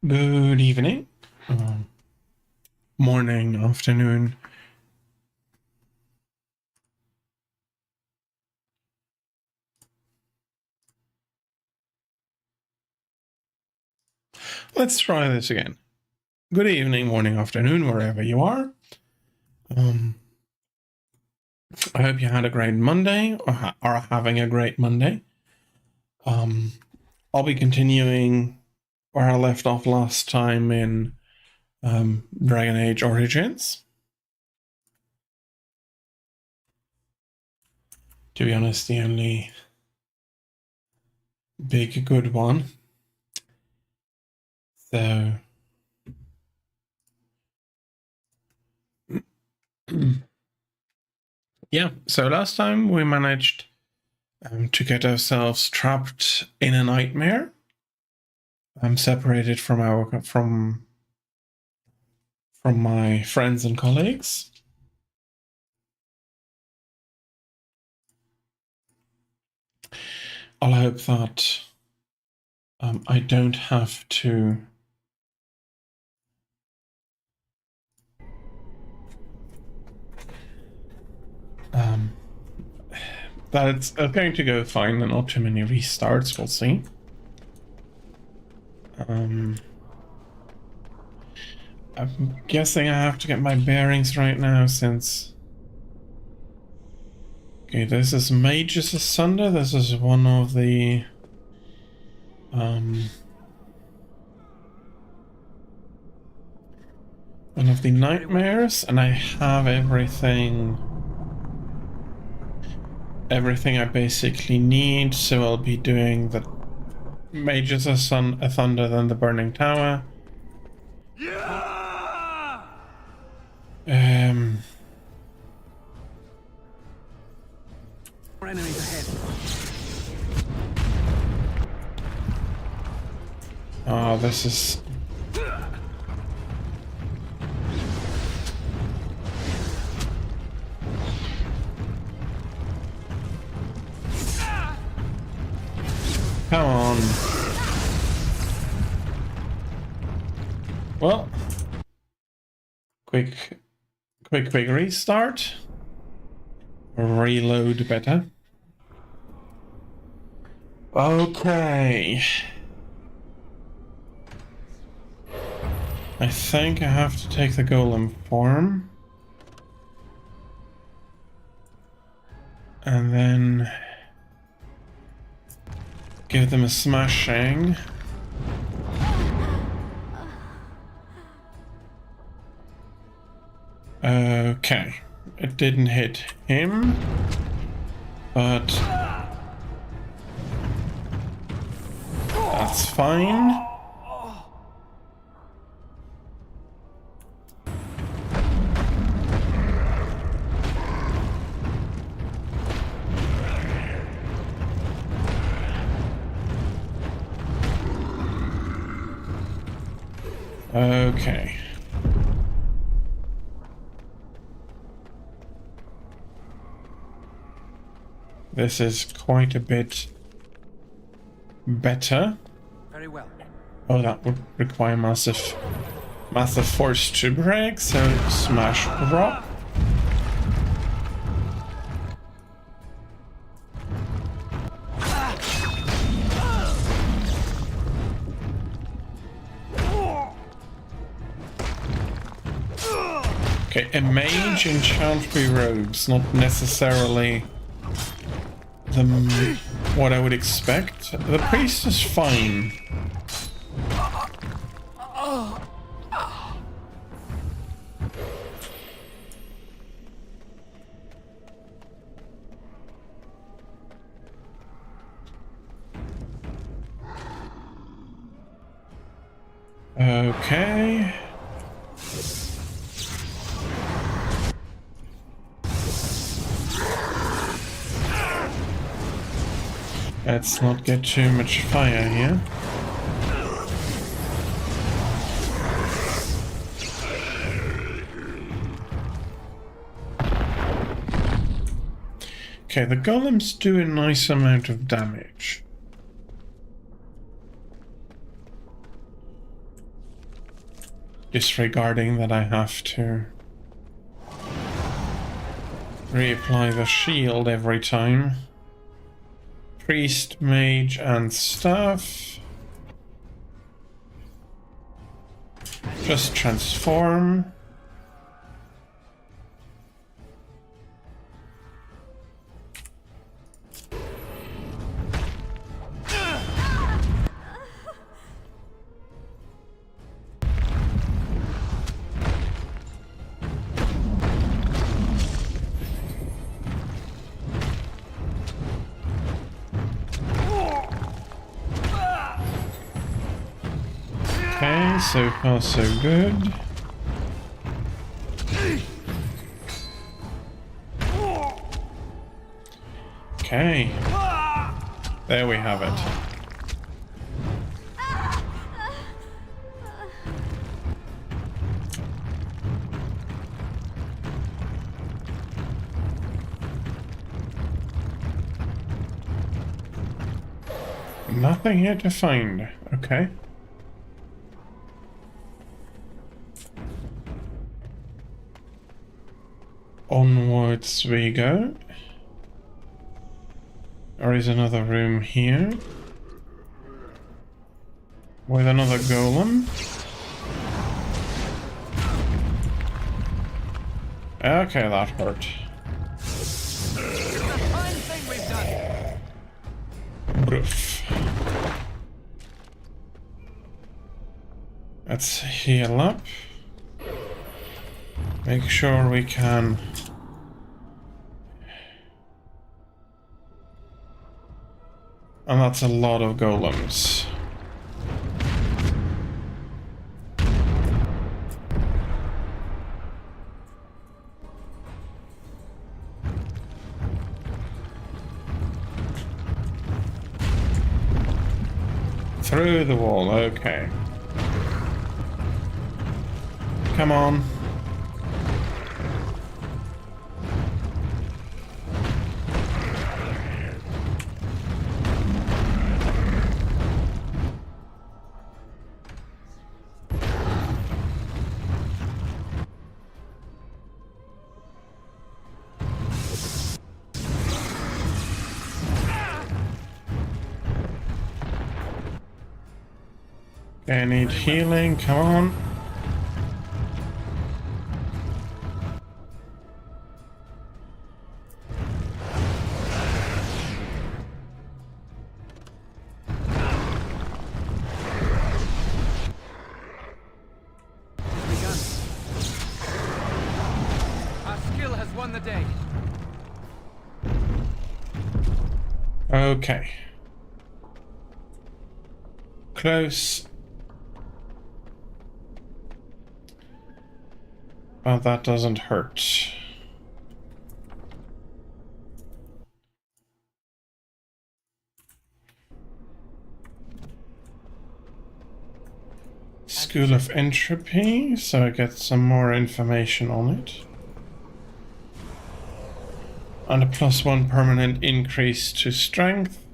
Good evening, morning, afternoon. Let's try this again. Good evening, morning, afternoon, wherever you are. I hope you had a great Monday or are having a great Monday. I'll be continuing where I left off last time in Dragon Age Origins. To be honest, the only big good one. So yeah, so last time we managed to get ourselves trapped in a nightmare. I'm separated from my friends and colleagues. I'll hope that I don't have to that it's going to go fine and not too many restarts. We'll see. I'm guessing I have to get my bearings right now since... Okay, this is Mage's Asunder. This is one of the... one of the nightmares, and I have everything I basically need, so I'll be doing the Mage's Thunder, then the Burning Tower. Enemies ahead. Oh, this is... Come on. Well, quick restart. Reload better. Okay. I think I have to take the golem form. And then give them a smashing. Okay. It didn't hit him, but that's fine. Okay. This is quite a bit better. Very well. Oh, that would require massive force to break, so smash rock. Okay, a mage enchant three robes, not necessarily what I would expect. The priest is fine. Okay. Let's not get too much fire here. Okay, the golems do a nice amount of damage. disregarding that I have to reapply the shield every time. Priest, mage, and staff. Just transform. Okay, so far so good. Okay, there we have it. Nothing here to find. Okay. Onwards we go. There is another room here with another golem. Okay, that hurt. Broof. Let's heal up. Make sure we can and that's a lot of golems. Through the wall, okay. Come on. I need healing, come on. Our skill has won the day. Okay. Close. Well, that doesn't hurt. School of Entropy, so I get some more information on it. And a +1 permanent increase to strength.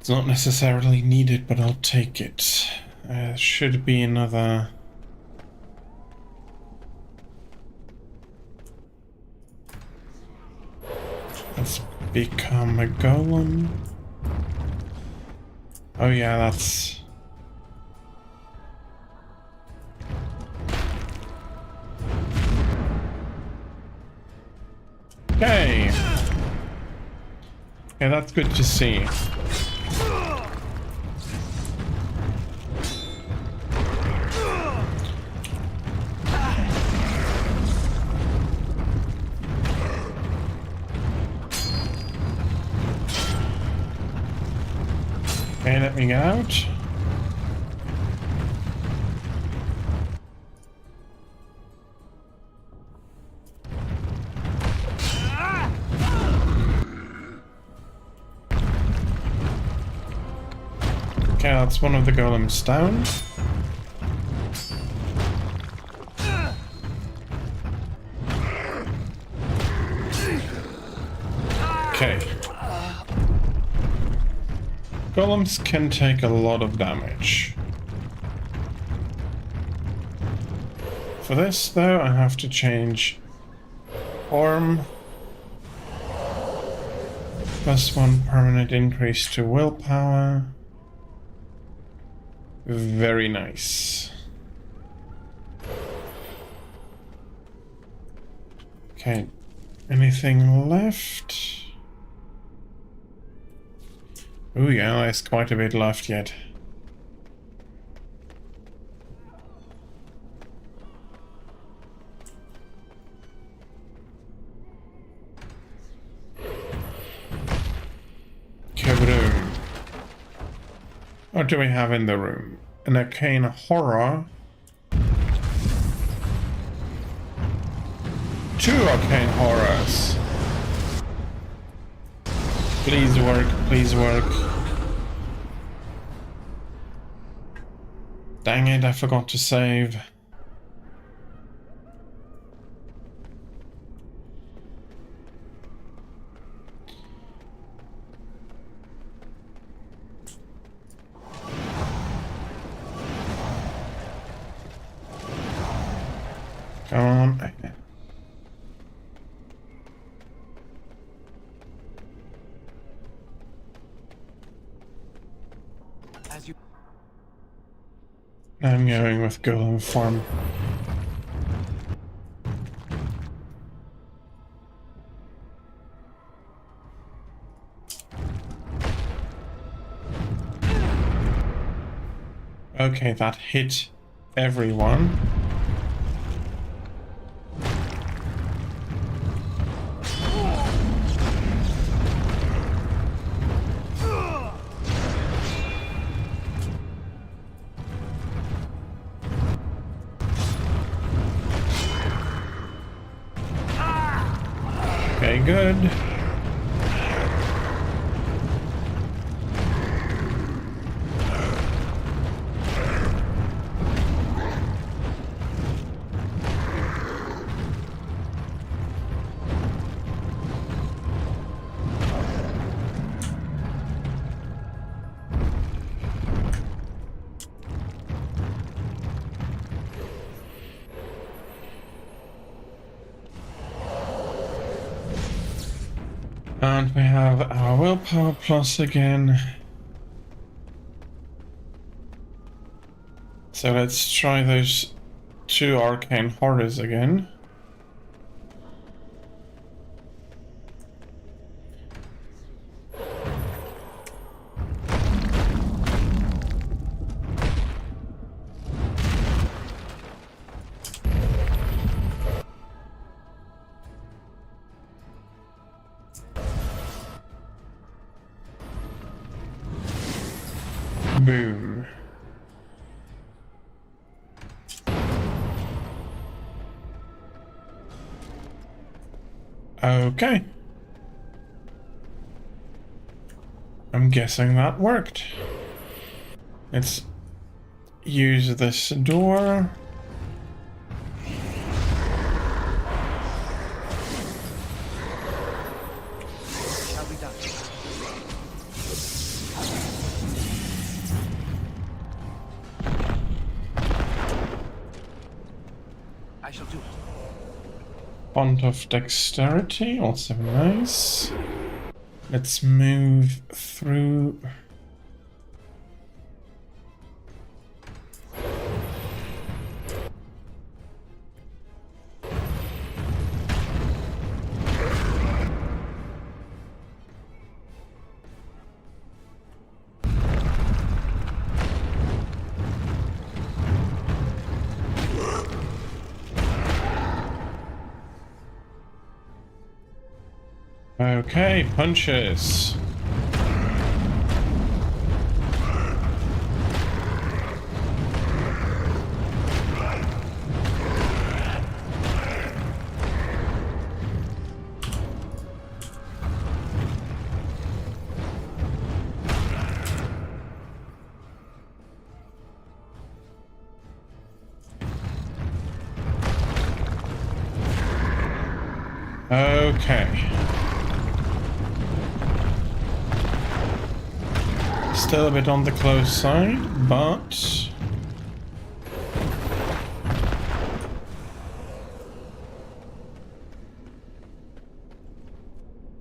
It's not necessarily needed, but I'll take it. Should be another... Let's become a golem. Oh yeah, that's... Okay. Okay, that's good to see. Okay, let me get out. Okay, that's one of the golems down. Okay. Golems can take a lot of damage. For this, though, I have to change Orm. +1 permanent increase to willpower. Very nice. Okay, anything left? Oh yeah, there's quite a bit left yet. Kaboom. What do we have in the room? An arcane horror. 2 arcane horrors. Please work, please work. Dang it, I forgot to save. Come on. As you I'm going with golem form. Okay, that hit everyone. Okay, good. And we have our willpower plus again. So let's try those 2 arcane horrors again. Boom. Okay. I'm guessing that worked. Let's use this door. shall be done. I shall do it. Font of dexterity, also nice. Let's move through. Okay, punches. Okay. Still a bit on the close side, but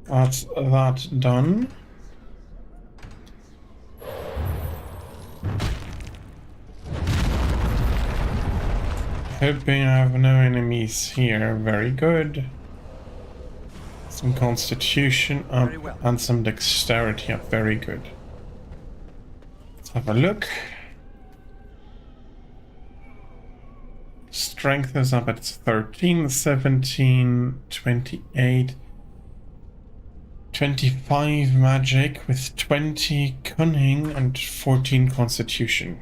that's that done. Hoping I have no enemies here. Very good. Some constitution up and some dexterity up. Very good. Let's have a look. Strength is up at 13, 17, 28, 25 magic with 20 cunning and 14 constitution.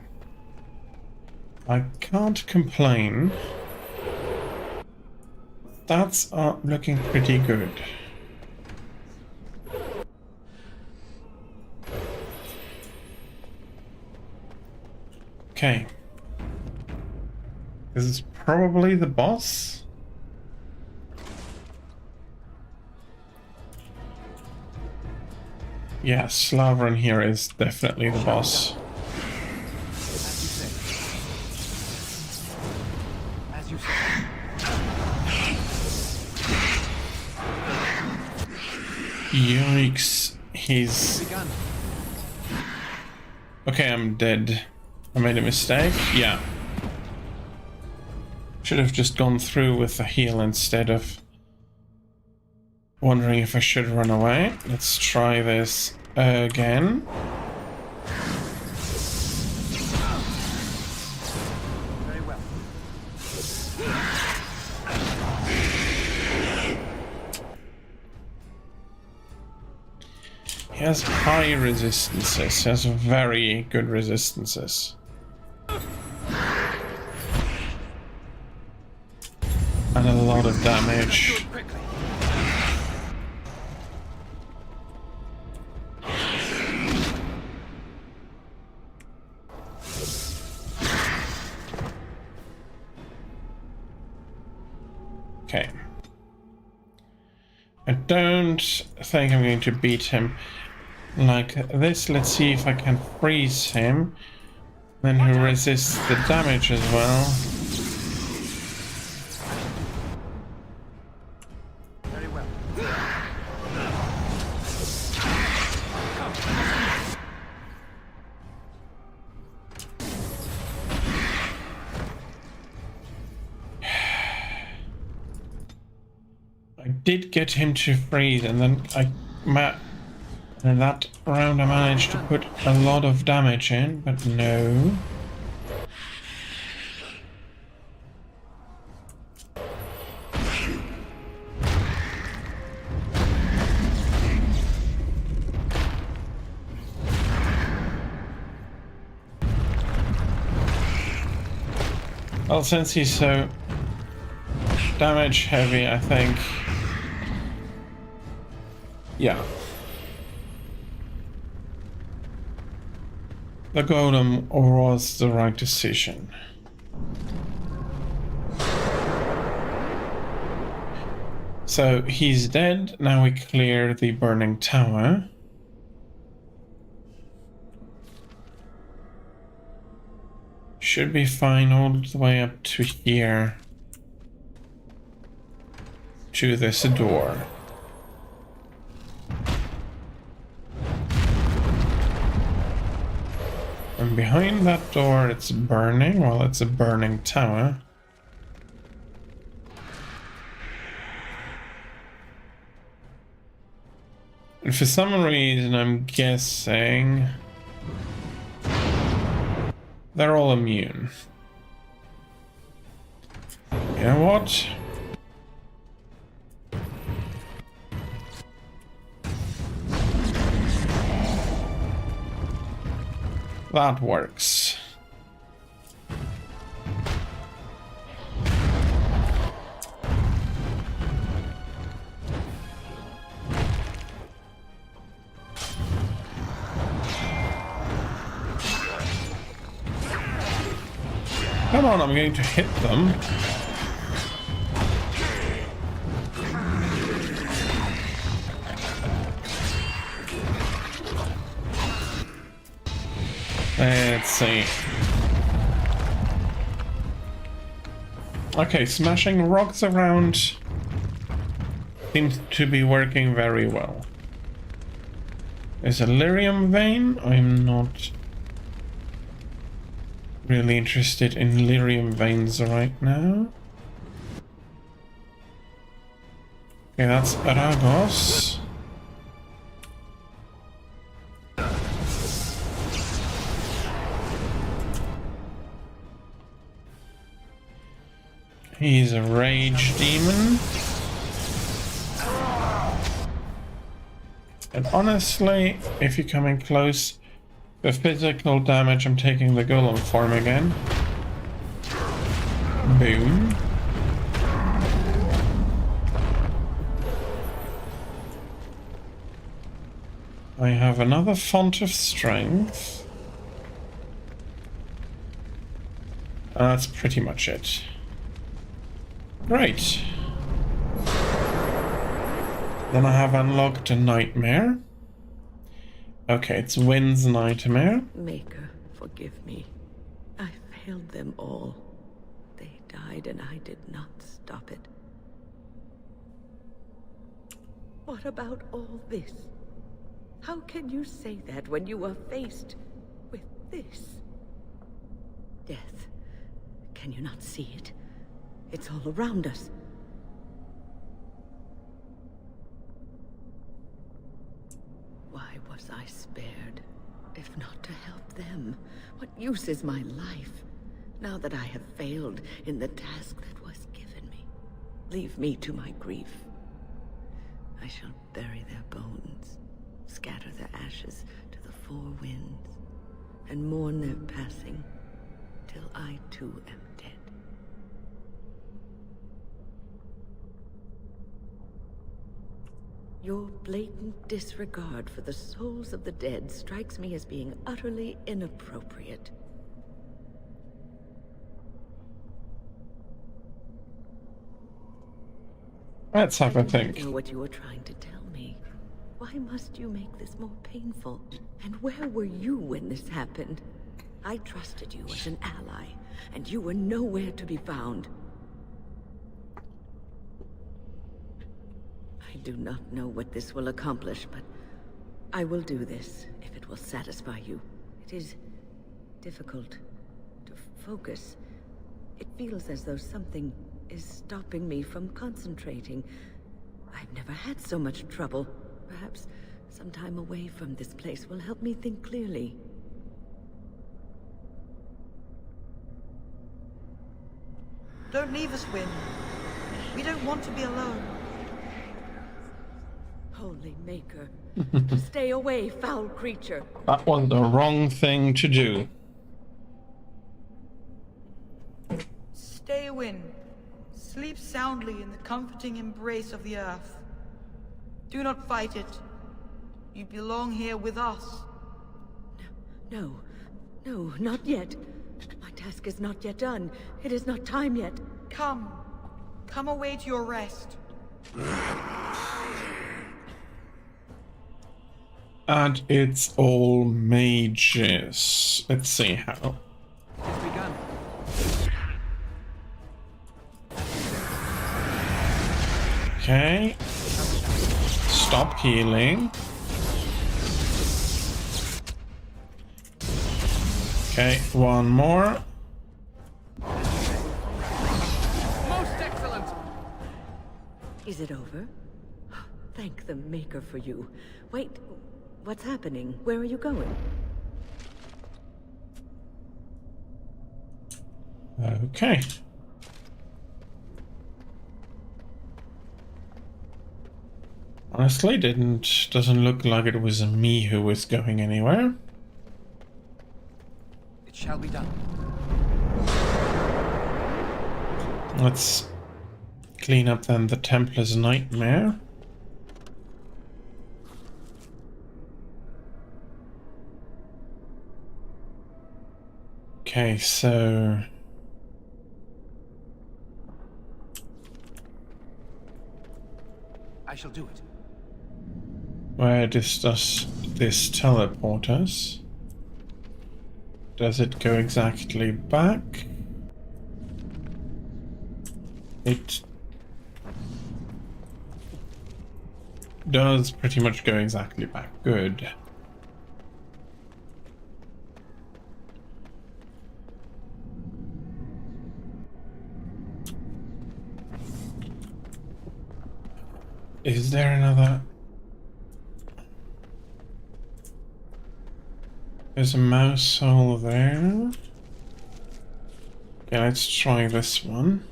I can't complain. That's looking pretty good. Okay. This is probably the boss. Yeah, Slavron here is definitely the boss. As you say. Yikes, he's... Begun. Okay, I'm dead. I made a mistake? Yeah. Should have just gone through with the heal instead of wondering if I should run away. Let's try this again. Very well. He has high resistances. He has very good resistances. And a lot of damage. Quickly. Okay. I don't think I'm going to beat him like this. Let's see if I can freeze him. Then he resists the damage as well. Very well. I did get him to freeze, and then in that round I managed to put a lot of damage in, but no. Well, since he's so damage heavy, I think... Yeah. The golem was the right decision. So he's dead. Now we clear the burning tower. Should be fine all the way up to here. To this door. And behind that door it's burning. Well, it's a burning tower. And for some reason I'm guessing they're all immune. You know what? That works. Come on, I'm going to hit them. Let's see. Okay, smashing rocks around seems to be working very well. There's a lyrium vein. I'm not really interested in lyrium veins right now. Okay, that's Aragos. He's a rage demon. And honestly, if you're coming close, the physical damage, I'm taking the golem form again. Boom. I have another font of strength. And that's pretty much it. Great. Then I have unlocked a nightmare. Okay, it's Wind's nightmare. Maker, forgive me. I failed them all. They died and I did not stop it. What about all this? How can you say that when you are faced with this? Death. Can you not see it? It's all around us. Why was I spared? If not to help them, what use is my life? Now that I have failed in the task that was given me, leave me to my grief. I shall bury their bones, scatter their ashes to the four winds, and mourn their passing, till I too am dead. Your blatant disregard for the souls of the dead strikes me as being utterly inappropriate. Let's have a I don't think. know what you were trying to tell me. Why must you make this more painful? And where were you when this happened? I trusted you as an ally, and you were nowhere to be found. I do not know what this will accomplish, but I will do this if it will satisfy you. It is difficult to focus. It feels as though something is stopping me from concentrating. I've never had so much trouble. Perhaps some time away from this place will help me think clearly. Don't leave us, Wynn. We don't want to be alone. Holy Maker, stay away, foul creature. That was the wrong thing to do. Stay, Wynn. Sleep soundly in the comforting embrace of the earth. Do not fight it. You belong here with us. No, not yet. My task is not yet done. It is not time yet. Come. Come away to your rest. And it's all mages. Let's see how. It's begun. Okay. Stop healing. Okay, one more. Most excellent! Is it over? Thank the Maker for you. Wait, what's happening? Where are you going? Okay. Honestly, doesn't look like it was me who was going anywhere. It shall be done. Let's clean up then the Templar's nightmare. Okay, so I shall do it. where does this teleport us? Does it go exactly back? It does pretty much go exactly back. Good. Is there another? There's a mouse hole there. Okay, let's try this one.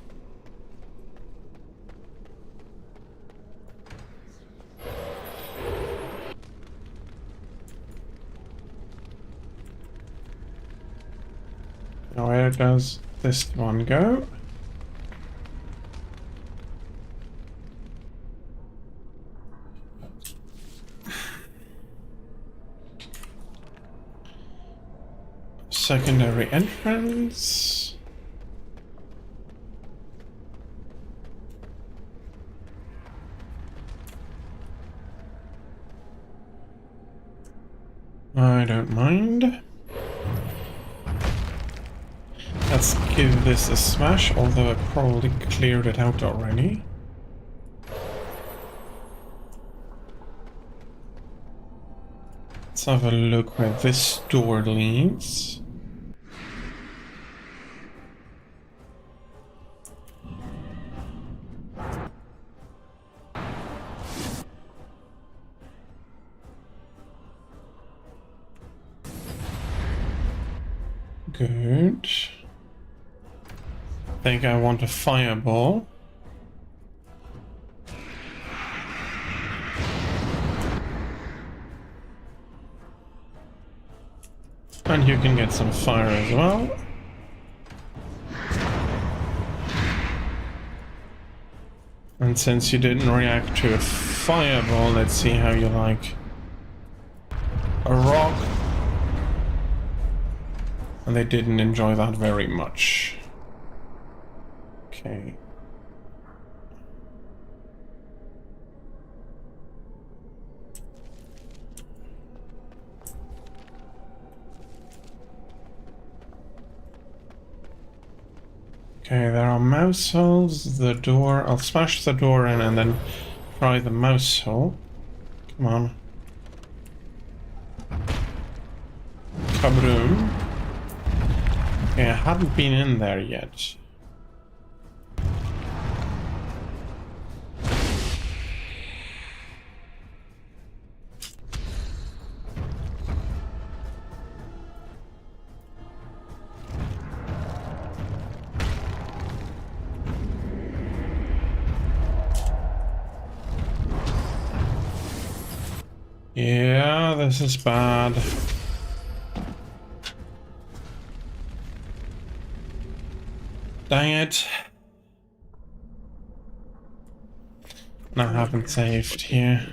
Now where does this one go? Secondary entrance. I don't mind. Let's give this a smash, although I probably cleared it out already. Let's have a look where this door leads. Good. I think I want a fireball. And you can get some fire as well. And since you didn't react to a fireball, let's see how you like a rock. And they didn't enjoy that very much. Okay. Okay, there are mouse holes. The door, I'll smash the door in and then try the mouse hole. Come on. Kabroom. Okay, I haven't been in there yet. Yeah, this is bad. Dang it. I haven't saved here.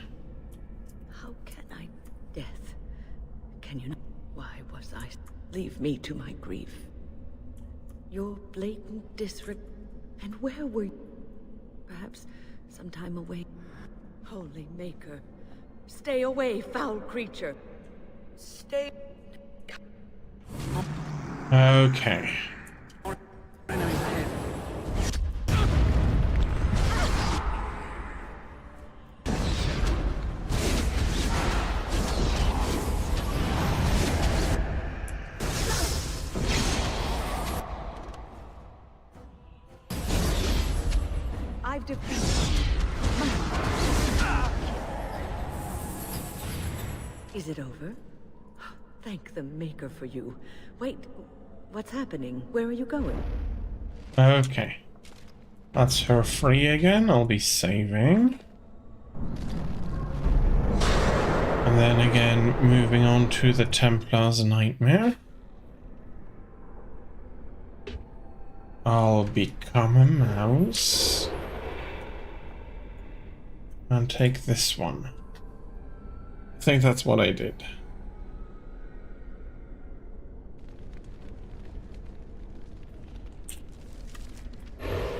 How can I? Death. Can you not? Why was I? Leave me to my grief. Your blatant disregard. And where were you? Perhaps sometime away. Holy Maker. Stay away, foul creature. Stay. Okay. Enemies ahead. I've defeated. Is it over? Thank the Maker for you. Wait, what's happening? Where are you going? Okay. That's her free again. I'll be saving. And then again, moving on to the Templar's Nightmare. I'll become a mouse. And take this one. I think that's what I did.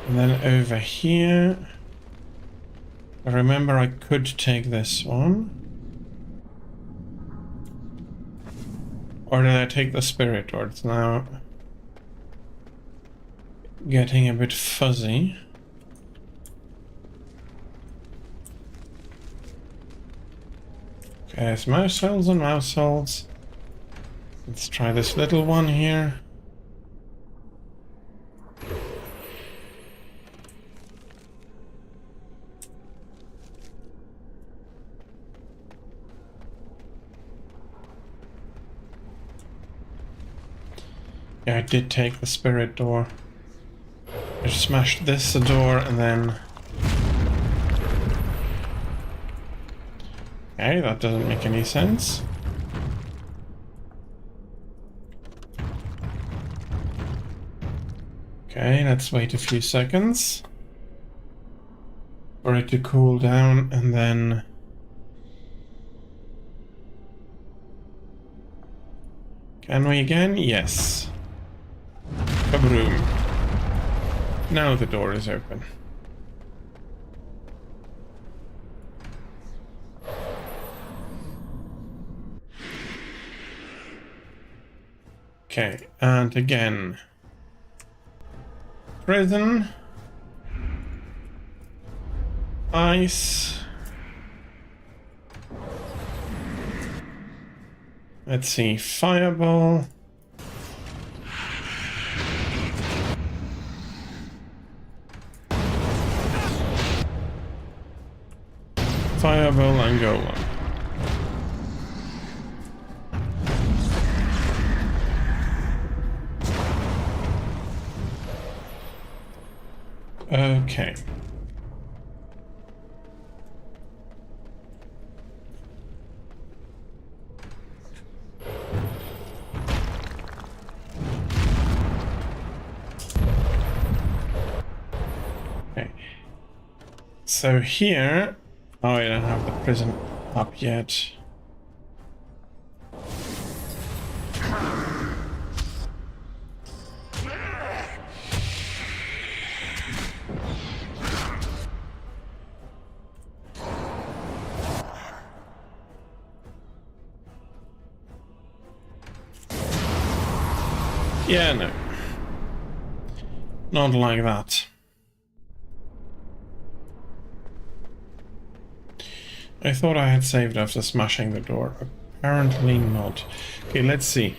And then over here, I remember I could take this one. Or did I take the spirit door? It's now getting a bit fuzzy. Okay, there's mouse holes and mouse holes. Let's try this little one here. Yeah, I did take the spirit door. I just smashed this door and then... Okay, that doesn't make any sense. Okay, let's wait a few seconds for it to cool down and then... Can we again? Yes. Kabroom. Now the door is open. Okay, and again. Prison. Ice. Let's see, fireball. Fireball and golem. Okay. Okay. So here, oh, I don't have the prison up yet. Yeah, no. Not like that. I thought I had saved after smashing the door. Apparently not. Okay, let's see.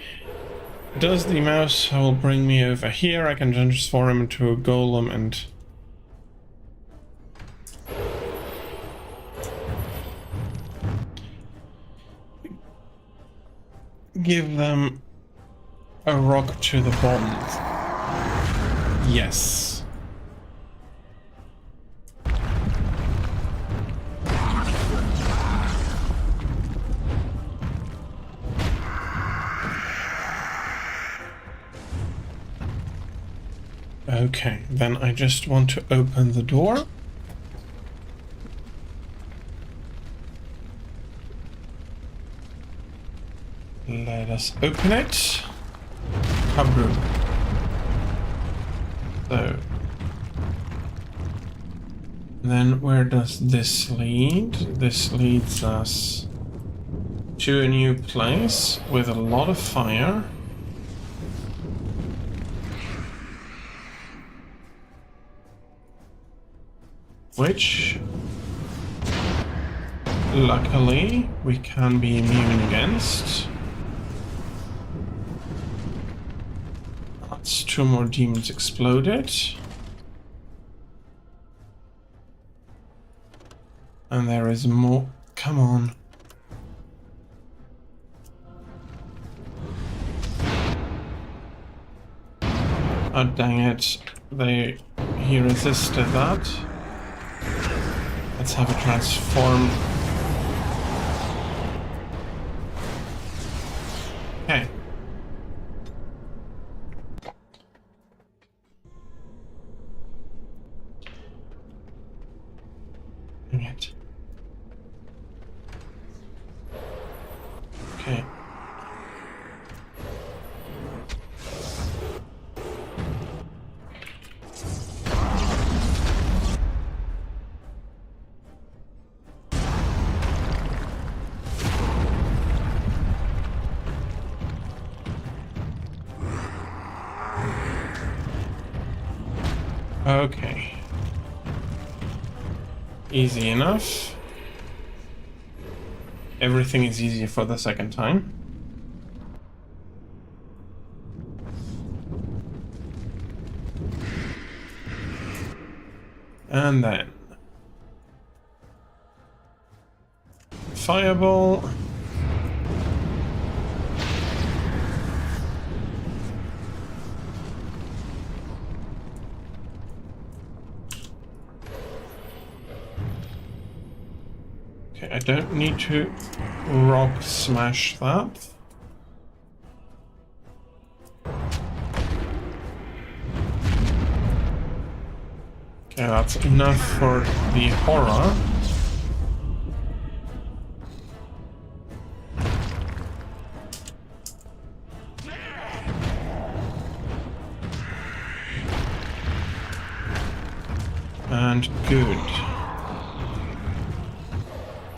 Does the mouse hole bring me over here? I can transform into a golem and... give them a rock to the bottom. Yes. Okay, then I just want to open the door. Let us open it. Kabroom. So, then where does this lead? This leads us to a new place with a lot of fire. Which, luckily, we can be immune against. That's 2 more demons exploded. And there is more. Come on. Oh, dang it. He resisted that. Let's have it transform. Okay. Dang it. Okay. Okay. Easy enough. Everything is easier for the second time. And then fireball. Okay, I don't need to rock smash that. Okay, that's enough for the horror. And good.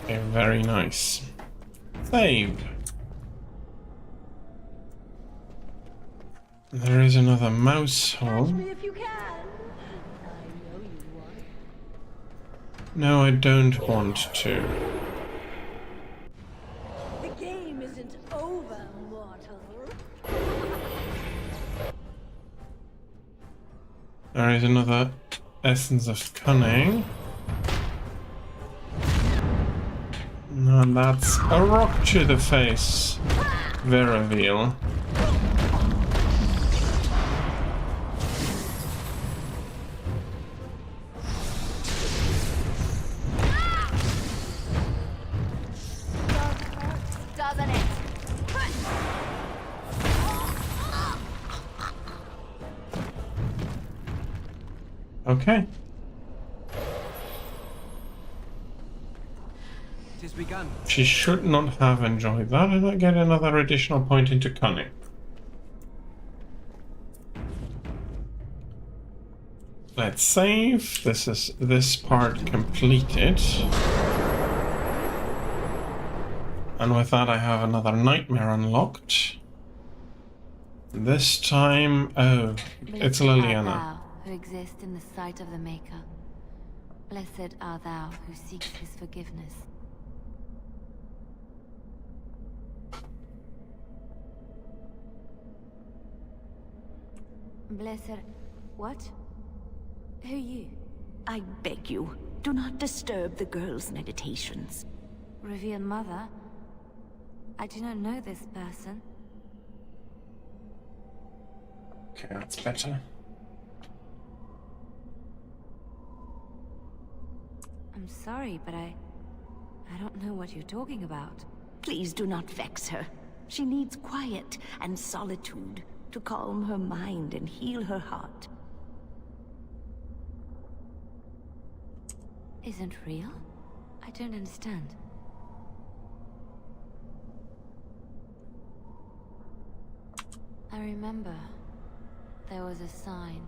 Okay, very nice. Save. There is another mouse hole. If you can. I know you want. No, I don't want to. The game isn't over, mortal. There is another essence of cunning. And that's a rock to the face. Veraville. Doesn't it? Okay. It has begun. She should not have enjoyed that, and I get another additional point into cunning. Let's save. This is this part completed. And with that I have another nightmare unlocked. This time, oh, it's Blessed art Liliana. thou who exist in the sight of the Maker. Blessed art thou who seeks his forgiveness. Blessed... what? Who are you? I beg you, do not disturb the girl's meditations. Revered Mother? I do not know this person. Okay, that's better. I'm sorry, but I don't know what you're talking about. Please do not vex her. She needs quiet and solitude to calm her mind and heal her heart. Isn't real? I don't understand. I remember there was a sign.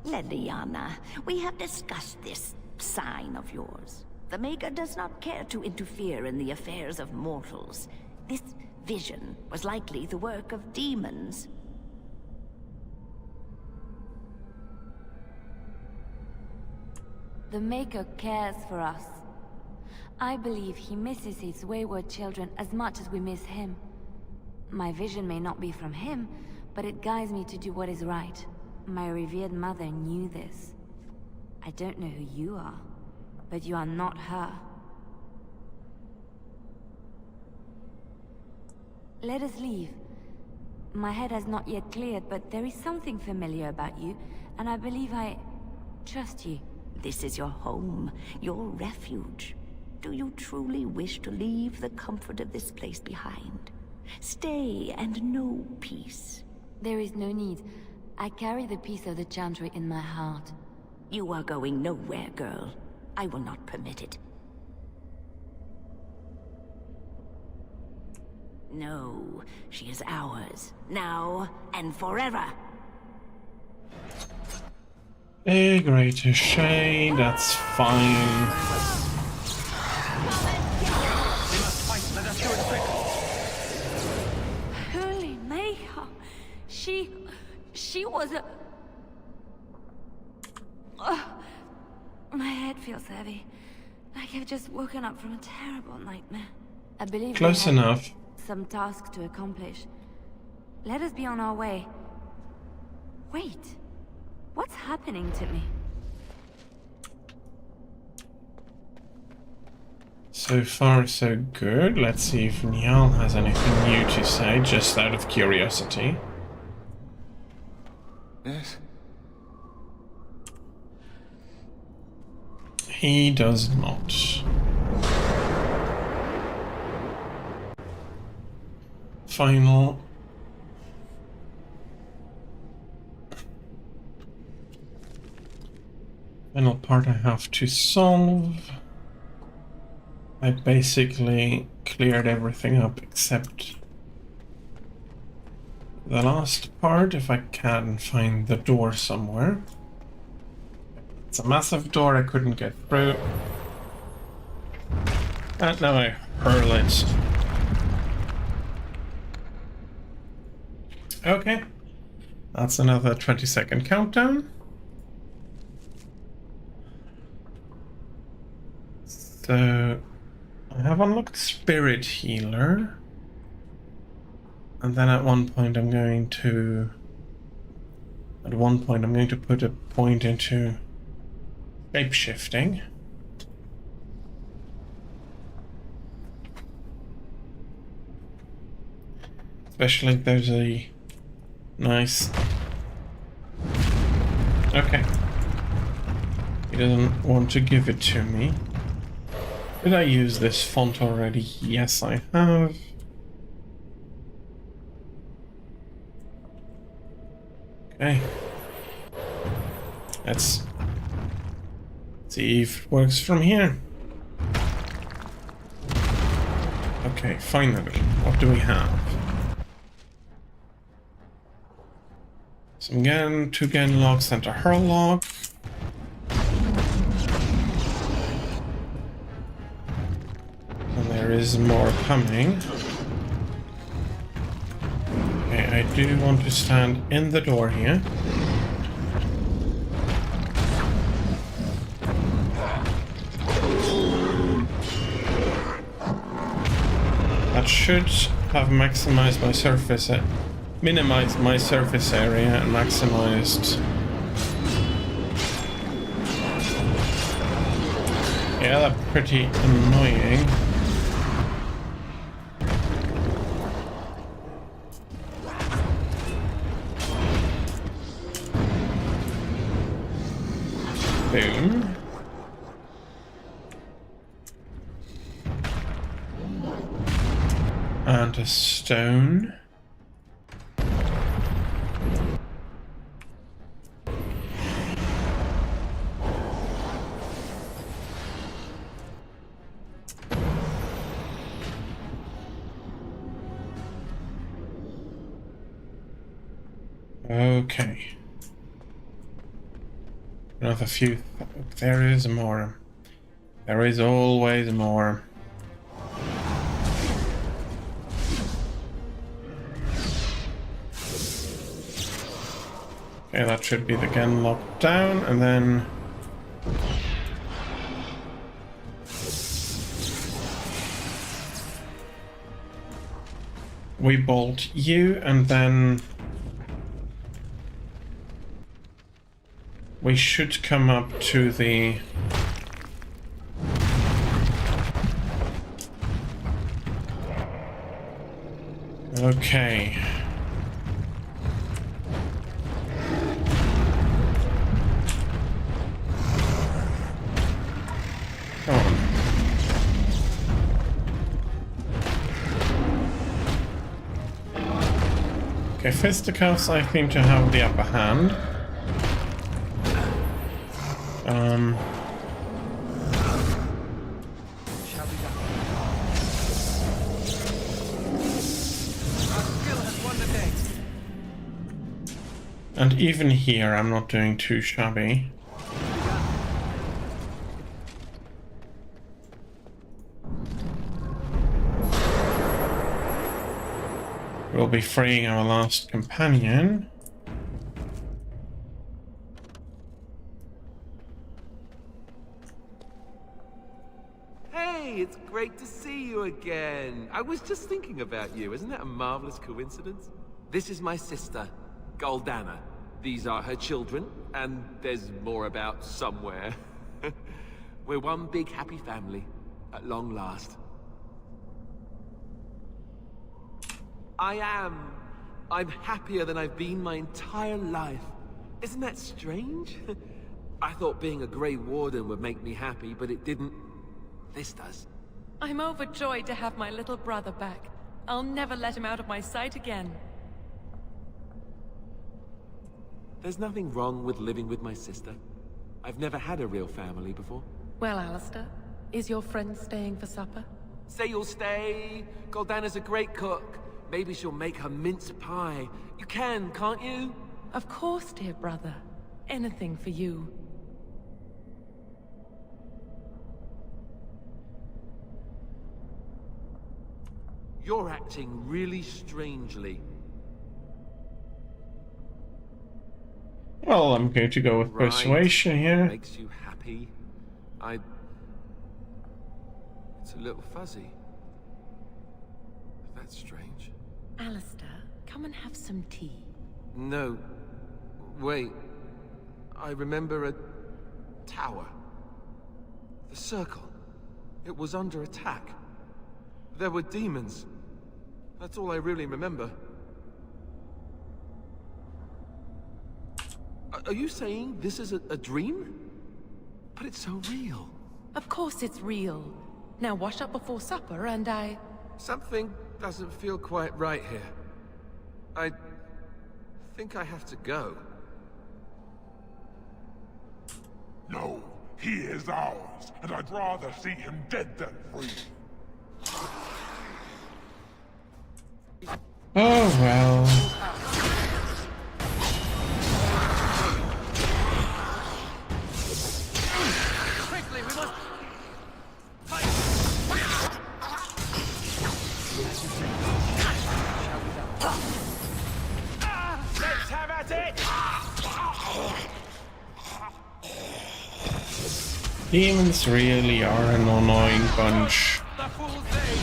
Leliana, we have discussed this sign of yours. The Maker does not care to interfere in the affairs of mortals. This vision was likely the work of demons. The Maker cares for us. I believe he misses his wayward children as much as we miss him. My vision may not be from him, but it guides me to do what is right. My revered mother knew this. I don't know who you are, but you are not her. Let us leave. My head has not yet cleared, but there is something familiar about you, and I believe I trust you. This is your home, your refuge. Do you truly wish to leave the comfort of this place behind? Stay and know peace. There is no need. I carry the peace of the Chantry in my heart. You are going nowhere, girl. I will not permit it. No, she is ours, now and forever. A greater shade, that's fine. We must fight. Let us do it quick. Holy Mayha! She was a... My head feels heavy, like I've just woken up from a terrible nightmare. I believe Close we have enough. some task to accomplish. Let us be on our way. Wait, what's happening to me? So far, so good. Let's see if Niall has anything new to say, just out of curiosity. Yes? He does not. Final part I have to solve. I basically cleared everything up except the last part, if I can find the door somewhere. It's a massive door I couldn't get through. And now I hurl it. Okay. That's another 20-second countdown. So I have unlocked Spirit Healer. And then at one point I'm going to put a point into shape-shifting. Especially if there's a nice... Okay. He doesn't want to give it to me. Did I use this font already? Yes, I have. Okay. Let's see if it works from here. Okay, finally. What do we have? Some gun, 2 gun locks and a hurl lock. And there is more coming. Okay, I do want to stand in the door here. That should have maximized my surface, minimized my surface area and maximized. Yeah, that's pretty annoying. Boom. And a stone. Okay. Another few. There is more. There is always more. Okay, that should be the gun locked down, and then we bolt you, and then we should come up to the okay. Come on. Okay, fisticuffs I seem to have the upper hand. Shall be done. Our skill has won the day. And even here I'm not doing too shabby. We'll be freeing our last companion. great to see you again. I was just thinking about you. Isn't that a marvelous coincidence? This is my sister, Goldana. These are her children, and there's more about somewhere. We're one big happy family, at long last. I am. I'm happier than I've been my entire life. Isn't that strange? I thought being a Grey Warden would make me happy, but it didn't. This does. I'm overjoyed to have my little brother back. I'll never let him out of my sight again. There's nothing wrong with living with my sister. I've never had a real family before. Well, Alistair, is your friend staying for supper? Say you'll stay. Goldana's a great cook. Maybe she'll make her mince pie. You can, can't you? Of course, dear brother. Anything for you. You're acting really strangely. Well, I'm going to go with persuasion here. Makes you happy. It's a little fuzzy. That's strange. Alistair, come and have some tea. No. Wait. I remember a tower. The circle. It was under attack. There were demons. That's all I really remember. Are you saying this is a dream? But it's so real. Of course it's real. Now wash up before supper and Something doesn't feel quite right here. I think I have to go. No, he is ours, and I'd rather see him dead than free. Oh well. Quickly, we must fight. Let's have at it! Demons really are an annoying bunch. The fool's day.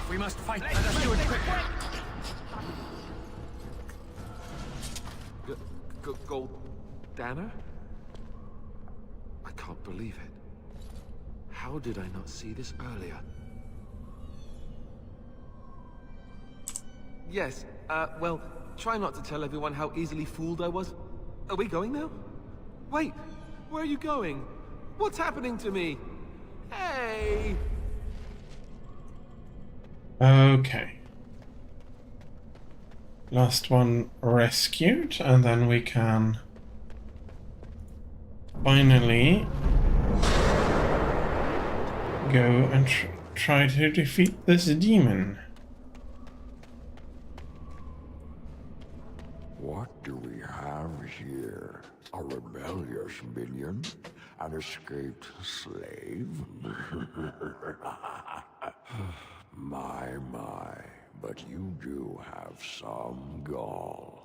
We must fight. Let us do it quickly. Goldana? I can't believe it. How did I not see this earlier? Yes, well, try not to tell everyone how easily fooled I was. Are we going now? Wait, where are you going? What's happening to me? Hey! Okay. Last one rescued, and then we can finally go and try to defeat this demon. What do we have here? A rebellious minion? An escaped slave? My, but you do have some gall.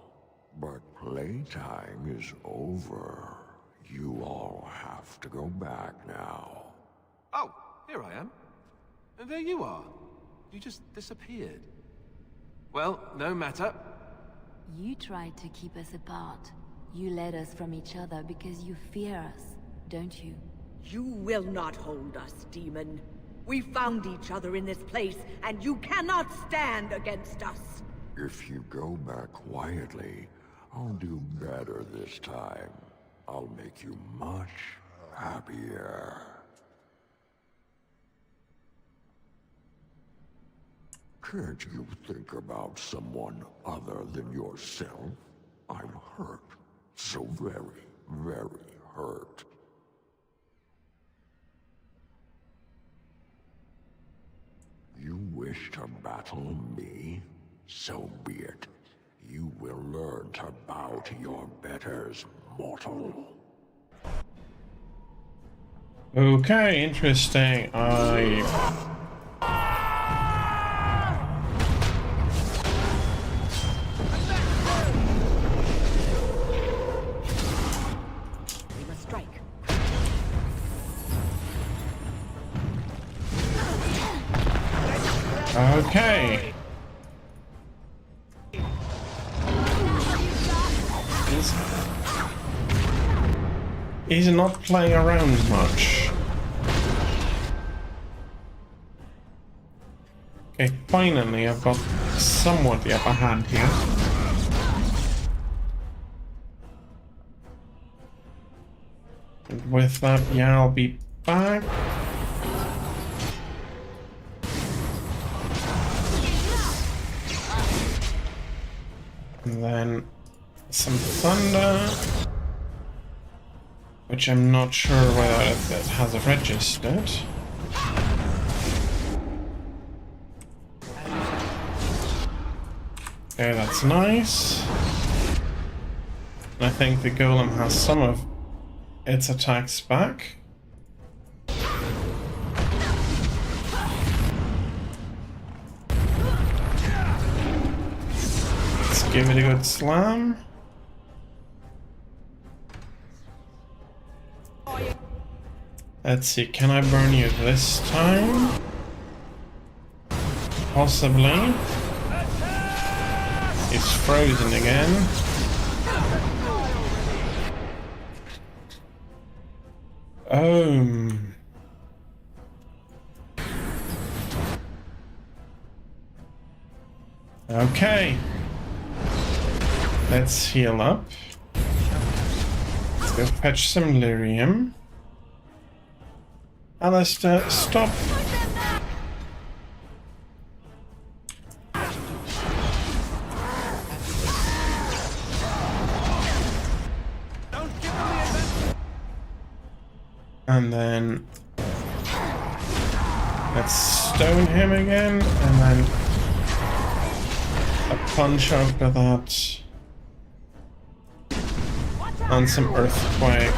But playtime is over. You all have to go back now. Oh, here I am. And there you are. You just disappeared. Well, no matter. You tried to keep us apart. You led us from each other because you fear us, don't you? You will not hold us, demon. We found each other in this place, and you cannot stand against us. If you go back quietly, I'll do better this time. I'll make you much happier. Can't you think about someone other than yourself? I'm hurt. So very, very hurt. You wish to battle me? So be it. You will learn to bow to your betters, mortal. Okay, interesting. We must strike. Okay. He's not playing around much. Okay, finally I've got somewhat the upper hand here. And with that, yeah, I'll be back. And then some thunder, which I'm not sure whether it has registered. Okay, that's nice. And I think the golem has some of its attacks back. Let's give it a good slam. Let's see, can I burn you this time? Possibly. It's frozen again. Okay. Let's heal up. Let's go fetch some lyrium. Alistair, stop. And then let's stone him again, and then a punch after that, and some earthquake.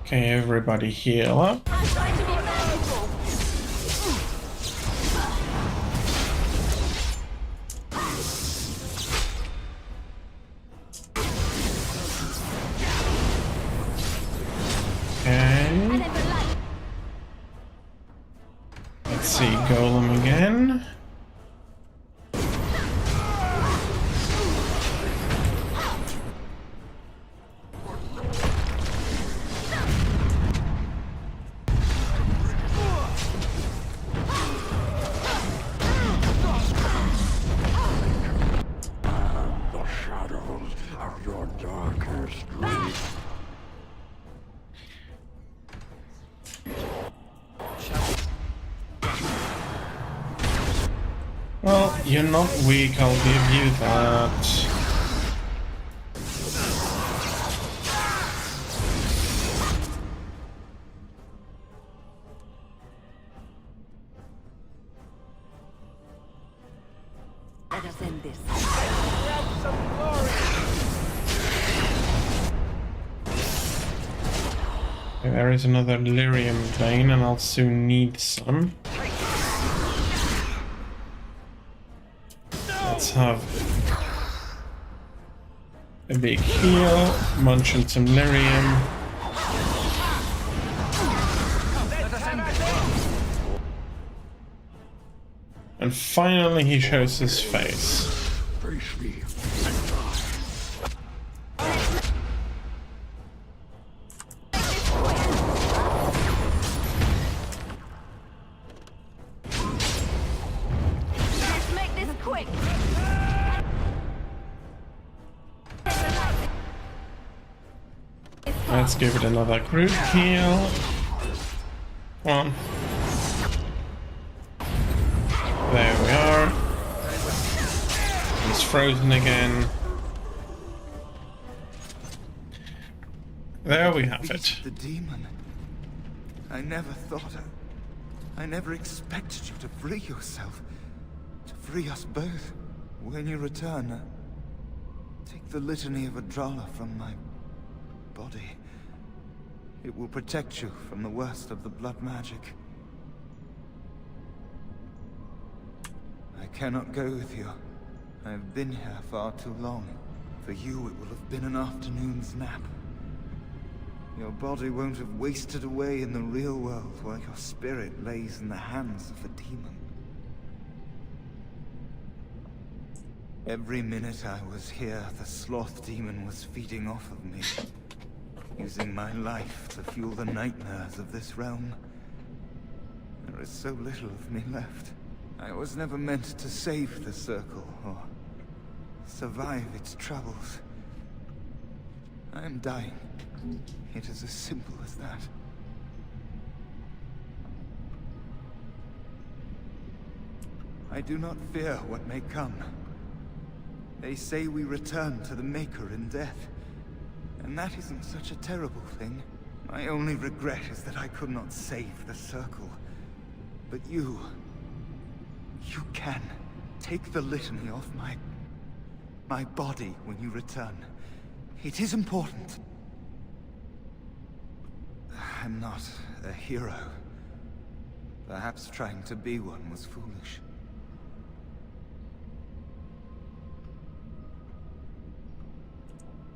Okay, everybody heal up. Let's see, golem again. The shadows of your darkest dreams. Well, you're not weak, I'll give you that. Let us end this. Okay, there is another lyrium vein, and I'll soon need some. Let's have a big heal, munch on some lyrium. And finally he shows his face. Face me. Let's make this quick. Let's give it another group heal. Come on. There we are. It's frozen again. There we have it. The demon. I never thought I never expected you to free yourself. To free us both. When you return, take the litany of Adrala from my body. It will protect you from the worst of the blood magic. I cannot go with you. I've been here far too long. For you, it will have been an afternoon's nap. Your body won't have wasted away in the real world while your spirit lays in the hands of a demon. Every minute I was here, the sloth demon was feeding off of me, using my life to fuel the nightmares of this realm. There is so little of me left. I was never meant to save the Circle, or survive its troubles. I am dying. It is as simple as that. I do not fear what may come. They say we return to the Maker in death, and that isn't such a terrible thing. My only regret is that I could not save the Circle. But you can. Take the litany off my body when you return. It is important. I'm not a hero. Perhaps trying to be one was foolish.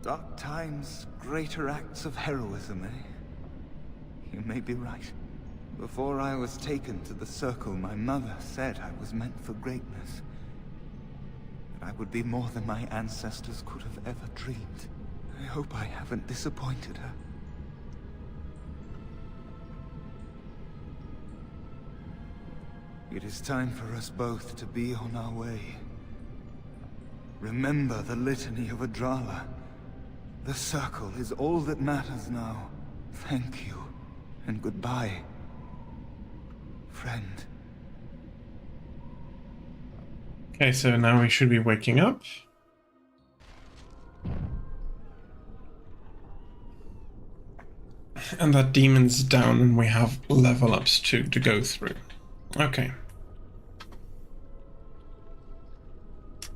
Dark times, greater acts of heroism, eh? You may be right. Before I was taken to the Circle, my mother said I was meant for greatness. That I would be more than my ancestors could have ever dreamed. I hope I haven't disappointed her. It is time for us both to be on our way. Remember the litany of Adrala. The Circle is all that matters now. Thank you, and goodbye, friend. Okay, so now we should be waking up. And that demon's down and we have level ups to go through. Okay.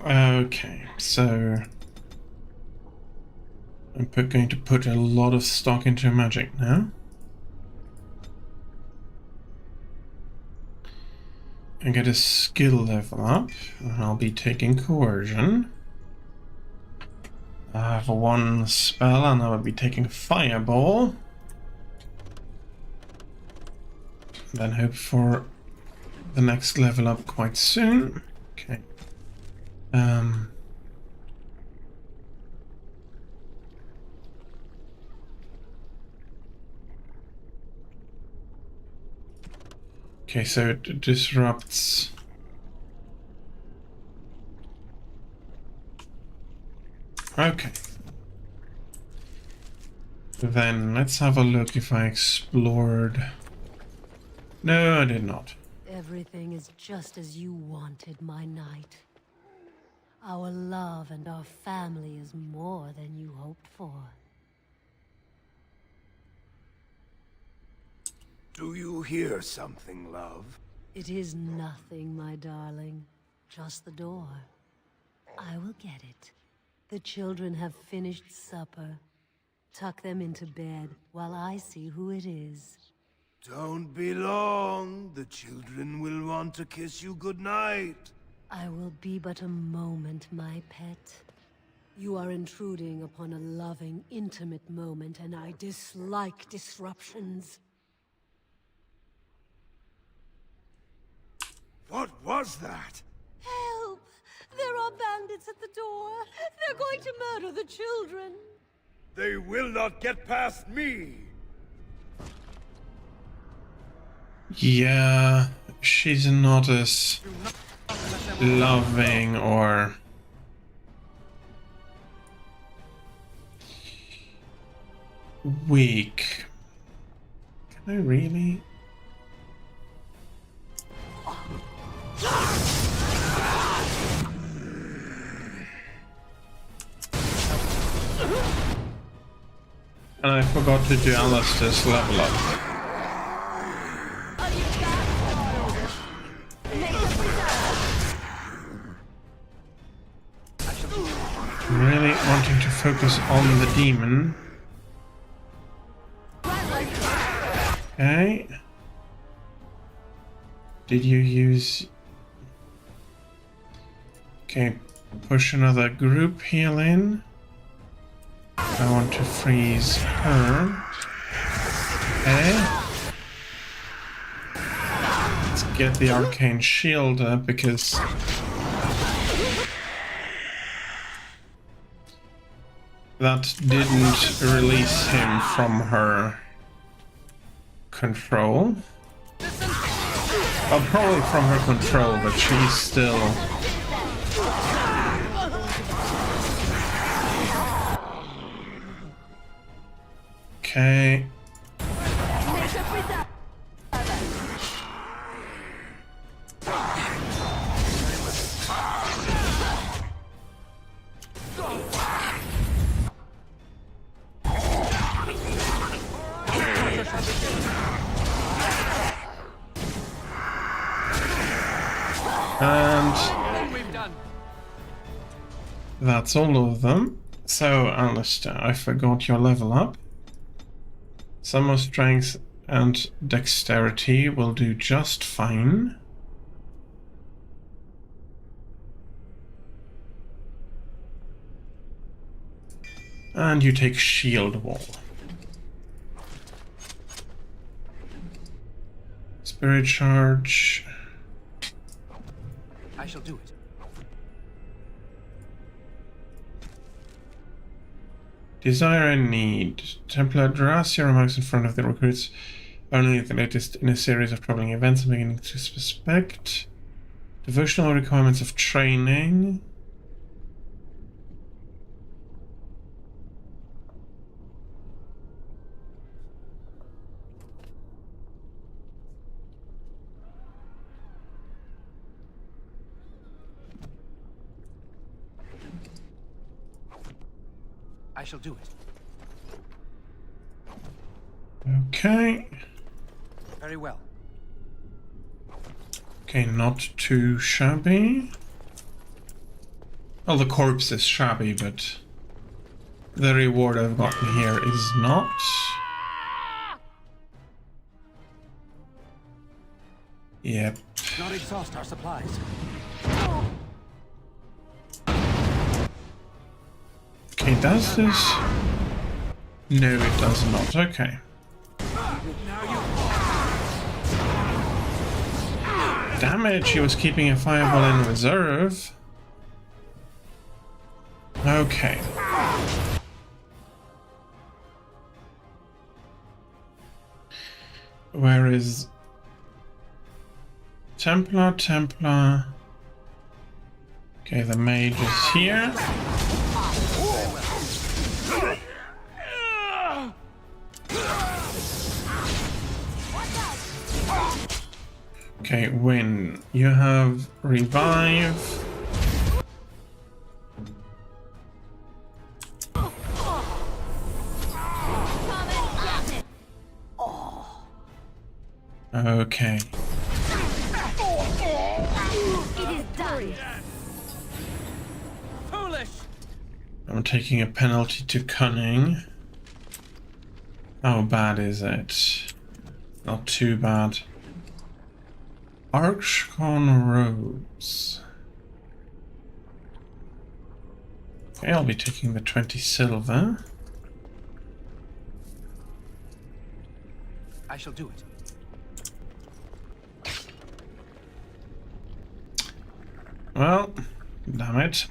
Okay, so I'm going to put a lot of stock into magic now. And get a skill level up. I'll be taking coercion. I have one spell and I will be taking fireball. Then hope for the next level up quite soon. Okay. Okay, so it disrupts. Okay. Then let's have a look if I explored. No, I did not. Everything is just as you wanted, my knight. Our love and our family is more than you hoped for. Do you hear something, love? It is nothing, my darling. Just the door. I will get it. The children have finished supper. Tuck them into bed while I see who it is. Don't be long. The children will want to kiss you goodnight. I will be but a moment, my pet. You are intruding upon a loving, intimate moment, and I dislike disruptions. What was that? Help! There are bandits at the door. They're going to murder the children. They will not get past me. Yeah, she's not as loving or weak. Can I really? And I forgot to do Alistair's level up. I'm really wanting to focus on the demon. Okay. Did you use... Okay, Push another group heal in. I want to freeze her. Okay. Let's get the arcane shield up because that didn't release him from her control. Well, probably from her control, but she's still... Okay. And that's all of them. So, Alistair, I forgot your level up. Some more strength and dexterity will do just fine. And you take shield wall. Spirit charge. I shall do it. Desire and need. Templar draws your remarks in front of the recruits. Only the latest in a series of troubling events I'm beginning to suspect. Devotional requirements of training. I shall do it. Okay. Very well. Okay, not too shabby. Well, the corpse is shabby, but the reward I've gotten here is not. Yep. Not exhaust our supplies. Okay, does this? No, it does not. Okay. Damn it, she was keeping a fireball in reserve. Okay. Where is Templar? Templar. Okay, the mage is here. Okay, Win, you have revive. Okay. It is done. Foolish. I'm taking a penalty to cunning. How bad is it? Not too bad. Archcon robes. Okay, I'll be taking the 20 silver. I shall do it. Well, damn it.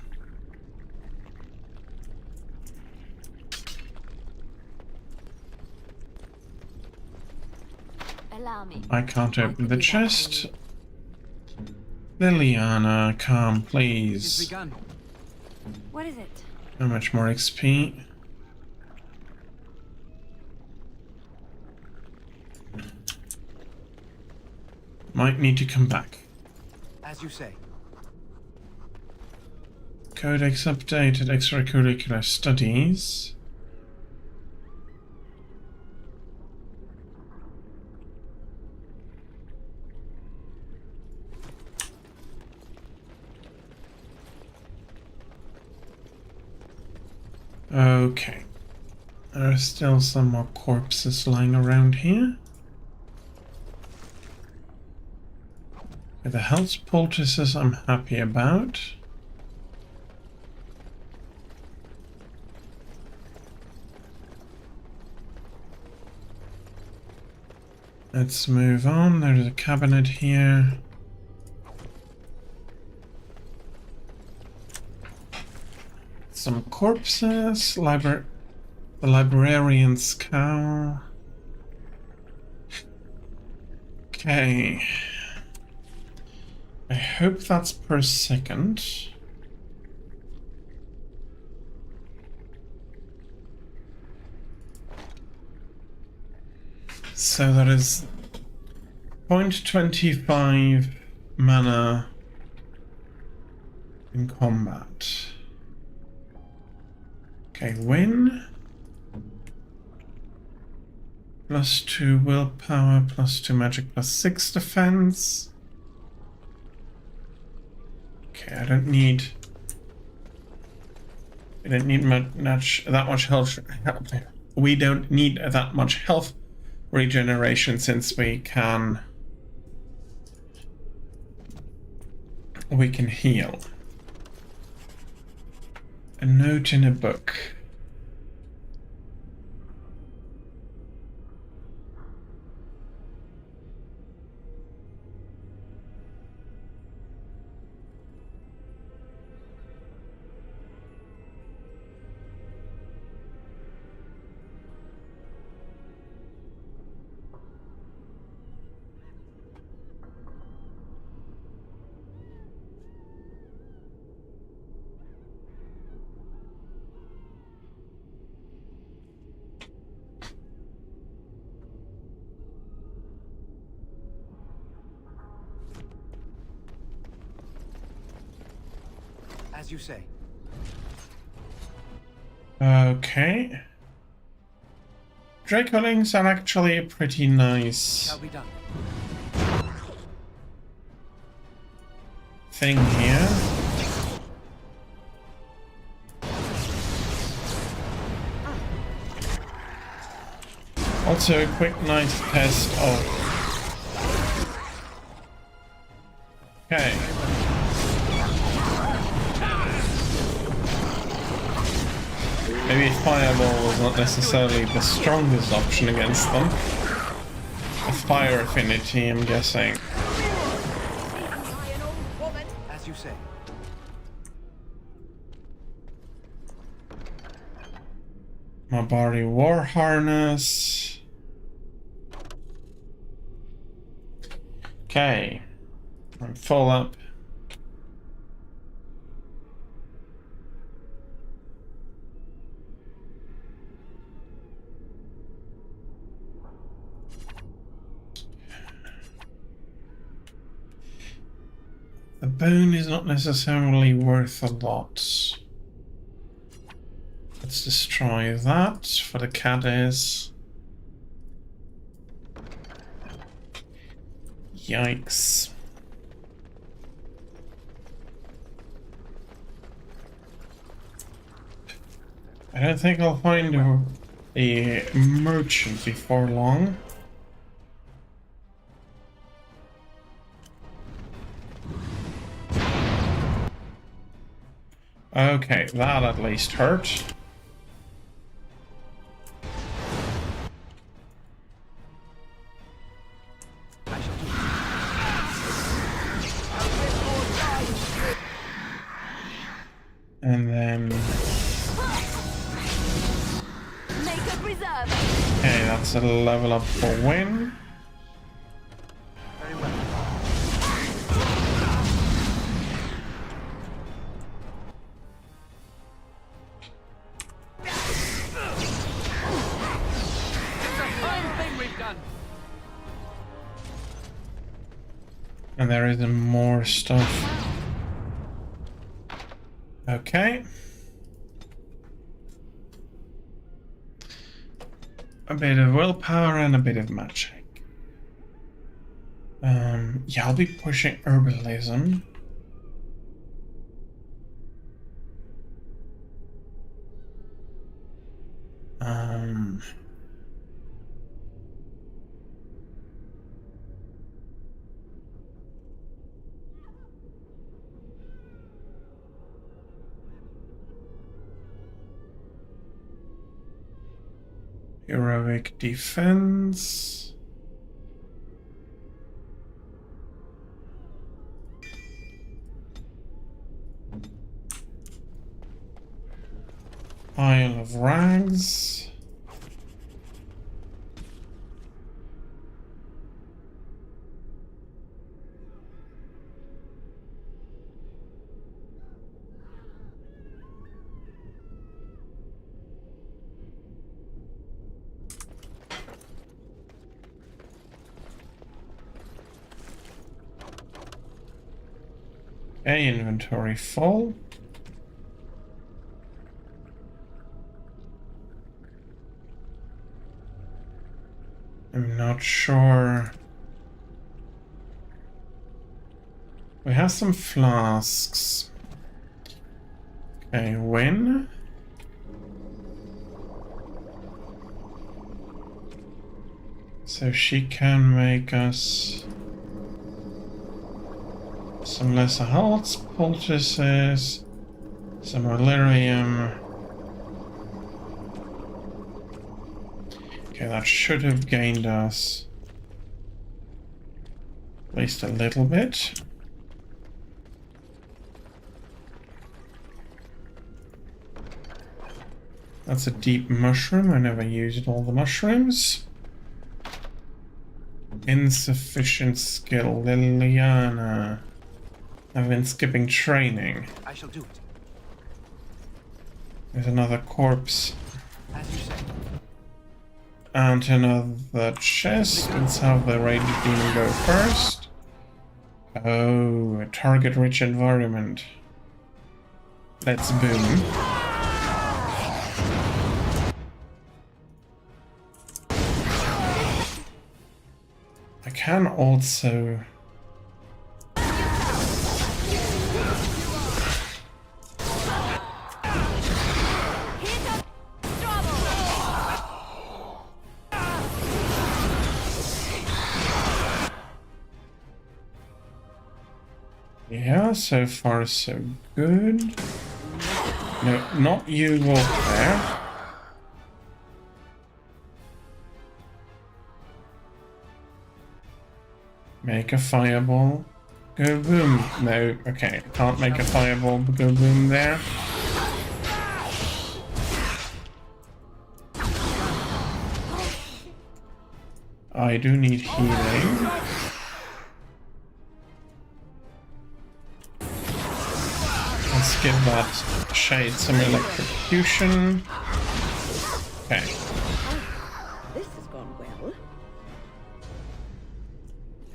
Allow me. I can't open the chest. Liliana, come, please. What is it? How much more XP? Might need to come back. As you say. Codex updated, extracurricular studies. Okay. There are still some more corpses lying around here. The health poultices I'm happy about. Let's move on. There's a cabinet here. Some corpses. The librarian's cowl. Okay. I hope that's per second. So that is 0.25 mana in combat. Okay, win. +2 willpower, +2 magic, +6 defense. Okay, I don't need that much health. We don't need that much health regeneration since we can heal. A note in a book. As you say. Okay. Dracolings are actually a pretty nice Shall be done. thing here. Also a quick nice test of... Okay. Maybe Fireball was not necessarily the strongest option against them. A fire affinity, I'm guessing. As you say. Mabari War Harness. Okay. I'm full up. The bone is not necessarily worth a lot. Let's destroy that for the caddies. Yikes. I don't think I'll find a merchant before long. Okay, that at least hurt. And then... Okay, that's a level up for win. Very well. And there is more stuff. Okay. A bit of willpower and a bit of magic. Yeah, I'll be pushing herbalism. Heroic defense. Pile of rags. Okay, inventory full. I'm not sure. We have some flasks. Okay, when? So she can make us some lesser health poultices, some Illyrium. Okay, that should have gained us at least a little bit. That's a deep mushroom. I never used all the mushrooms. Insufficient skill. Liliana. I've been skipping training. I shall do it. There's another corpse. As you say. And another chest. Let's have the raging demon go first. Oh, a target-rich environment. Let's boom. I can also... Yeah, so far so good. No, not you, Wolf there. Make a fireball. Go boom. No, okay. Can't make a fireball, but go boom there. I do need healing. Let's give that shade some electrocution. Okay. This has gone well.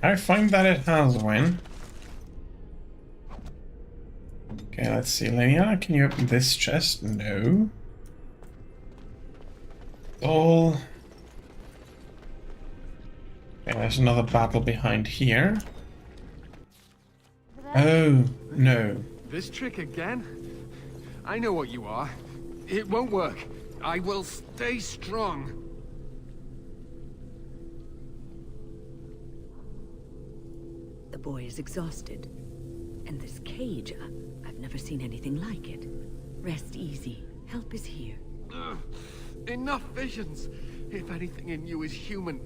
I find that it has win. Okay, let's see. Liliana, can you open this chest? No. All. Okay, there's another battle behind here. Oh, no. This trick again? I know what you are. It won't work. I will stay strong. The boy is exhausted. And this cage, I've never seen anything like it. Rest easy. Help is here. Enough visions. If anything in you is human,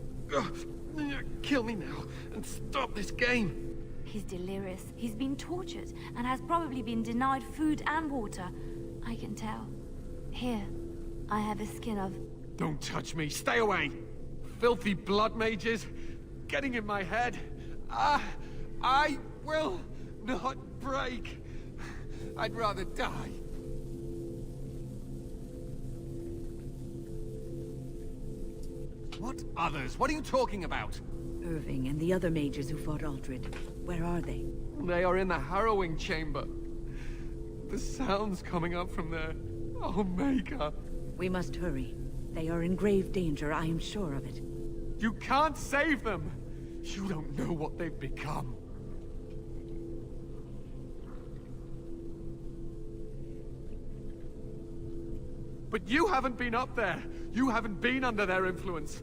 kill me now and stop this game. He's delirious. He's been tortured and has probably been denied food and water. I can tell. Here, I have a skin of... Don't touch me. Stay away. Filthy blood mages. Getting in my head. I will not break. I'd rather die. What others? What are you talking about? Irving and the other mages who fought Aldred. Where are they? They are in the harrowing chamber. The sounds coming up from there. Omega. We must hurry. They are in grave danger, I am sure of it. You can't save them! You don't know what they've become. But you haven't been up there. You haven't been under their influence.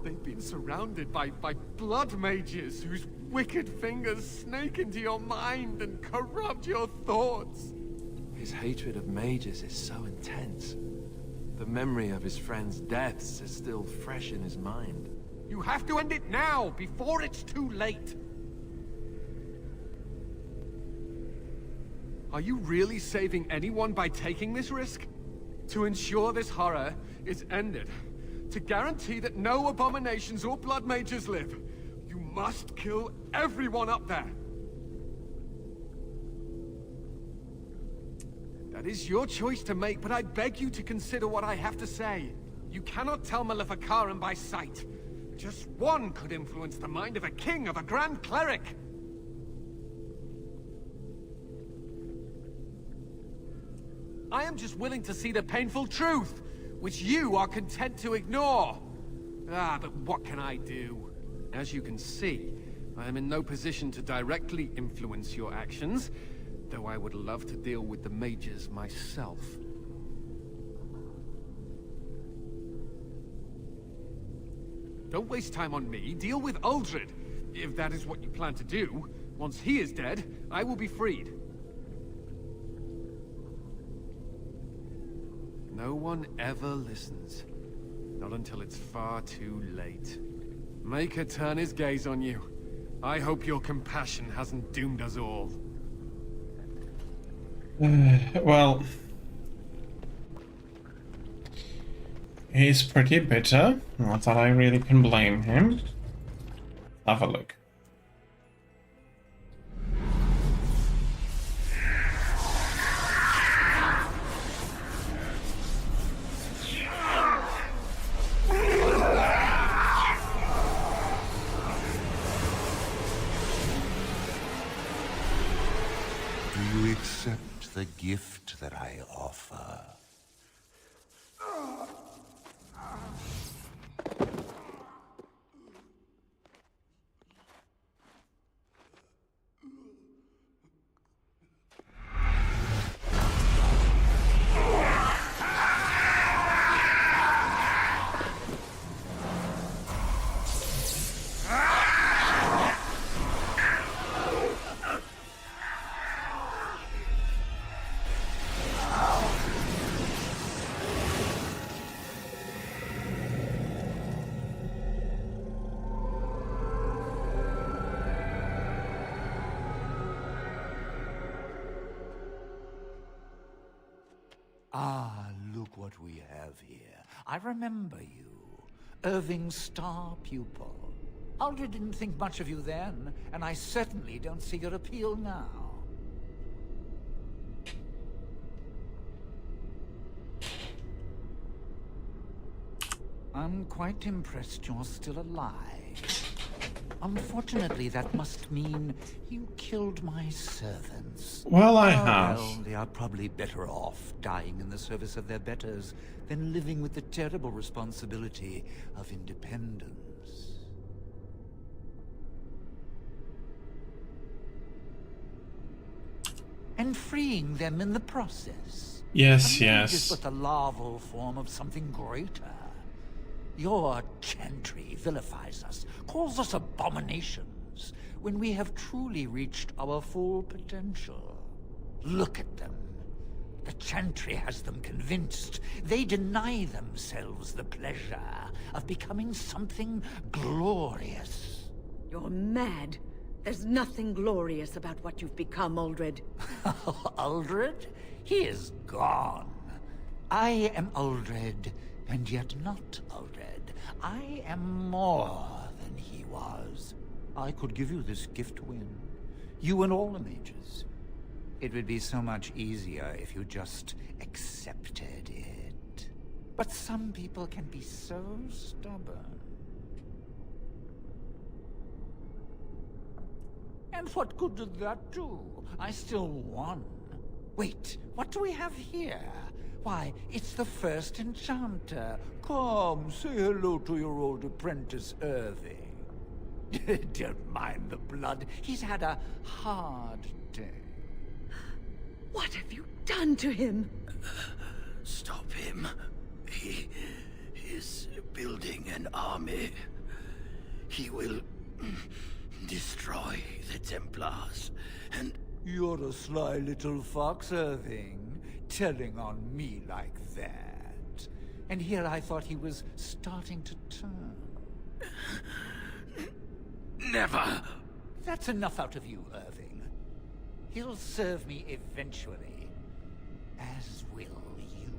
They've been surrounded by blood mages whose wicked fingers snake into your mind and corrupt your thoughts. His hatred of mages is so intense. The memory of his friends' deaths is still fresh in his mind. You have to end it now, before it's too late. Are you really saving anyone by taking this risk? To ensure this horror is ended, to guarantee that no abominations or blood mages live, you must kill everyone up there. That is your choice to make, but I beg you to consider what I have to say. You cannot tell Maleficarum by sight. Just one could influence the mind of a king, of a grand cleric. I am just willing to see the painful truth, which you are content to ignore. Ah, but what can I do? As you can see, I am in no position to directly influence your actions, though I would love to deal with the mages myself. Don't waste time on me. Deal with Uldred, if that is what you plan to do. Once he is dead, I will be freed. No one ever listens. Not until it's far too late. Maker turn his gaze on you. I hope your compassion hasn't doomed us all. Well, he's pretty bitter. Not that I really can blame him. Have a look. Do you accept the gift that I offer? Ah, look what we have here. I remember you. Irving's star pupil. Uldred didn't think much of you then, and I certainly don't see your appeal now. I'm quite impressed you're still alive. Unfortunately, that must mean you killed my servants. Well, I Oh, have. well, they are probably better off dying in the service of their betters than living with the terrible responsibility of independence. And freeing them in the process. Yes, A mage yes. is but the larval form of something greater. Your chantry vilifies us, calls us abominations, when we have truly reached our full potential. Look at them. The chantry has them convinced. They deny themselves the pleasure of becoming something glorious. You're mad. There's nothing glorious about what you've become, Uldred. Uldred? He is gone. I am Uldred, and yet not Uldred. I am more than he was. I could give you this gift to win. You and all the mages. It would be so much easier if you just accepted it. But some people can be so stubborn. And what good did that do? I still won. Wait, what do we have here? Why, it's the first enchanter. Come, say hello to your old apprentice, Irving. Don't mind the blood. He's had a hard day. What have you done to him? Stop him. He is building an army. He will destroy the Templars, and... You're a sly little fox, Irving, telling on me like that. And here I thought he was starting to turn. Never! That's enough out of you, Irving. He'll serve me eventually, as will you.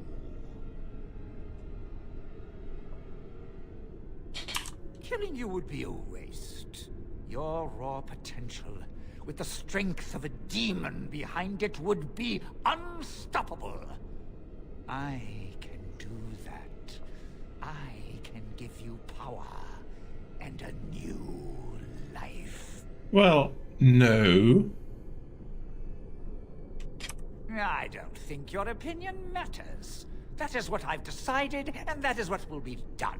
Killing you would be a waste. Your raw potential, with the strength of a demon behind it, would be unstoppable. I can do that. I can give you power and a new life. Well, no. I don't think your opinion matters. That is what I've decided, and that is what will be done.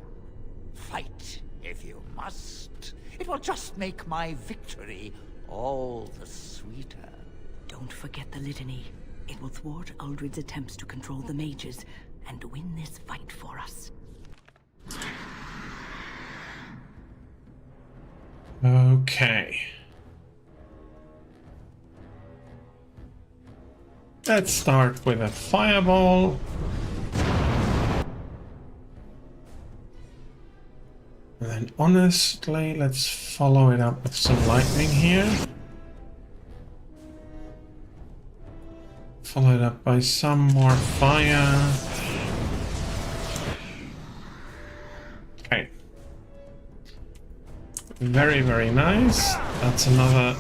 Fight, if you must. It will just make my victory all the sweeter. Don't forget the litany. It will thwart Uldred's attempts to control the mages and win this fight for us. Okay. Let's start with a fireball. And then honestly, let's follow it up with some lightning here. Follow it up by some more fire. Okay. Very, very nice. That's another...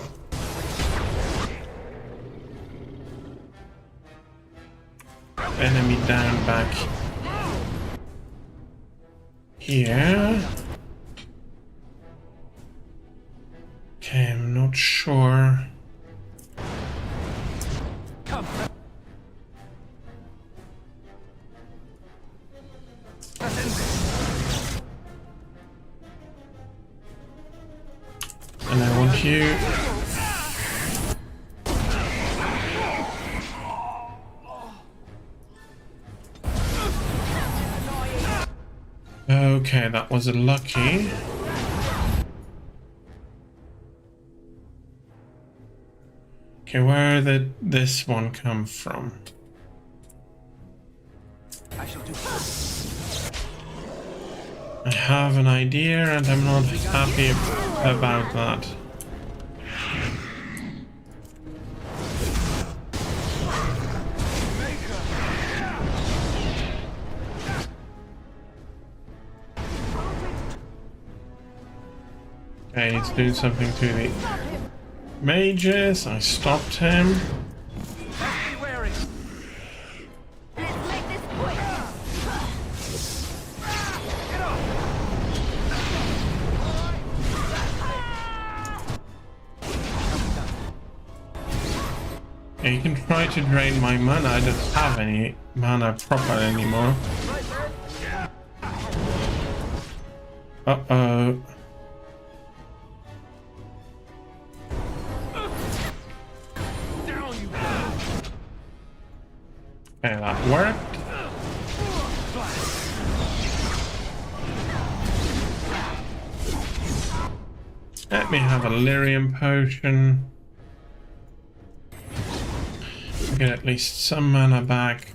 enemy down back here. Okay, I'm not sure. And I want you. Okay, that was a lucky. Okay, where did this one come from? I shall do. I have an idea and I'm not happy about that. Okay, he's doing something to the mages. I stopped him. Yeah, you can try to drain my mana. I don't have any mana proper anymore. Uh-oh. Okay, that worked. Let me have a lyrium potion. Get at least some mana back.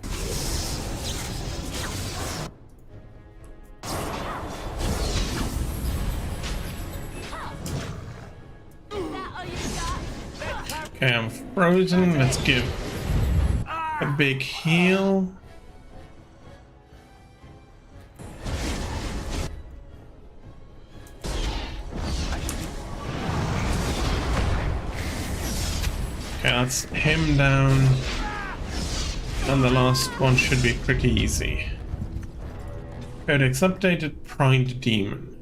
Okay, I'm frozen. Let's give a big heal. Okay, that's him down. And the last one should be pretty easy. Codex updated, Pride Demon.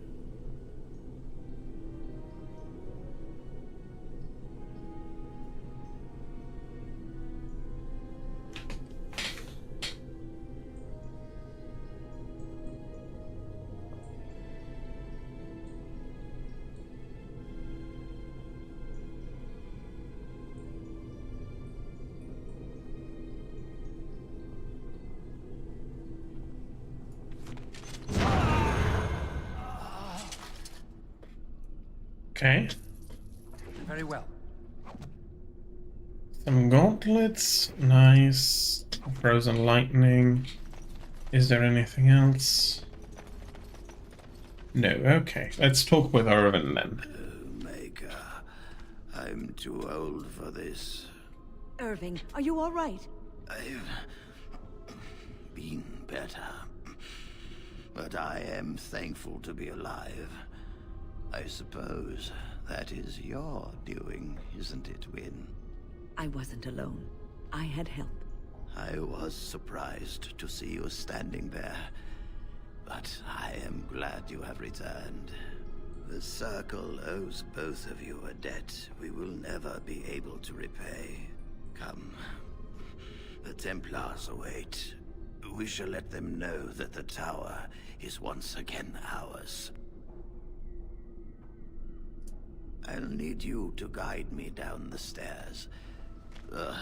Okay. Very well. Some gauntlets. Nice. Frozen lightning. Is there anything else? No. Okay. Let's talk with Irvin then. Maker, I'm too old for this. Irving, are you all right? I've been better. But I am thankful to be alive. I suppose that is your doing, isn't it, Wynne? I wasn't alone. I had help. I was surprised to see you standing there, but I am glad you have returned. The Circle owes both of you a debt we will never be able to repay. Come. The Templars await. We shall let them know that the tower is once again ours. I'll need you to guide me down the stairs. Ugh,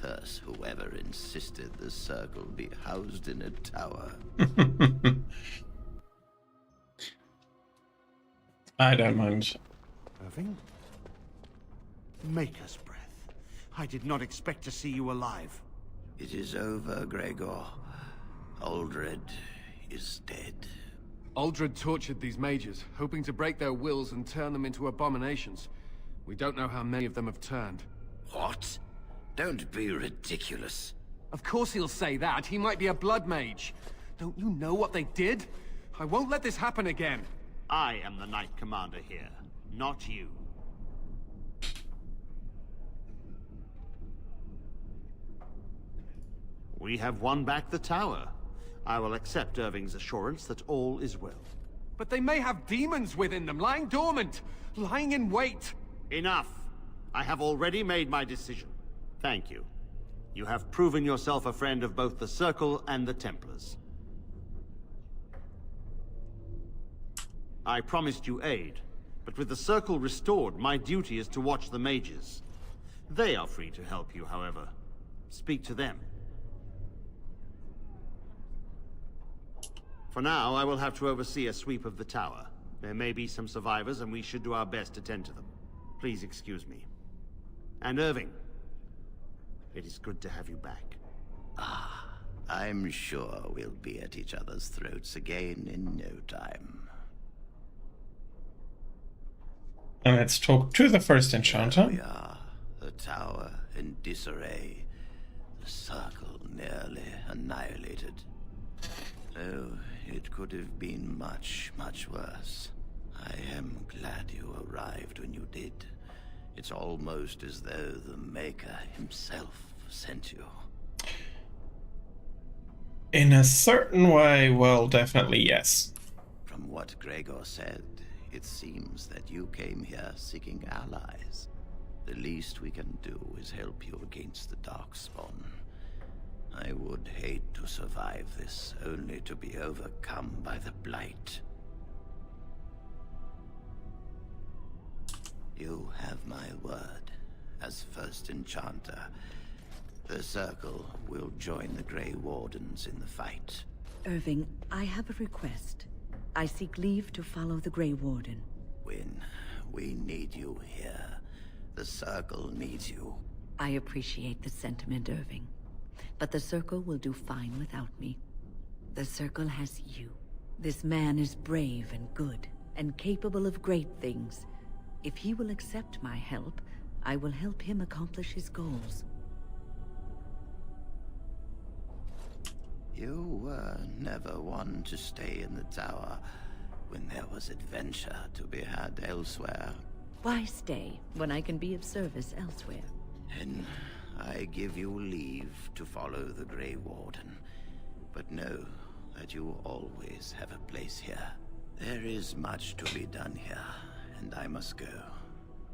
curse whoever insisted the Circle be housed in a tower. I don't mind. Irving? Maker's breath. I did not expect to see you alive. It is over, Gregor. Uldred is dead. Uldred tortured these mages, hoping to break their wills and turn them into abominations. We don't know how many of them have turned. What? Don't be ridiculous. Of course he'll say that. He might be a blood mage. Don't you know what they did? I won't let this happen again. I am the Knight Commander here, not you. We have won back the tower. I will accept Irving's assurance that all is well. But they may have demons within them, lying dormant, lying in wait. Enough. I have already made my decision. Thank you. You have proven yourself a friend of both the Circle and the Templars. I promised you aid, but with the Circle restored, my duty is to watch the mages. They are free to help you, however. Speak to them. For now, I will have to oversee a sweep of the tower. There may be some survivors, and we should do our best to tend to them. Please excuse me. And Irving, it is good to have you back. Ah, I'm sure we'll be at each other's throats again in no time. And let's talk to the first enchanter. There we are, the tower in disarray, the Circle nearly annihilated. Oh, it could have been much, much worse. I am glad you arrived when you did. It's almost as though the Maker himself sent you. In a certain way, well, definitely yes. From what Gregor said, it seems that you came here seeking allies. The least we can do is help you against the Darkspawn. I would hate to survive this, only to be overcome by the Blight. You have my word. As first enchanter, the Circle will join the Grey Wardens in the fight. Irving, I have a request. I seek leave to follow the Grey Warden. Wynne, we need you here. The Circle needs you. I appreciate the sentiment, Irving. But the Circle will do fine without me. The Circle has you. This man is brave and good, and capable of great things. If he will accept my help, I will help him accomplish his goals. You were never one to stay in the tower when there was adventure to be had elsewhere. Why stay when I can be of service elsewhere? And I give you leave to follow the Grey Warden, but know that you always have a place here. There is much to be done here, and I must go.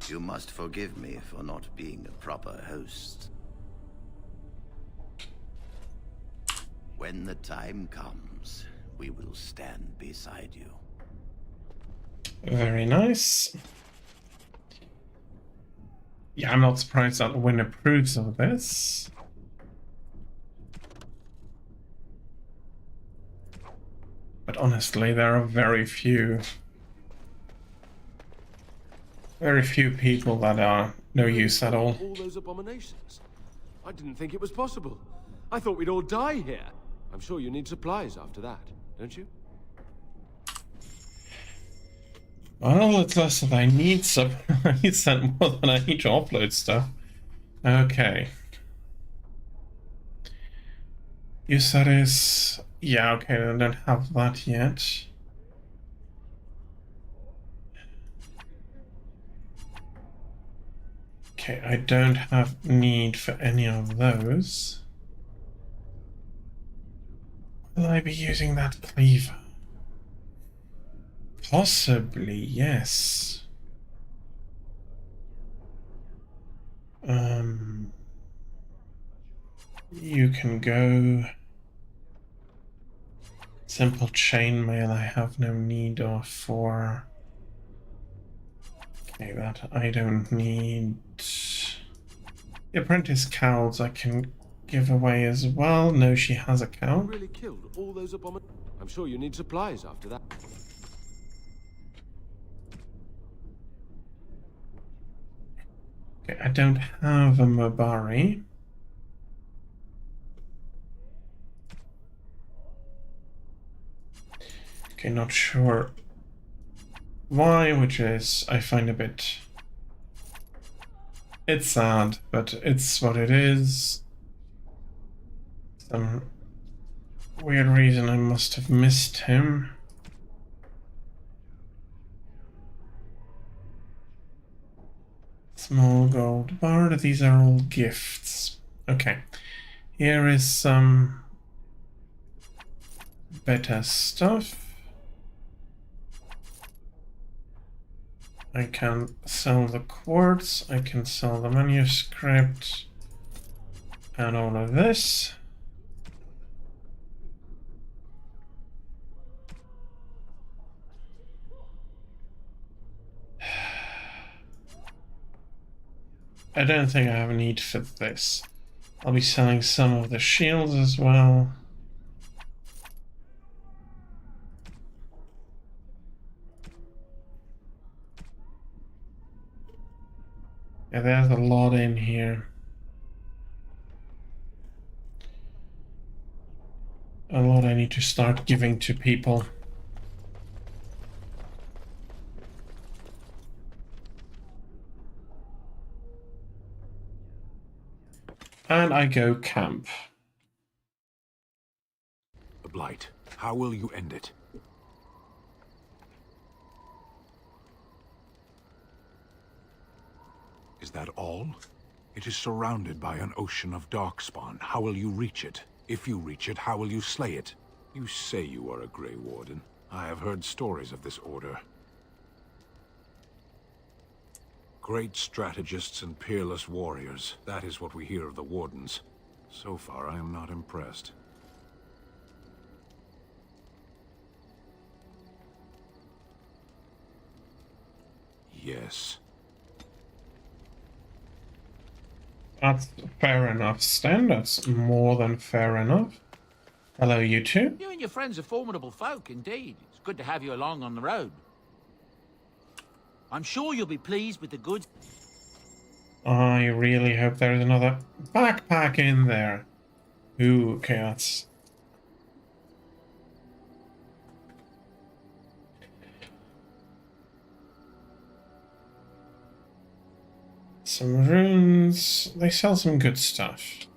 You must forgive me for not being a proper host. When the time comes, we will stand beside you. Very nice. Yeah, I'm not surprised that Wynne approves of this. But honestly, there are very few people that are no use at all. All those abominations. I didn't think it was possible. I thought we'd all die here. I'm sure you need supplies after that, don't you? Well, it's less that I need supplies and more than I need to upload stuff. Okay. You said is... Yeah, okay, I don't have that yet. Okay, I don't have need for any of those. Will I be using that cleaver? Possibly, yes. You can go. Simple chainmail I have no need of for. Okay, that I don't need. The apprentice cowls I can give away as well. No, she has a cow. Really killed all those abominations. I'm sure you need supplies after that. Okay, I don't have a Mabari. Okay, not sure why, which is I find a bit. It's sad, but it's what it is. Some weird reason I must have missed him. Small gold bar. These are all gifts. Okay. Here is some better stuff. I can sell the quartz, I can sell the manuscript, and all of this. I don't think I have a need for this. I'll be selling some of the shields as well. Yeah, there's a lot in here. A lot I need to start giving to people. And I go camp. The Blight. How will you end it? Is that all? It is surrounded by an ocean of darkspawn. How will you reach it? If you reach it, how will you slay it? You say you are a Grey Warden. I have heard stories of this order. Great strategists and peerless warriors. That is what we hear of the Wardens. So far, I am not impressed. Yes. That's fair enough, Stan. That's more than fair enough. Hello, you two. You and your friends are formidable folk, indeed. It's good to have you along on the road. I'm sure you'll be pleased with the goods. I really hope there's another backpack in there. Ooh, okay, that's... Some runes. They sell some good stuff.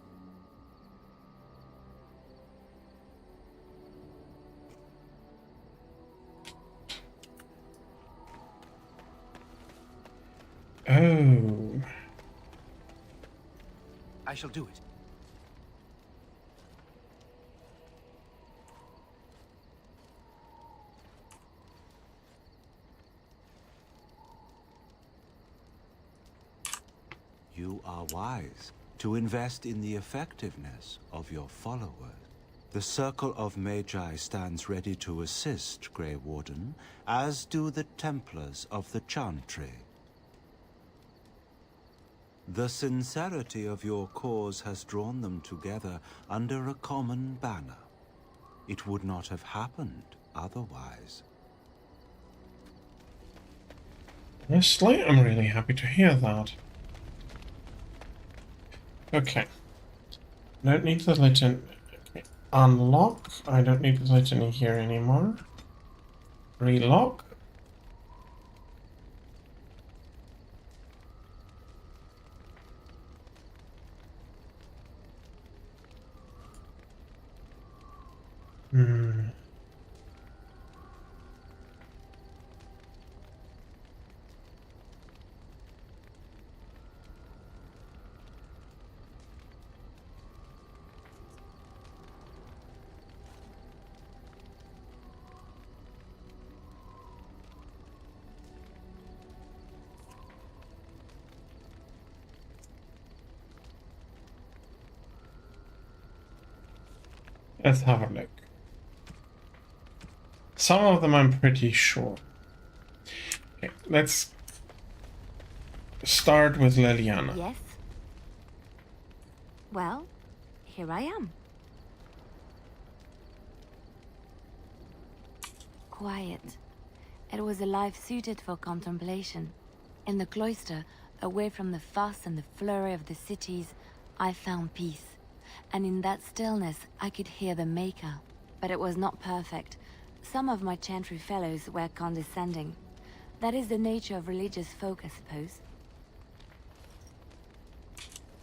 Oh. I shall do it. You are wise to invest in the effectiveness of your followers. The Circle of Magi stands ready to assist, Grey Warden, as do the Templars of the Chantry. The sincerity of your cause has drawn them together under a common banner. It would not have happened otherwise. Honestly, I'm really happy to hear that. Okay. Don't need the litany. Okay. Unlock. I don't need the litany here anymore. Relock. Let's have a look. Some of them I'm pretty sure. Okay, let's start with Liliana. Yes? Well, here I am. Quiet. It was a life suited for contemplation. In the cloister, away from the fuss and the flurry of the cities, I found peace. And in that stillness, I could hear the Maker. But it was not perfect. Some of my chantry fellows were condescending. That is the nature of religious folk, I suppose.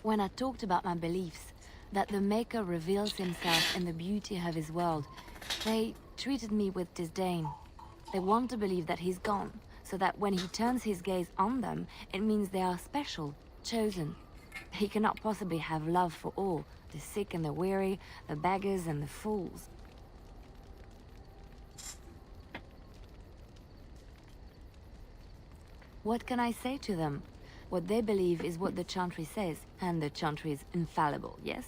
When I talked about my beliefs, that the Maker reveals himself in the beauty of his world, they treated me with disdain. They want to believe that he's gone, so that when he turns his gaze on them, it means they are special, chosen. He cannot possibly have love for all, the sick and the weary, the beggars and the fools. What can I say to them? What they believe is what the Chantry says, and the Chantry is infallible, yes?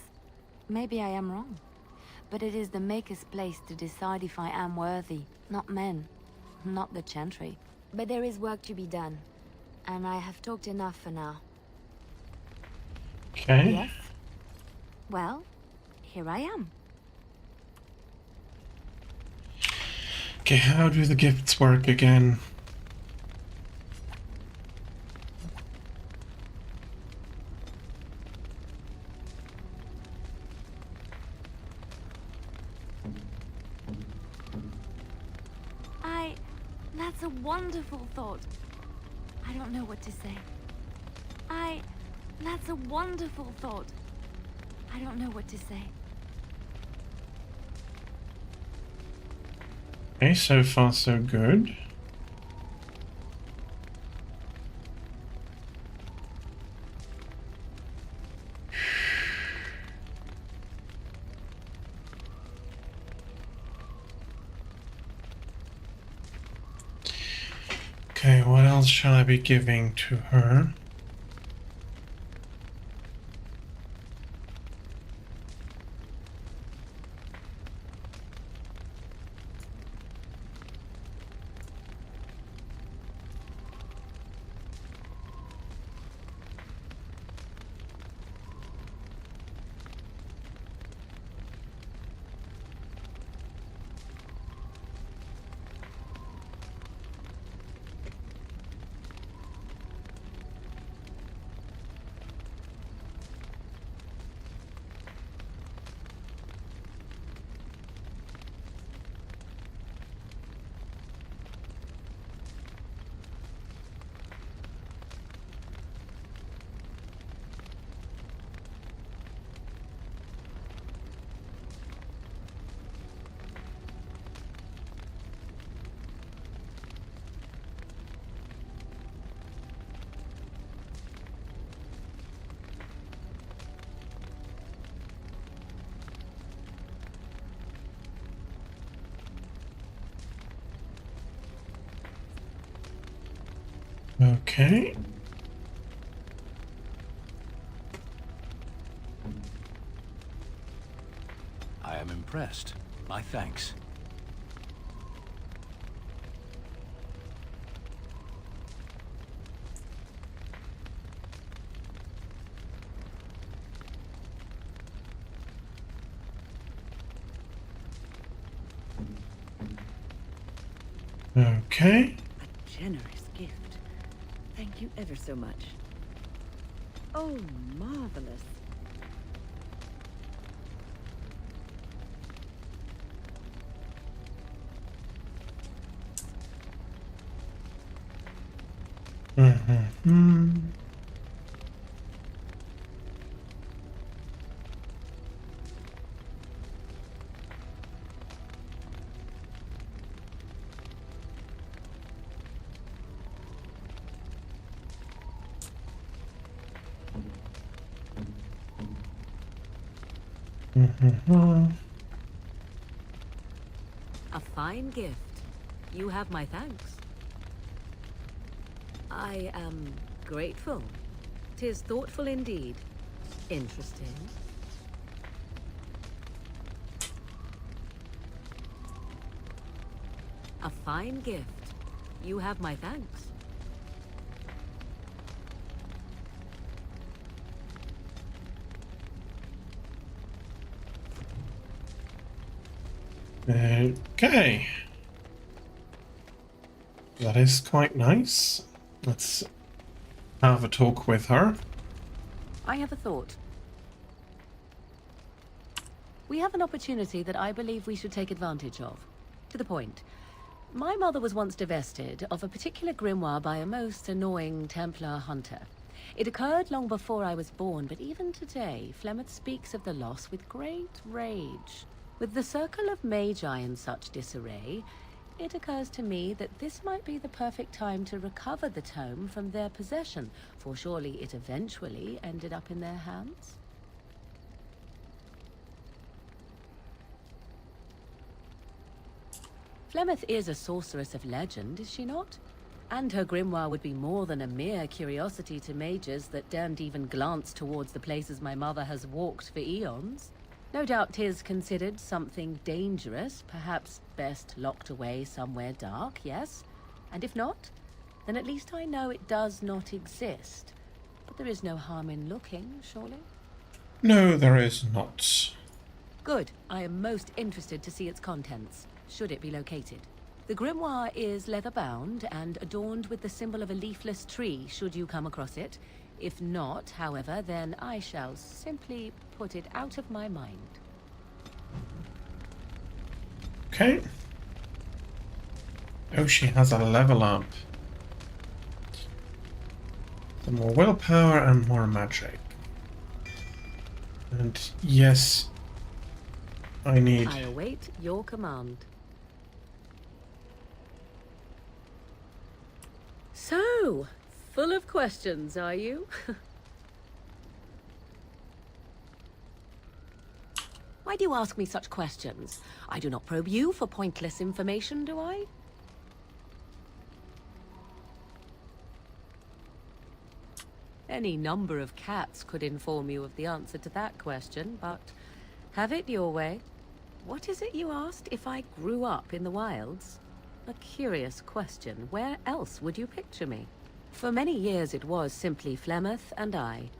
Maybe I am wrong. But it is the Maker's place to decide if I am worthy, not men, not the Chantry. But there is work to be done, and I have talked enough for now. Okay. Yes? Well, here I am. Okay, how do the gifts work again? That's a wonderful thought. I don't know what to say. That's a wonderful thought. I don't know what to say. Okay, so far so good. Okay, what else shall I be giving to her? Okay. I am impressed. My thanks. Okay. A generous gift. Thank you ever so much. Oh, marvelous. Mm-hmm. A fine gift. You have my thanks. I am grateful. 'Tis thoughtful indeed. Interesting. A fine gift. You have my thanks. Okay. That is quite nice. Let's have a talk with her. I have a thought. We have an opportunity that I believe we should take advantage of. To the point. My mother was once divested of a particular grimoire by a most annoying Templar hunter. It occurred long before I was born, but even today, Flemeth speaks of the loss with great rage. With the circle of magi in such disarray, it occurs to me that this might be the perfect time to recover the tome from their possession, for surely it eventually ended up in their hands. Flemeth is a sorceress of legend, is she not? And her grimoire would be more than a mere curiosity to mages that daren't even glance towards the places my mother has walked for eons. No doubt 'tis considered something dangerous, perhaps best locked away somewhere dark, yes? And if not, then at least I know it does not exist. But there is no harm in looking, surely? No, there is not. Good. I am most interested to see its contents, should it be located. The grimoire is leather-bound and adorned with the symbol of a leafless tree, should you come across it. If not, however, then I shall simply put it out of my mind. Okay. Oh, she has a level up. The more willpower and more magic. And yes, I need... I await your command. So, full of questions, are you? Why do you ask me such questions? I do not probe you for pointless information, do I? Any number of cats could inform you of the answer to that question, but have it your way. What is it you asked if I grew up in the wilds? A curious question. Where else would you picture me? For many years it was simply Flemeth and I.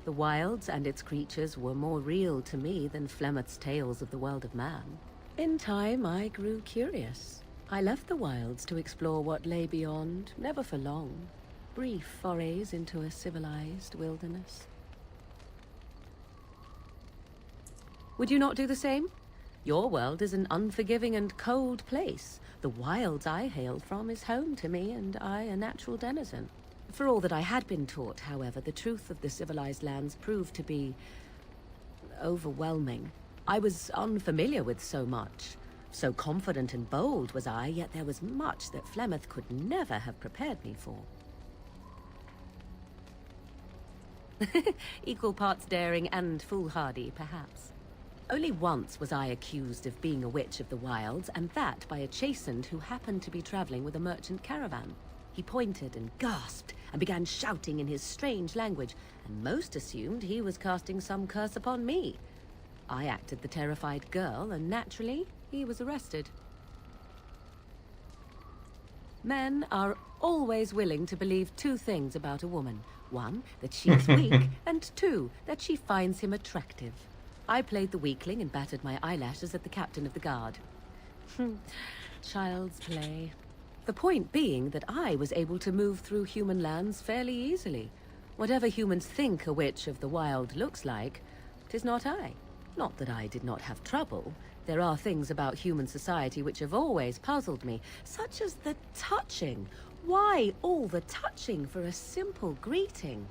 The wilds and its creatures were more real to me than Flemeth's tales of the world of man. In time, I grew curious. I left the wilds to explore what lay beyond, never for long. Brief forays into a civilized wilderness. Would you not do the same? Your world is an unforgiving and cold place. The wilds I hail from is home to me, and I a natural denizen. For all that I had been taught, however, the truth of the civilized lands proved to be overwhelming. I was unfamiliar with so much. So confident and bold was I, yet there was much that Flemeth could never have prepared me for. Equal parts daring and foolhardy, perhaps. Only once was I accused of being a witch of the wilds, and that by a chastened who happened to be traveling with a merchant caravan. He pointed and gasped, and began shouting in his strange language, and most assumed he was casting some curse upon me. I acted the terrified girl, and naturally, he was arrested. Men are always willing to believe two things about a woman. One, that she is weak, and two, that she finds him attractive. I played the weakling and battered my eyelashes at the captain of the guard. Child's play. The point being that I was able to move through human lands fairly easily. Whatever humans think a witch of the wild looks like, 'tis not I. Not that I did not have trouble. There are things about human society which have always puzzled me, such as the touching. Why all the touching for a simple greeting?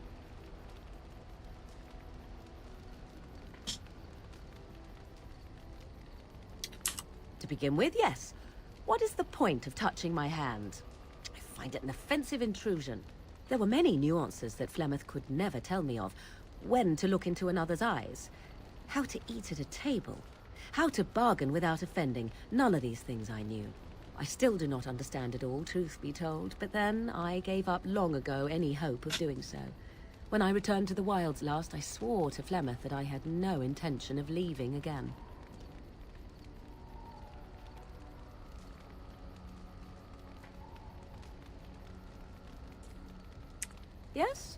To begin with, yes. What is the point of touching my hand? I find it an offensive intrusion. There were many nuances that Flemeth could never tell me of. When to look into another's eyes. How to eat at a table. How to bargain without offending. None of these things I knew. I still do not understand it all, truth be told, but then I gave up long ago any hope of doing so. When I returned to the wilds last, I swore to Flemeth that I had no intention of leaving again. Yes?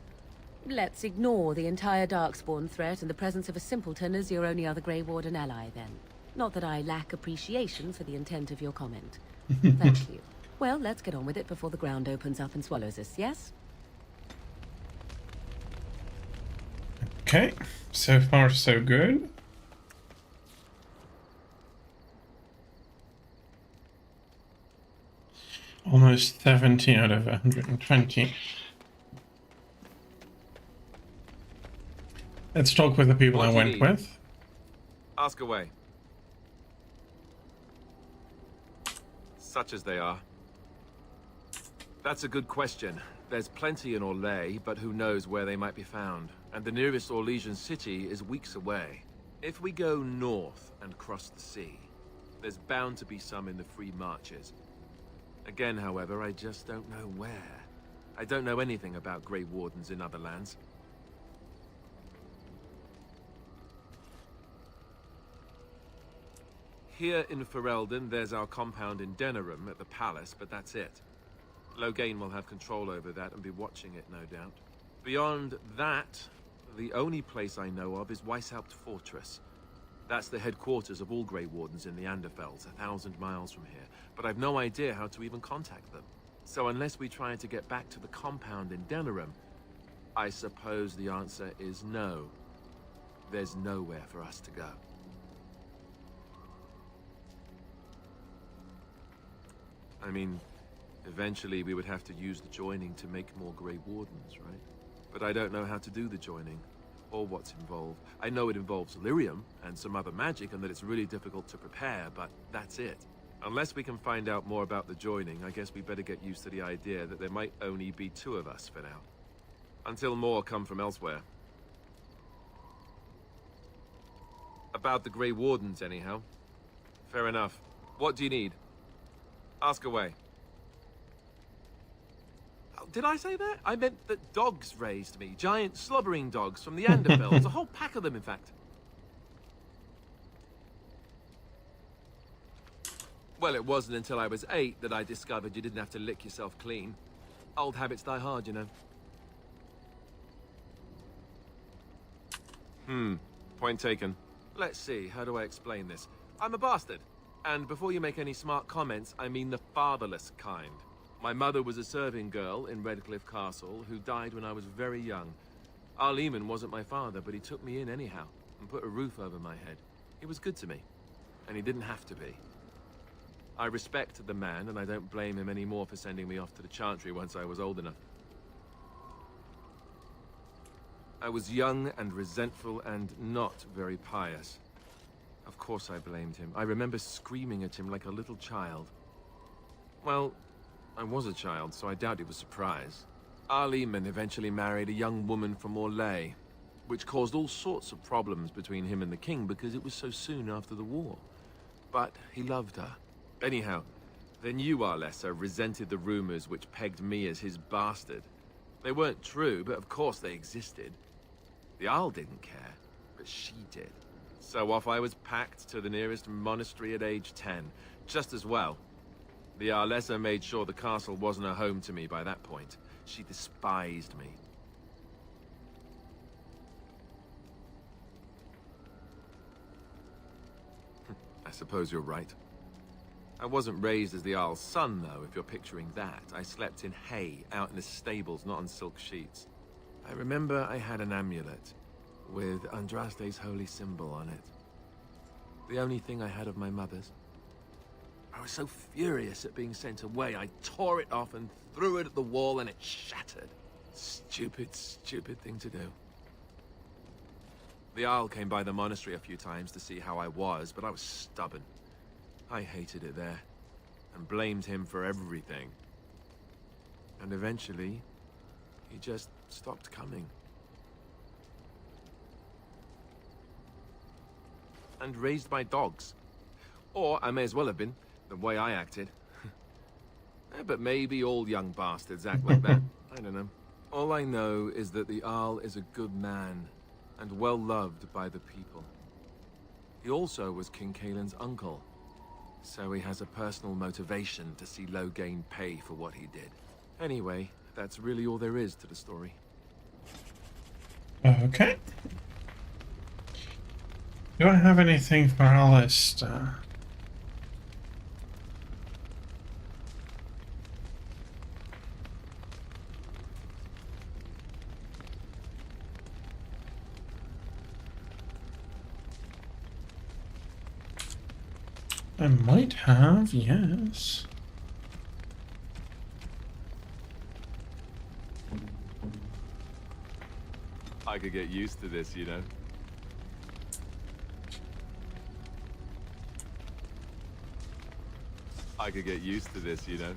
Let's ignore the entire Darkspawn threat and the presence of a simpleton as your only other Grey Warden ally, then. Not that I lack appreciation for the intent of your comment. Thank you. Well, let's get on with it before the ground opens up and swallows us, yes? Okay, so far so good. Almost 70 out of 120. Let's talk with the people What I do you went need? with. Ask away. Such as they are. That's a good question. There's plenty in Orlais, but who knows where they might be found. And the nearest Orlesian city is weeks away. If we go north and cross the sea, there's bound to be some in the Free Marches. Again, however, I just don't know where. I don't know anything about Grey Wardens in other lands. Here in Ferelden, there's our compound in Denerim at the palace, but that's it. Loghain will have control over that and be watching it, no doubt. Beyond that, the only place I know of is Weishaupt Fortress. That's the headquarters of all Grey Wardens in the Anderfells, 1,000 miles from here. But I've no idea how to even contact them. So unless we try to get back to the compound in Denerim, I suppose the answer is no. There's nowhere for us to go. I mean, eventually we would have to use the joining to make more Grey Wardens, right? But I don't know how to do the joining, or what's involved. I know it involves lyrium and some other magic, and that it's really difficult to prepare, but that's it. Unless we can find out more about the joining, I guess we better get used to the idea that there might only be 2 of us for now. Until more come from elsewhere. About the Grey Wardens, anyhow. Fair enough. What do you need? Ask away. Oh, did I say that? I meant that dogs raised me. Giant slobbering dogs from the Anderfells. A whole pack of them, in fact. Well, it wasn't until I was 8 that I discovered you didn't have to lick yourself clean. Old habits die hard, you know. Point taken. Let's see, how do I explain this? I'm a bastard. And before you make any smart comments, I mean the fatherless kind. My mother was a serving girl in Redcliffe Castle who died when I was very young. Arleman wasn't my father, but he took me in anyhow and put a roof over my head. He was good to me, and he didn't have to be. I respect the man, and I don't blame him anymore for sending me off to the Chantry once I was old enough. I was young and resentful and not very pious. Of course I blamed him. I remember screaming at him like a little child. Well, I was a child, so I doubt he was surprised. Arleman eventually married a young woman from Orlais, which caused all sorts of problems between him and the king because it was so soon after the war. But he loved her. Anyhow, the new Arlessa resented the rumors which pegged me as his bastard. They weren't true, but of course they existed. The Arl didn't care, but she did. So off I was packed to the nearest monastery at age 10. Just as well. The Arlessa made sure the castle wasn't a home to me by that point. She despised me. I suppose you're right. I wasn't raised as the Arl's son, though, if you're picturing that. I slept in hay, out in the stables, not on silk sheets. I remember I had an amulet with Andraste's holy symbol on it. The only thing I had of my mother's. I was so furious at being sent away, I tore it off and threw it at the wall and it shattered. Stupid, stupid thing to do. The Arl came by the monastery a few times to see how I was, but I was stubborn. I hated it there, and blamed him for everything. And eventually, he just stopped coming. And raised my dogs. Or I may as well have been, the way I acted. But maybe all young bastards act like that. I don't know. All I know is that the Arl is a good man, and well loved by the people. He also was King Caelan's uncle, so he has a personal motivation to see Loghain pay for what he did. Anyway, that's really all there is to the story. Okay. Do I have anything for Alistair? I might have, yes. I could get used to this, you know. I could get used to this, you know.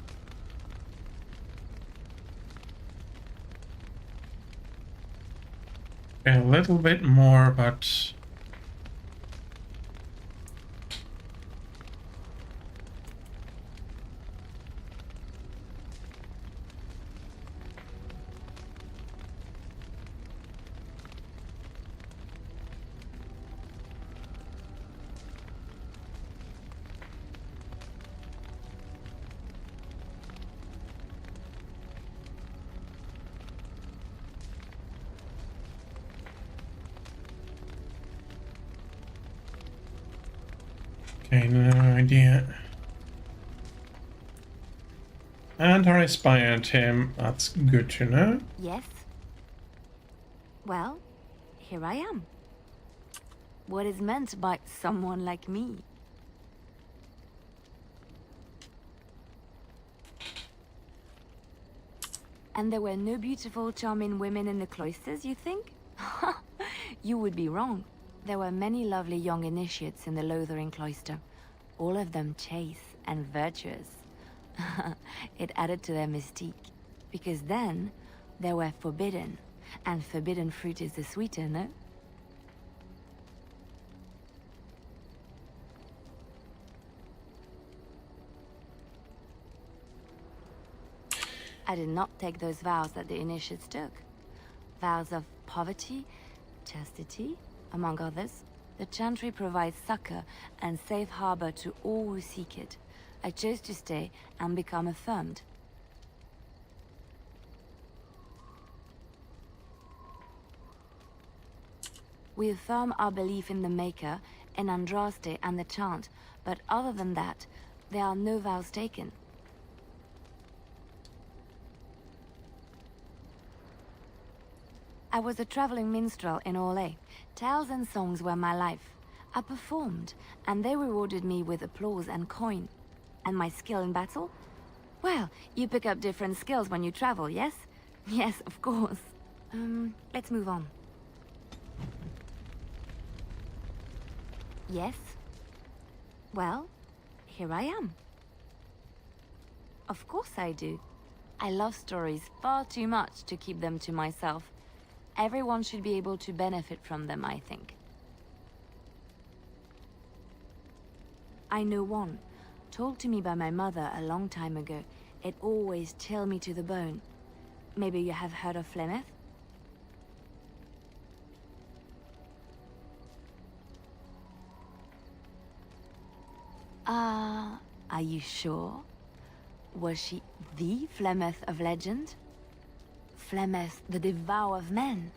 A little bit more, but... Okay, no idea. And I inspired him. That's good to know. Yes? Well, here I am. What is meant by someone like me? And there were no beautiful, charming women in the cloisters, you think? You would be wrong. There were many lovely young initiates in the Lothering cloister, all of them chaste and virtuous. It added to their mystique, because then they were forbidden, and forbidden fruit is the sweeter, no? I did not take those vows that the initiates took. Vows of poverty, chastity, among others. The Chantry provides succor and safe harbor to all who seek it. I chose to stay and become affirmed. We affirm our belief in the Maker, in Andraste and the Chant, but other than that, there are no vows taken. I was a traveling minstrel in Orlais. Tales and songs were my life. I performed, and they rewarded me with applause and coin. And my skill in battle? Well, you pick up different skills when you travel, yes? Yes, of course. Let's move on. Yes? Well, here I am. Of course I do. I love stories far too much to keep them to myself. Everyone should be able to benefit from them, I think. I know one, told to me by my mother a long time ago. It always chilled me to the bone. Maybe you have heard of Flemeth? Are you sure? Was she the Flemeth of legend? Flemeth, the devourer of men.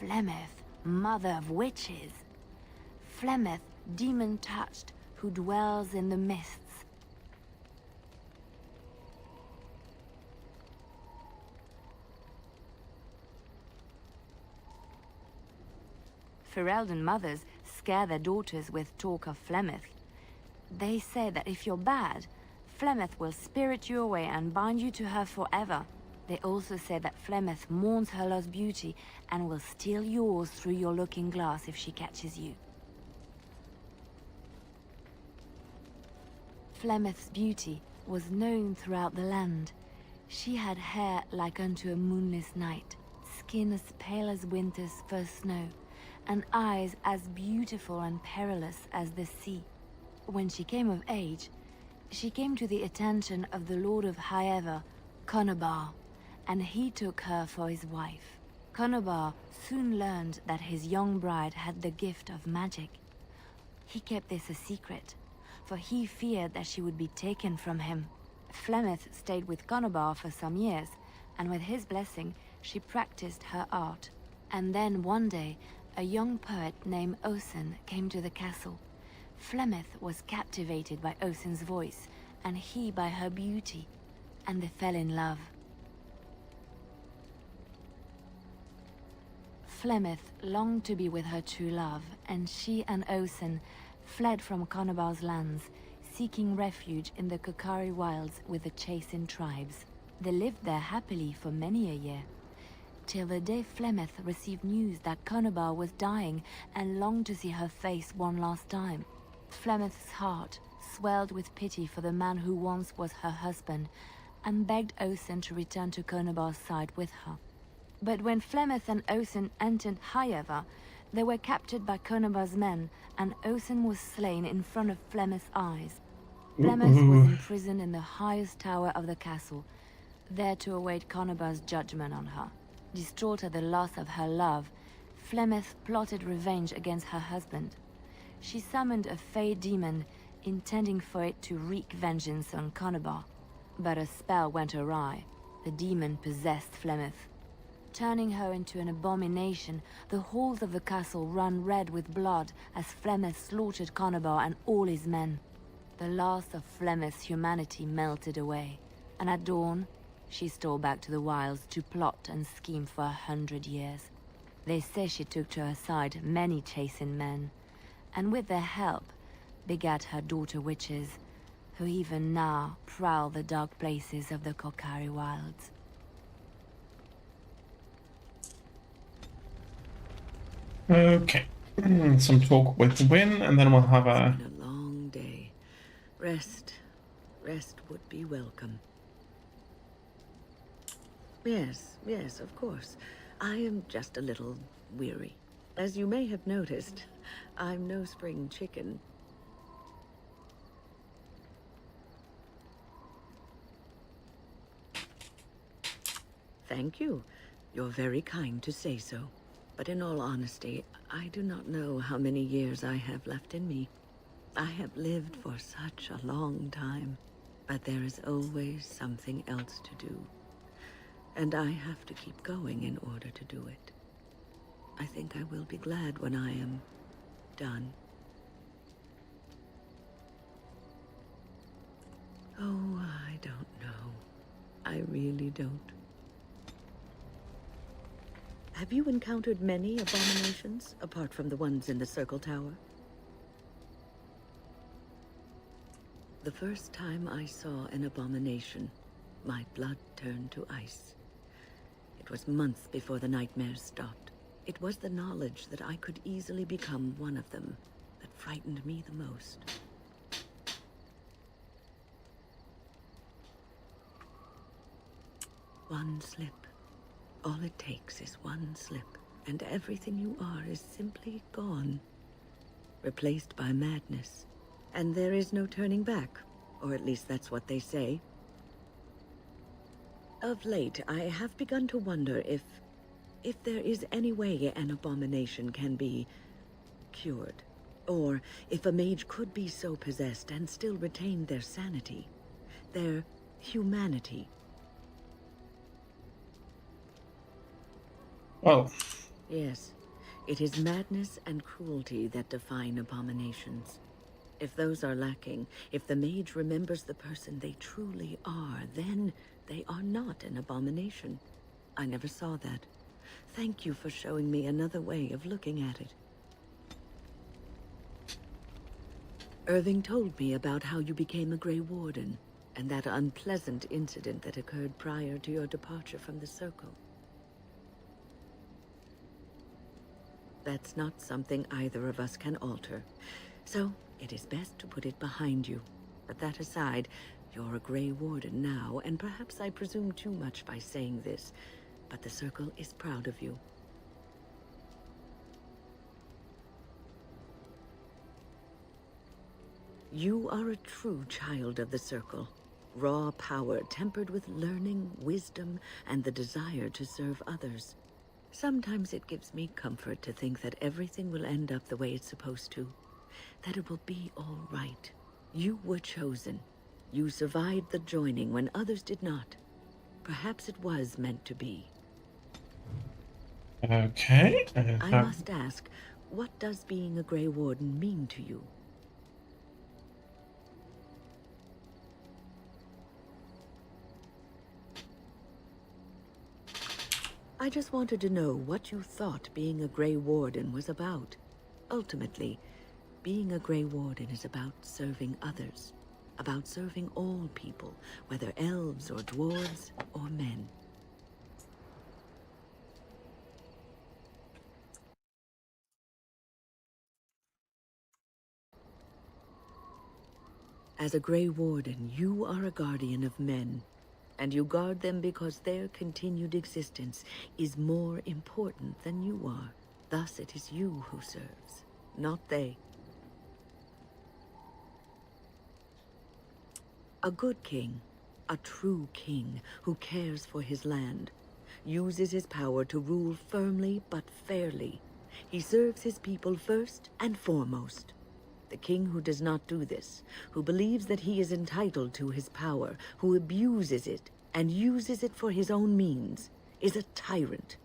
Flemeth, mother of witches. Flemeth, demon-touched, who dwells in the mists. Ferelden mothers scare their daughters with talk of Flemeth. They say that if you're bad, Flemeth will spirit you away and bind you to her forever. They also say that Flemeth mourns her lost beauty and will steal yours through your looking glass if she catches you. Flemeth's beauty was known throughout the land. She had hair like unto a moonless night, skin as pale as winter's first snow, and eyes as beautiful and perilous as the sea. When she came of age, she came to the attention of the Lord of Highever, Conobar, and he took her for his wife. Conobar soon learned that his young bride had the gift of magic. He kept this a secret, for he feared that she would be taken from him. Flemeth stayed with Conobar for some years, and with his blessing, she practiced her art. And then one day, a young poet named Osen came to the castle. Flemeth was captivated by Osen's voice, and he by her beauty, and they fell in love. Flemeth longed to be with her true love, and she and Osen fled from Conobar's lands, seeking refuge in the Kokari wilds with the Chasing tribes. They lived there happily for many a year, till the day Flemeth received news that Conobar was dying and longed to see her face one last time. Flemeth's heart swelled with pity for the man who once was her husband, and begged Osen to return to Conobar's side with her. But when Flemeth and Osen entered Hayeva, they were captured by Conobar's men, and Osen was slain in front of Flemeth's eyes. Flemeth was imprisoned in the highest tower of the castle, there to await Conobar's judgment on her. Distraught at the loss of her love, Flemeth plotted revenge against her husband. She summoned a fey demon, intending for it to wreak vengeance on Conobar. But a spell went awry. The demon possessed Flemeth. Turning her into an abomination, the halls of the castle ran red with blood as Flemeth slaughtered Conobar and all his men. The last of Flemeth's humanity melted away, and at dawn, she stole back to the wilds to plot and scheme for 100 years. They say she took to her side many Chasing men, and with their help, begat her daughter witches, who even now prowl the dark places of the Kokari wilds. Okay. Some talk with Wynne, and then we'll have a... It's been a long day. Rest would be welcome. Yes, of course. I am just a little weary. As you may have noticed, I'm no spring chicken. Thank you. You're very kind to say so. But in all honesty, I do not know how many years I have left in me. I have lived for such a long time, but there is always something else to do. And I have to keep going in order to do it. I think I will be glad when I am done. Oh, I don't know. I really don't. Have you encountered many abominations, apart from the ones in the Circle Tower? The first time I saw an abomination, my blood turned to ice. It was months before the nightmares stopped. It was the knowledge that I could easily become one of them that frightened me the most. One slip. All it takes is one slip, and everything you are is simply gone. Replaced by madness. And there is no turning back, or at least that's what they say. Of late, I have begun to wonder if there is any way an abomination can be cured. Or if a mage could be so possessed and still retain their sanity, their humanity. Well... Yes, it is madness and cruelty that define abominations. If those are lacking, if the mage remembers the person they truly are, then they are not an abomination. I never saw that. Thank you for showing me another way of looking at it. Irving told me about how you became a Grey Warden, and that unpleasant incident that occurred prior to your departure from the Circle. That's not something either of us can alter. So, it is best to put it behind you. But that aside, you're a Grey Warden now, and perhaps I presume too much by saying this, but the Circle is proud of you. You are a true child of the Circle. Raw power tempered with learning, wisdom, and the desire to serve others. Sometimes it gives me comfort to think that everything will end up the way it's supposed to. That it will be all right. You were chosen. You survived the joining when others did not. Perhaps it was meant to be. Okay. I must ask, what does being a Grey Warden mean to you? I just wanted to know what you thought being a Grey Warden was about. Ultimately, being a Grey Warden is about serving others, about serving all people, whether elves or dwarves or men. As a Grey Warden, you are a guardian of men, and you guard them because their continued existence is more important than you are. Thus it is you who serves, not they. A good king, a true king who cares for his land, uses his power to rule firmly but fairly. He serves his people first and foremost. The king who does not do this, who believes that he is entitled to his power, who abuses it and uses it for his own means, is a tyrant.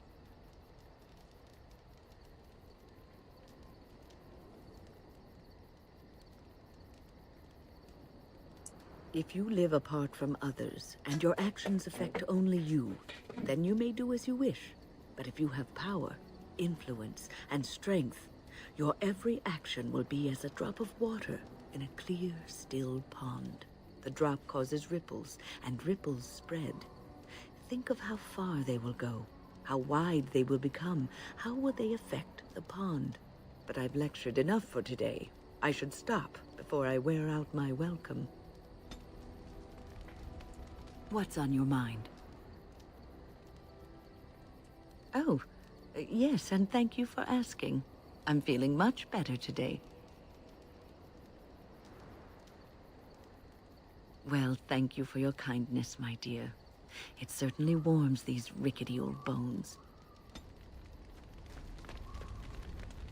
If you live apart from others, and your actions affect only you, then you may do as you wish. But if you have power, influence, and strength, your every action will be as a drop of water in a clear, still pond. The drop causes ripples, and ripples spread. Think of how far they will go, how wide they will become, how will they affect the pond. But I've lectured enough for today. I should stop before I wear out my welcome. What's on your mind? Oh, yes, and thank you for asking. I'm feeling much better today. Well, thank you for your kindness, my dear. It certainly warms these rickety old bones.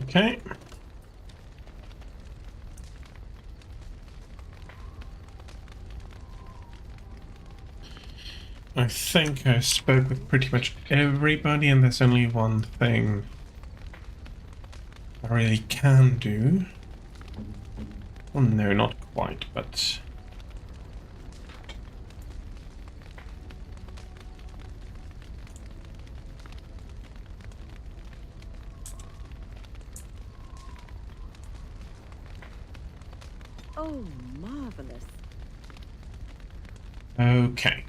Okay. I think I spoke with pretty much everybody, and there's only one thing I really can do. Well, no, not quite, but... Oh, marvelous. Okay.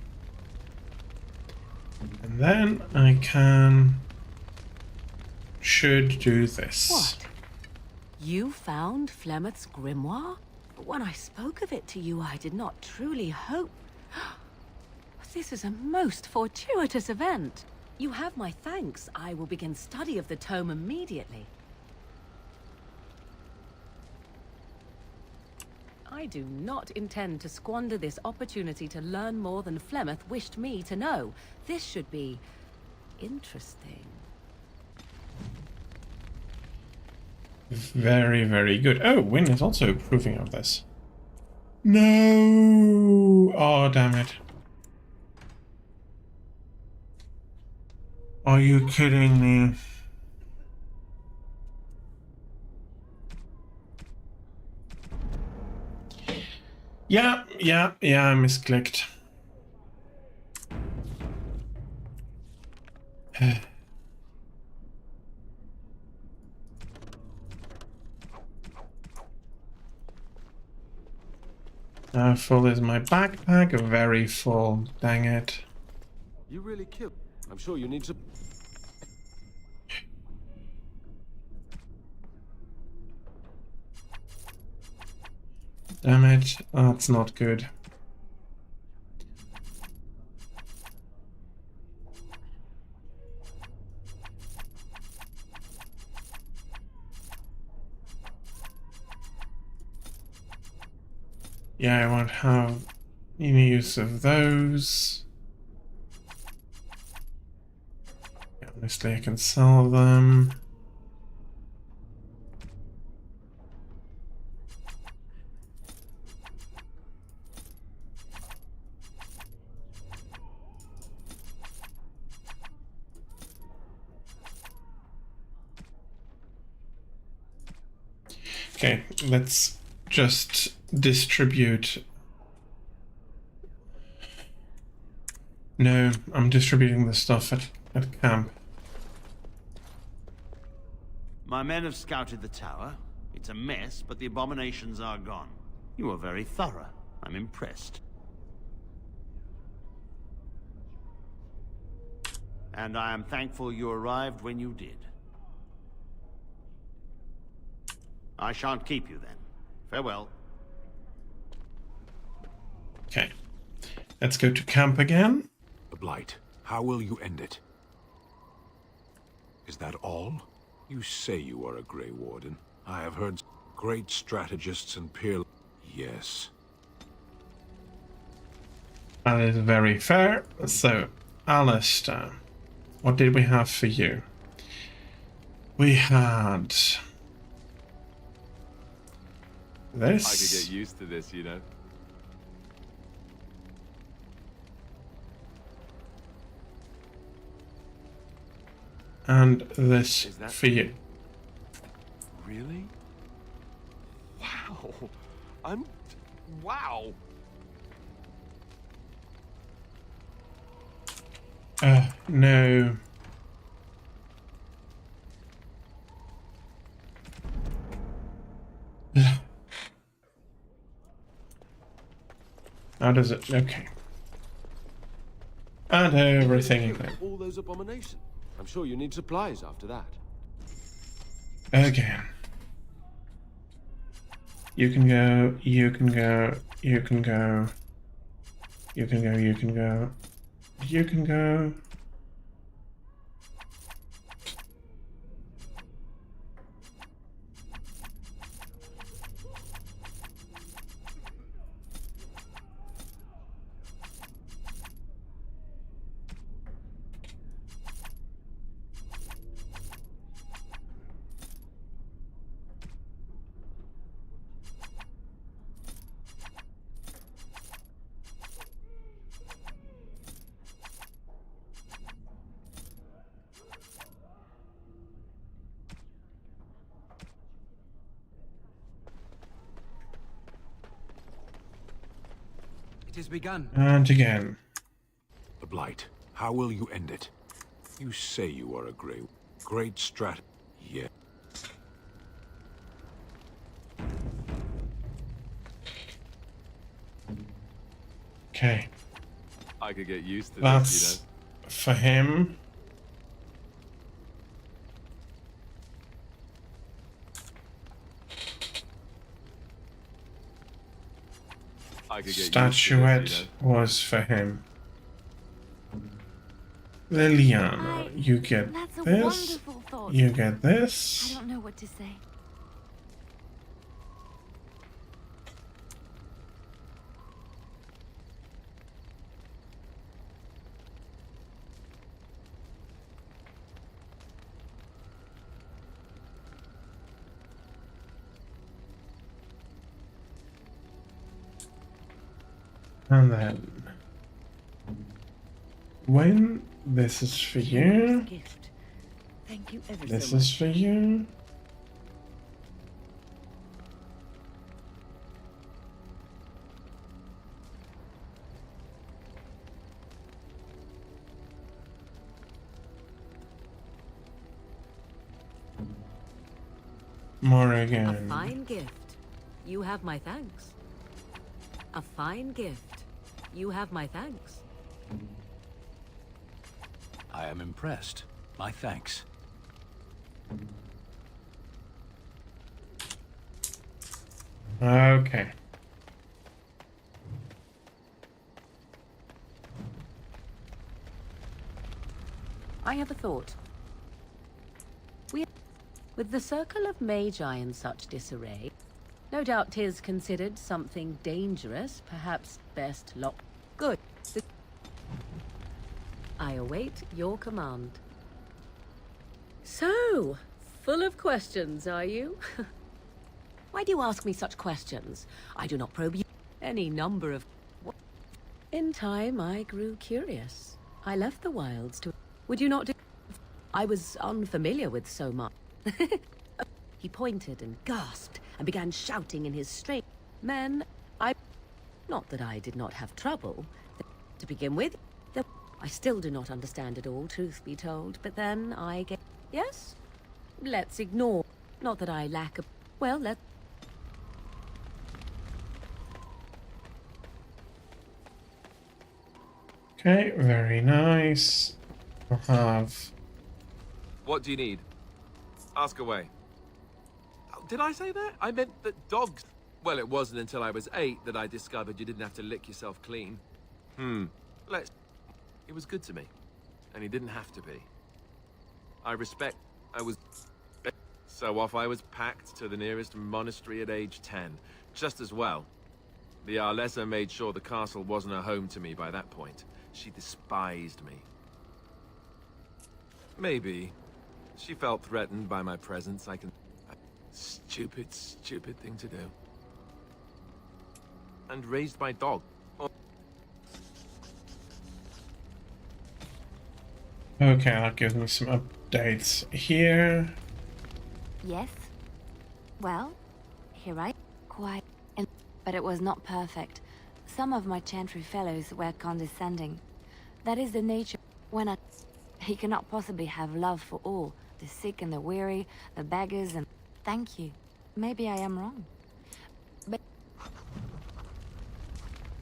And then I should do this. What? You found Flemeth's grimoire? But when I spoke of it to you, I did not truly hope... This is a most fortuitous event. You have my thanks. I will begin study of the tome immediately. I do not intend to squander this opportunity to learn more than Flemeth wished me to know. This should be... interesting. Very, very good. Oh, Wynn is also approving of this. No! Oh, damn it. Are you kidding me? Yeah, I misclicked. How full is my backpack? Very full. Dang it. You really killed. I'm sure you need to. Damn it. That's not good. Yeah, I won't have any use of those. Honestly, I can sell them. Okay, let's just distribute. No, I'm distributing the stuff at camp. My men have scouted the tower. It's a mess, but the abominations are gone. You were very thorough. I'm impressed. And I am thankful you arrived when you did. I shan't keep you then. Farewell. Okay, let's go to camp again. The Blight. How will you end it? Is that all? You say you are a Grey Warden. I have heard great strategists and peer... Yes. That is very fair. So, Alistair, what did we have for you? We had... this. I could get used to this, you know. And this for you. Really? Wow. Wow. No. How does it? Okay. And everything again. All those abominations. I'm sure you need supplies after that. Again. You can go, you can go, you can go. You can go, you can go. You can go. It has begun. And again. The Blight. How will you end it? You say you are a great strat... Yeah. Okay. I could get used to That's this, you know. for him. I could get Statuette used to this, you know. was for him. Liliana, you get That's a this. wonderful thought. You get this. I don't know what to say. And then when this is for you, Gift. Thank you ever this so much. is for you. More A again. fine gift. You have my thanks. A fine gift. You have my thanks. I am impressed. My thanks. Okay. I have a thought. With the circle of magi in such disarray, no doubt 'tis considered something dangerous, perhaps best locked. Good. I await your command. So, full of questions, are you? Why do you ask me such questions? I do not probe you. Any number of... In time, I grew curious. I left the wilds to... Would you not do... I was unfamiliar with so much. He pointed and gasped and began shouting in his strange Not that I did not have trouble. To begin with, I still do not understand it all, truth be told, but then I get... Yes? Let's ignore. Not that I lack a... Well, let's... Okay, very nice. We'll have... What do you need? Ask away. Oh, did I say that? I meant that dogs... Well, it wasn't until I was 8 that I discovered you didn't have to lick yourself clean. Let's... He was good to me. And he didn't have to be. I was... So off I was packed to the nearest monastery at age 10. Just as well. The Arlessa made sure the castle wasn't a home to me by that point. She despised me. Maybe. She felt threatened by my presence. Stupid, stupid thing to do. And raised my dog. Okay, that gives me some updates here. Yes. Well, here I... Quite... But it was not perfect. Some of my chantry fellows were condescending. That is the nature when he cannot possibly have love for all. The sick and the weary, the beggars and... Thank you. Maybe I am wrong. But...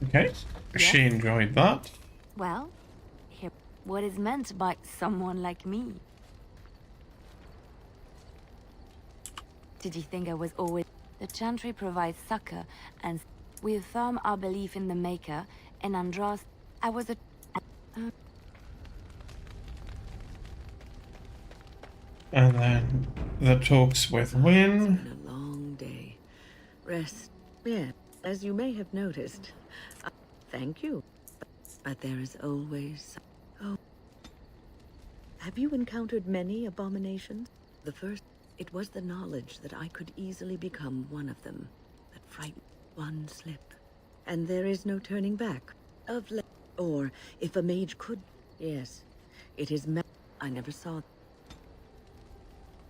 Okay, she enjoyed that. Well, here... What is meant by someone like me? Did you think I was always... The chantry provides succor, and we affirm our belief in the Maker, and Andros... I was a... And then the talks with Wynne. It's been a long day. Rest. Yeah, as you may have noticed. Thank you. But there is always... Oh. Have you encountered many abominations? The first... It was the knowledge that I could easily become one of them that frightened one slip. And there is no turning back. Or, if a mage could... Yes, it is... I never saw...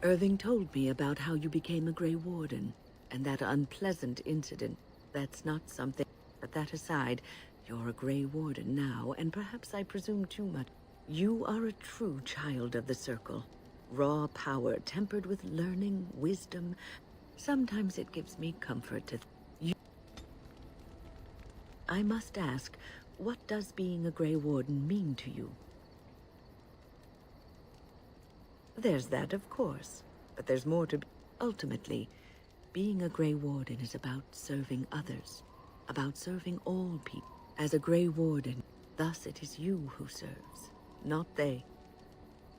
Irving told me about how you became a Grey Warden, and that unpleasant incident. That's not something... But that aside, you're a Grey Warden now, and perhaps I presume too much. You are a true child of the Circle. Raw power tempered with learning, wisdom. Sometimes it gives me comfort to... I must ask, what does being a Grey Warden mean to you? There's that, of course. But there's more to... Ultimately, being a Grey Warden is about serving others. About serving all people. As a Grey Warden, thus it is you who serves, not they.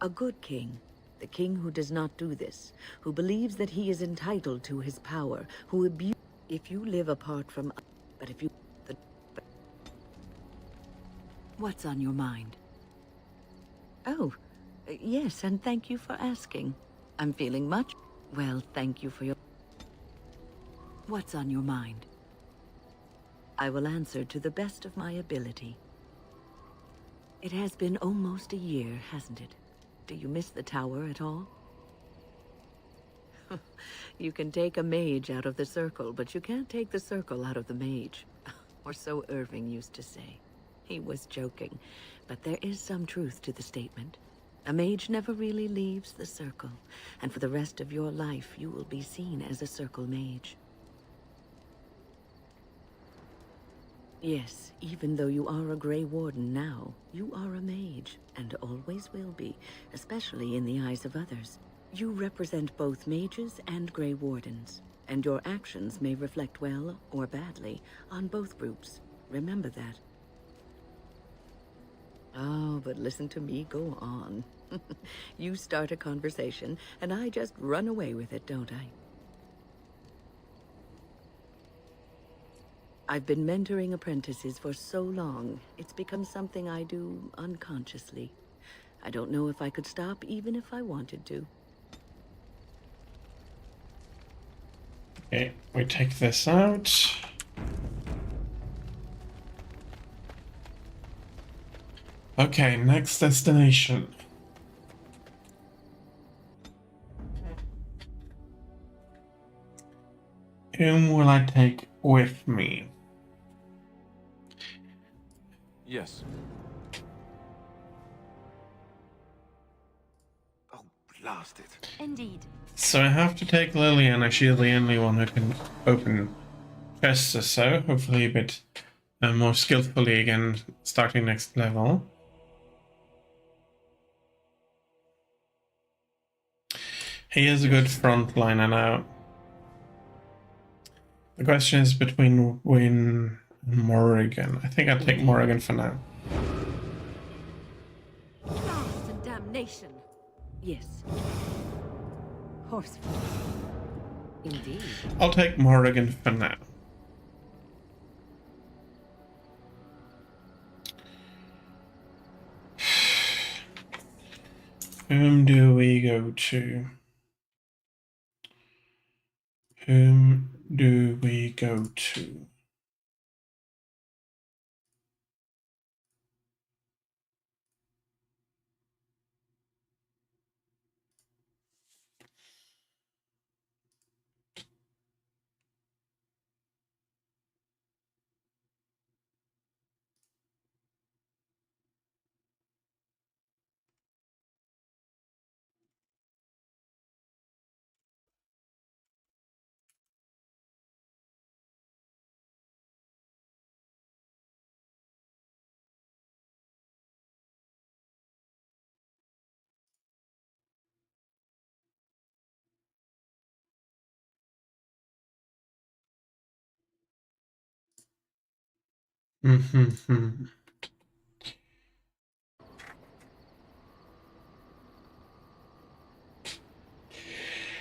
A good king, the king who does not do this, who believes that he is entitled to his power, who abuses... If you live apart from... But if you... What's on your mind? Oh, yes, and thank you for asking. I'm feeling much... Well, thank you for your... What's on your mind? I will answer to the best of my ability. It has been almost a year, hasn't it? Do you miss the tower at all? You can take a mage out of the Circle, but you can't take the Circle out of the mage. Or so Irving used to say. He was joking, but there is some truth to the statement. A mage never really leaves the Circle, and for the rest of your life you will be seen as a Circle mage. Yes, even though you are a Grey Warden now, you are a mage, and always will be, especially in the eyes of others. You represent both mages and Grey Wardens, and your actions may reflect well or badly on both groups. Remember that. Oh, but listen to me go on. You start a conversation, and I just run away with it, don't I? I've been mentoring apprentices for so long, it's become something I do unconsciously. I don't know if I could stop even if I wanted to. Okay, we take this out. Okay, next destination. Whom will I take with me? Yes. Oh, blast it. Indeed. So I have to take Liliana. She's the only one who can open chests or so. Hopefully a bit more skillfully again, starting next level. He is a good frontliner now. The question is between Wynne and Morrigan. I think I'll take Morrigan for now. Blast and damnation. Yes. Horseful. Indeed. I'll take Morrigan for now. Whom do we go to? Whom do we go to?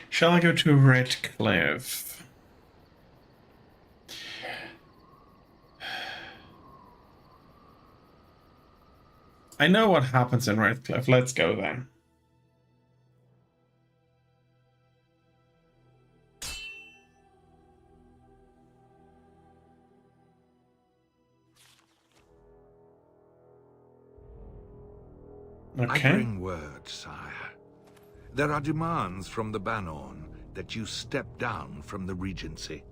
Shall I go to Redcliffe? I know what happens in Redcliffe. Let's go there. I bring word, sire. There are demands from the Banorn that you step down from the Regency.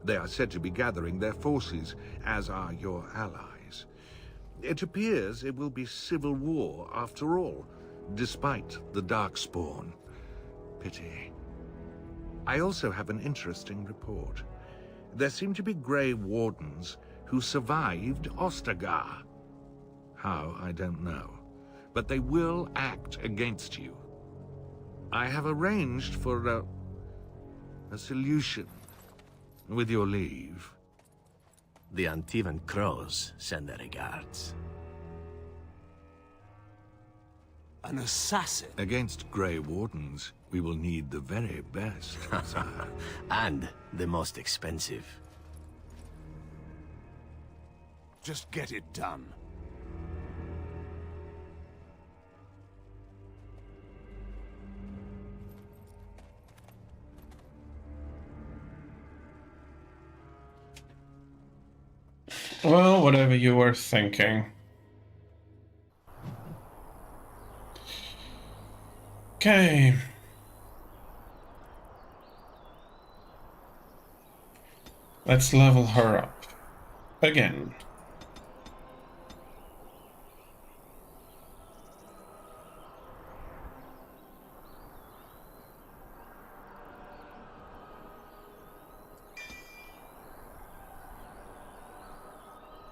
They are said to be gathering their forces, as are your allies. It appears it will be civil war after all, despite the Darkspawn. Pity. I also have an interesting report. There seem to be Grey Wardens who survived Ostagar. How, I don't know. But they will act against you. I have arranged for a solution, with your leave. The Antivan Crows send their regards. An assassin? Against Grey Wardens, we will need the very best, sire. And the most expensive. Just get it done. Well, whatever you were thinking. Okay. Let's level her up. Again.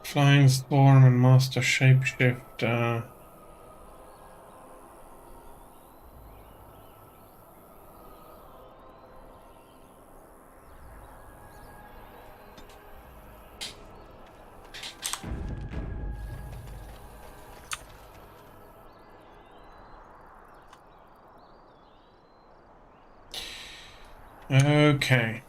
Flying Storm and Master Shapeshift. Okay.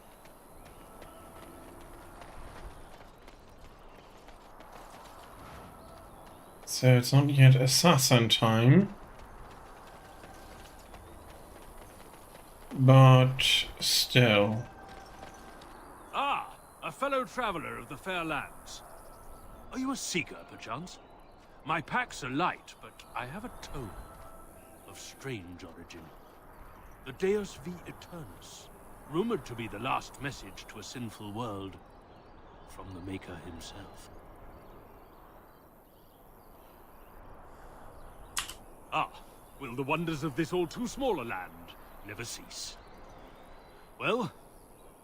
So it's not yet assassin time. But still. Ah, a fellow traveler of the fair lands. Are you a seeker, perchance? My packs are light, but I have a tome of strange origin. The Deus V Eternus. rumored to be the last message to a sinful world from the Maker himself. Ah, will the wonders of this all too small a land never cease? Well,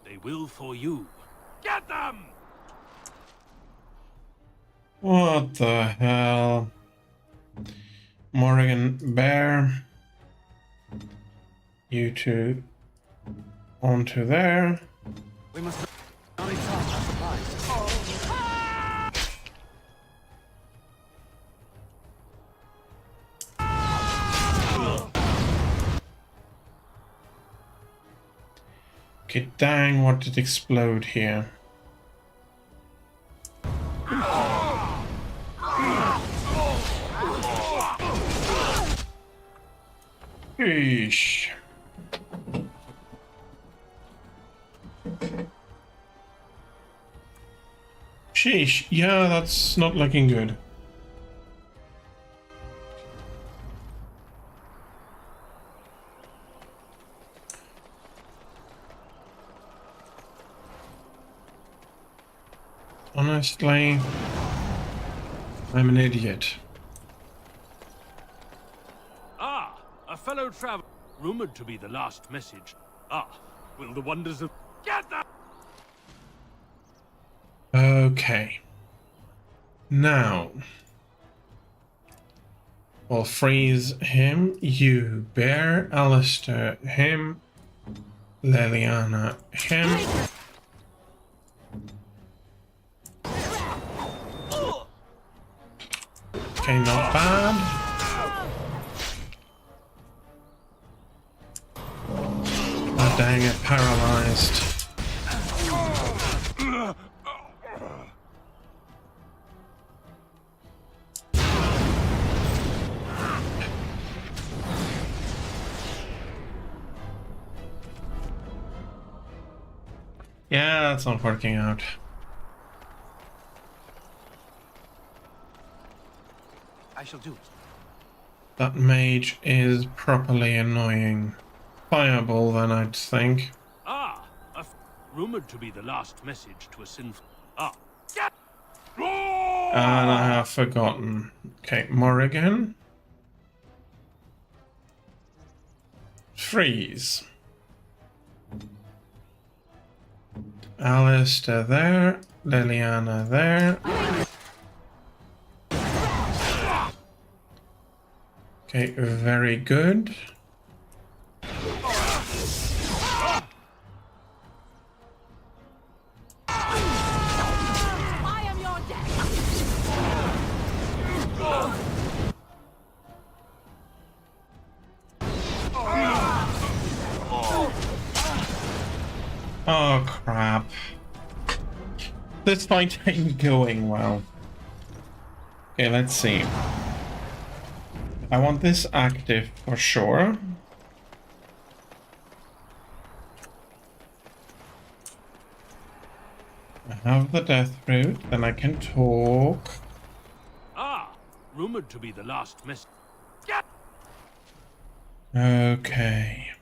they will for you. Get them! What the hell? Morrigan Bear. You two onto there. We must not exhaust our supplies. Okay, dang, what did explode here? Sheesh. Sheesh, yeah, that's not looking good. Honestly, I'm an idiot. Ah, a fellow traveler, rumored to be the last message. Ah, will the wonders of... Get them! Okay. Now, we'll freeze him, you, Bear, Alistair, him, Liliana, him. Okay, not bad. Oh, dang it, paralyzed. Yeah, that's not working out. I shall do it. That mage is properly annoying. Fireball, then, I'd think. Ah, rumored to be the last message to a sinful... Ah, get... And I have forgotten. Okay, Morrigan. Freeze. Alistair there. Liliana there. Okay, very good. I am your death. Oh, crap. This fight ain't going well. Okay, let's see. I want this active for sure. I have the death root, then I can talk. Ah, rumored to be the last message. Okay.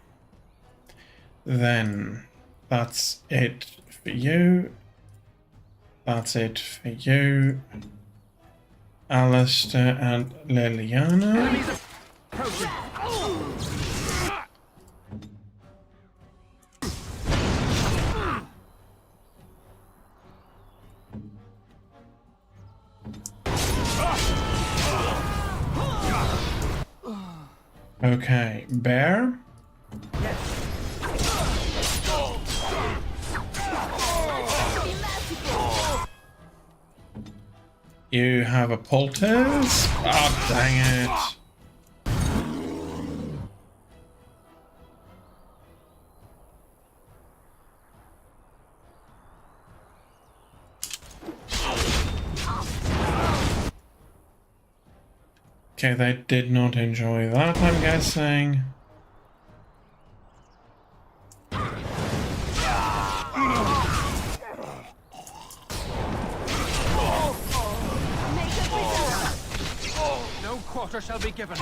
Then that's it for you. That's it for you. Alistair and Liliana. Okay, Bear. You have a poultice? Oh, dang it. Okay, they did not enjoy that, I'm guessing. No quarter shall be given.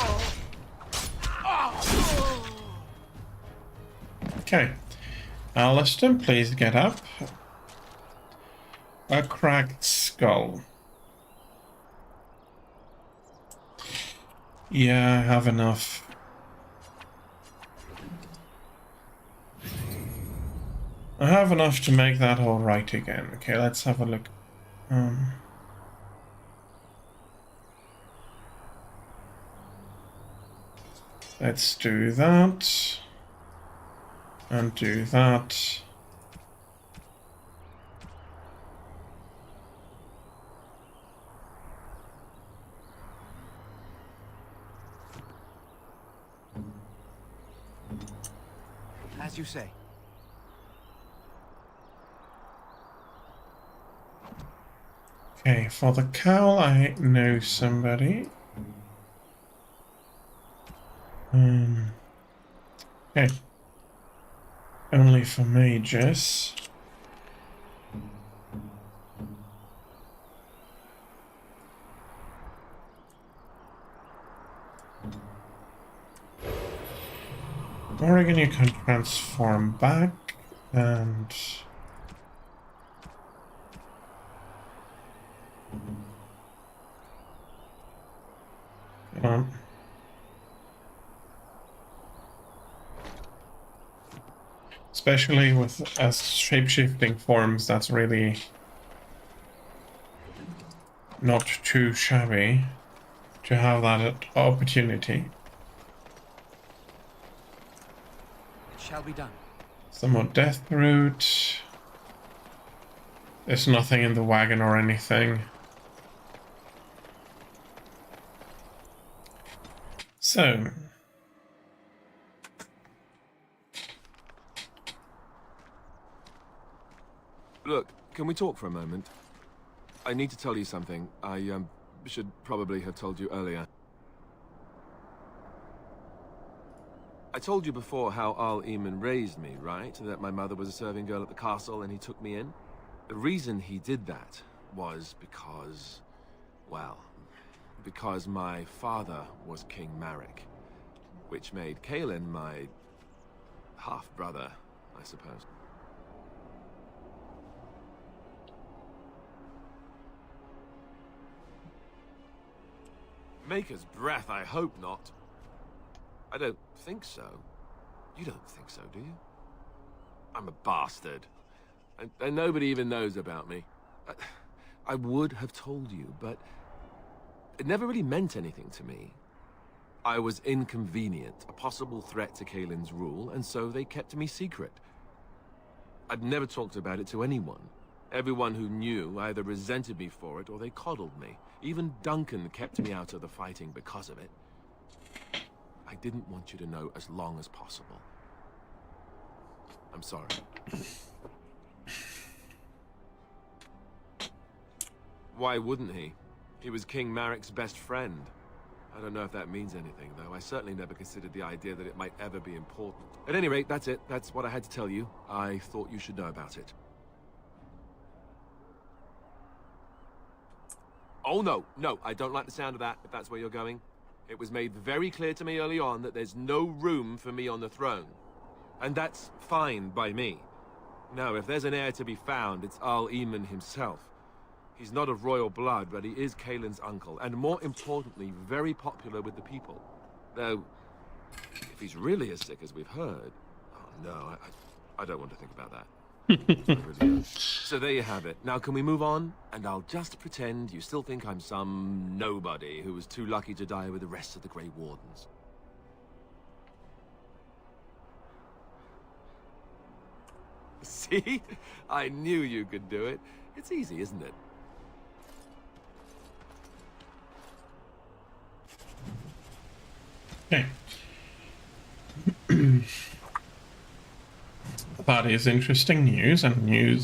Okay. Alistair, please get up. A cracked skull. Yeah, I have enough. I have enough to make that all right again. Okay, let's have a look. Let's do that. And do that. As you say. Okay, for the cowl, I know somebody. Okay. Only for mages. Oregon, you can transform back and come on. Especially with as shape-shifting forms, that's really not too shabby to have that opportunity. It shall be done. Some more death root. There's nothing in the wagon or anything. So look, can we talk for a moment? I need to tell you something. I should probably have told you earlier. I told you before how Al Eamon raised me, right? That my mother was a serving girl at the castle and he took me in. The reason he did that was because, well, because my father was King Marek, which made Kaelin my half-brother, I suppose. Maker's breath, I hope not. I don't think so. You don't think so, do you? I'm a bastard. And nobody even knows about me. I would have told you, but it never really meant anything to me. I was inconvenient, a possible threat to Kaelin's rule, and so they kept me secret. I'd never talked about it to anyone. Everyone who knew either resented me for it or they coddled me. Even Duncan kept me out of the fighting because of it. I didn't want you to know as long as possible. I'm sorry. Why wouldn't he? He was King Marek's best friend. I don't know if that means anything, though. I certainly never considered the idea that it might ever be important. At any rate, that's it. That's what I had to tell you. I thought you should know about it. Oh, no, I don't like the sound of that, if that's where you're going. It was made very clear to me early on that there's no room for me on the throne. And that's fine by me. No, if there's an heir to be found, it's Al Eamon himself. He's not of royal blood, but he is Kaelin's uncle, and more importantly, very popular with the people. Though, if he's really as sick as we've heard... Oh, no, I don't want to think about that. So there you have it. Now can we move on? And I'll just pretend you still think I'm some nobody who was too lucky to die with the rest of the Grey Wardens. See? I knew you could do it. It's easy, isn't it? Okay. That is interesting news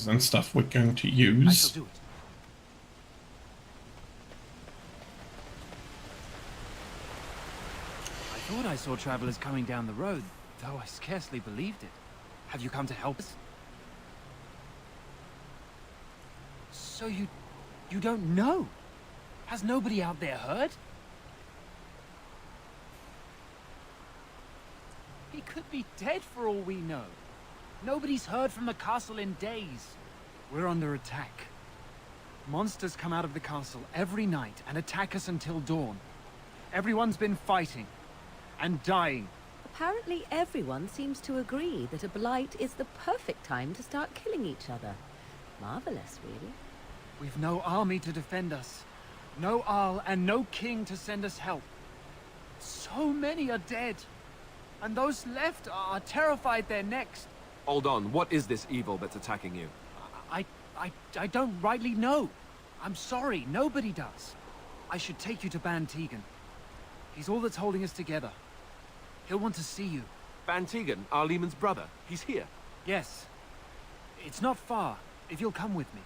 and stuff we're going to use. I shall do it. I thought I saw travelers coming down the road, though I scarcely believed it. Have you come to help us? So you don't know? Has nobody out there heard? He could be dead for all we know. Nobody's heard from the castle in days. We're under attack. Monsters come out of the castle every night and attack us until dawn. Everyone's been fighting and dying. Apparently everyone seems to agree that a blight is the perfect time to start killing each other. Marvelous, really. We've no army to defend us. No Arl and no king to send us help. So many are dead. And those left are terrified they're next. Hold on, what is this evil that's attacking you? I don't rightly know. I'm sorry, nobody does. I should take you to Ban Tegan. He's all that's holding us together. He'll want to see you. Ban Tegan, Arlemon's brother. He's here. Yes. It's not far, if you'll come with me.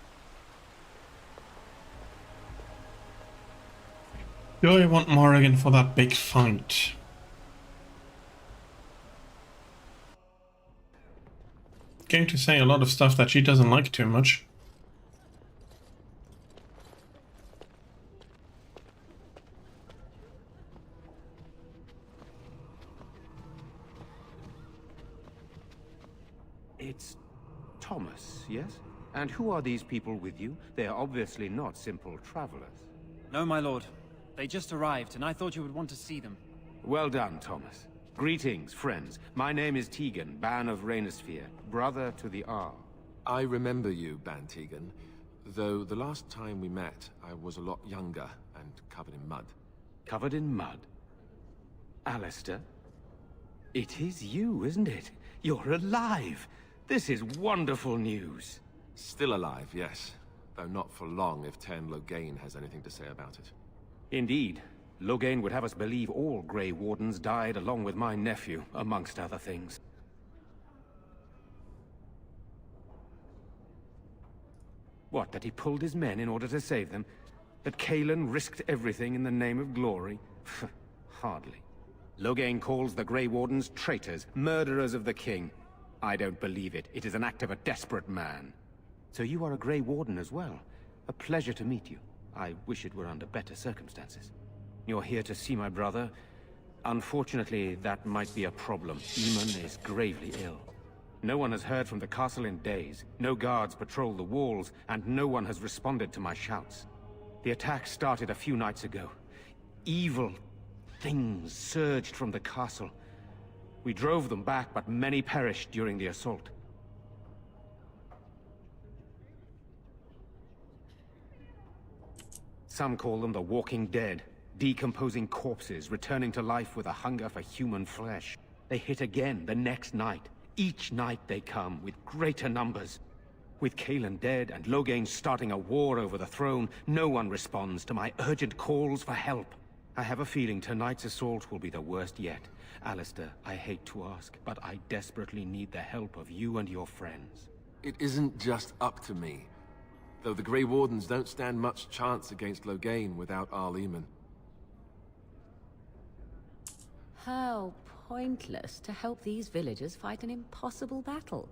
Do I want Morrigan for that big fight? Going to say a lot of stuff that she doesn't like too much. It's Thomas, yes? And who are these people with you? They are obviously not simple travelers. No, my lord. They just arrived, and I thought you would want to see them. Well done, Thomas. Greetings, friends. My name is Tegan, Ban of Rainersphere, brother to the Arl. I remember you, Ban Tegan, though the last time we met, I was a lot younger and covered in mud. Covered in mud? Alistair? It is you, isn't it? You're alive! This is wonderful news. Still alive, yes. Though not for long if Ten Loghain has anything to say about it. Indeed. Loghain would have us believe all Grey Wardens died along with my nephew, amongst other things. What, that he pulled his men in order to save them? That Cailan risked everything in the name of glory? Hardly. Loghain calls the Grey Wardens traitors, murderers of the king. I don't believe it. It is an act of a desperate man. So you are a Grey Warden as well. A pleasure to meet you. I wish it were under better circumstances. You're here to see my brother. Unfortunately, that might be a problem. Eamon is gravely ill. No one has heard from the castle in days. No guards patrol the walls, and no one has responded to my shouts. The attack started a few nights ago. Evil things surged from the castle. We drove them back, but many perished during the assault. Some call them the Walking Dead, decomposing corpses returning to life with a hunger for human flesh. They hit again the next night. Each night they come, with greater numbers. With Cailan dead and Loghain starting a war over the throne, no one responds to my urgent calls for help. I have a feeling tonight's assault will be the worst yet. Alistair, I hate to ask, but I desperately need the help of you and your friends. It isn't just up to me. Though the Grey Wardens don't stand much chance against Loghain without Arleman. How pointless to help these villagers fight an impossible battle.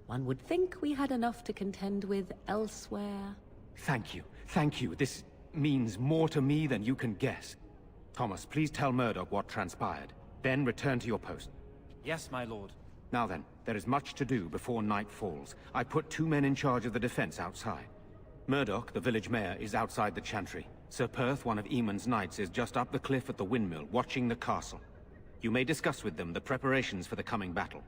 One would think we had enough to contend with elsewhere. Thank you. Thank you. This means more to me than you can guess. Thomas, please tell Murdoch what transpired. Then return to your post. Yes, my lord. Now then, there is much to do before night falls. I put 2 men in charge of the defense outside. Murdoch, the village mayor, is outside the chantry. Sir Perth, one of Eamon's knights, is just up the cliff at the windmill, watching the castle. You may discuss with them the preparations for the coming battle.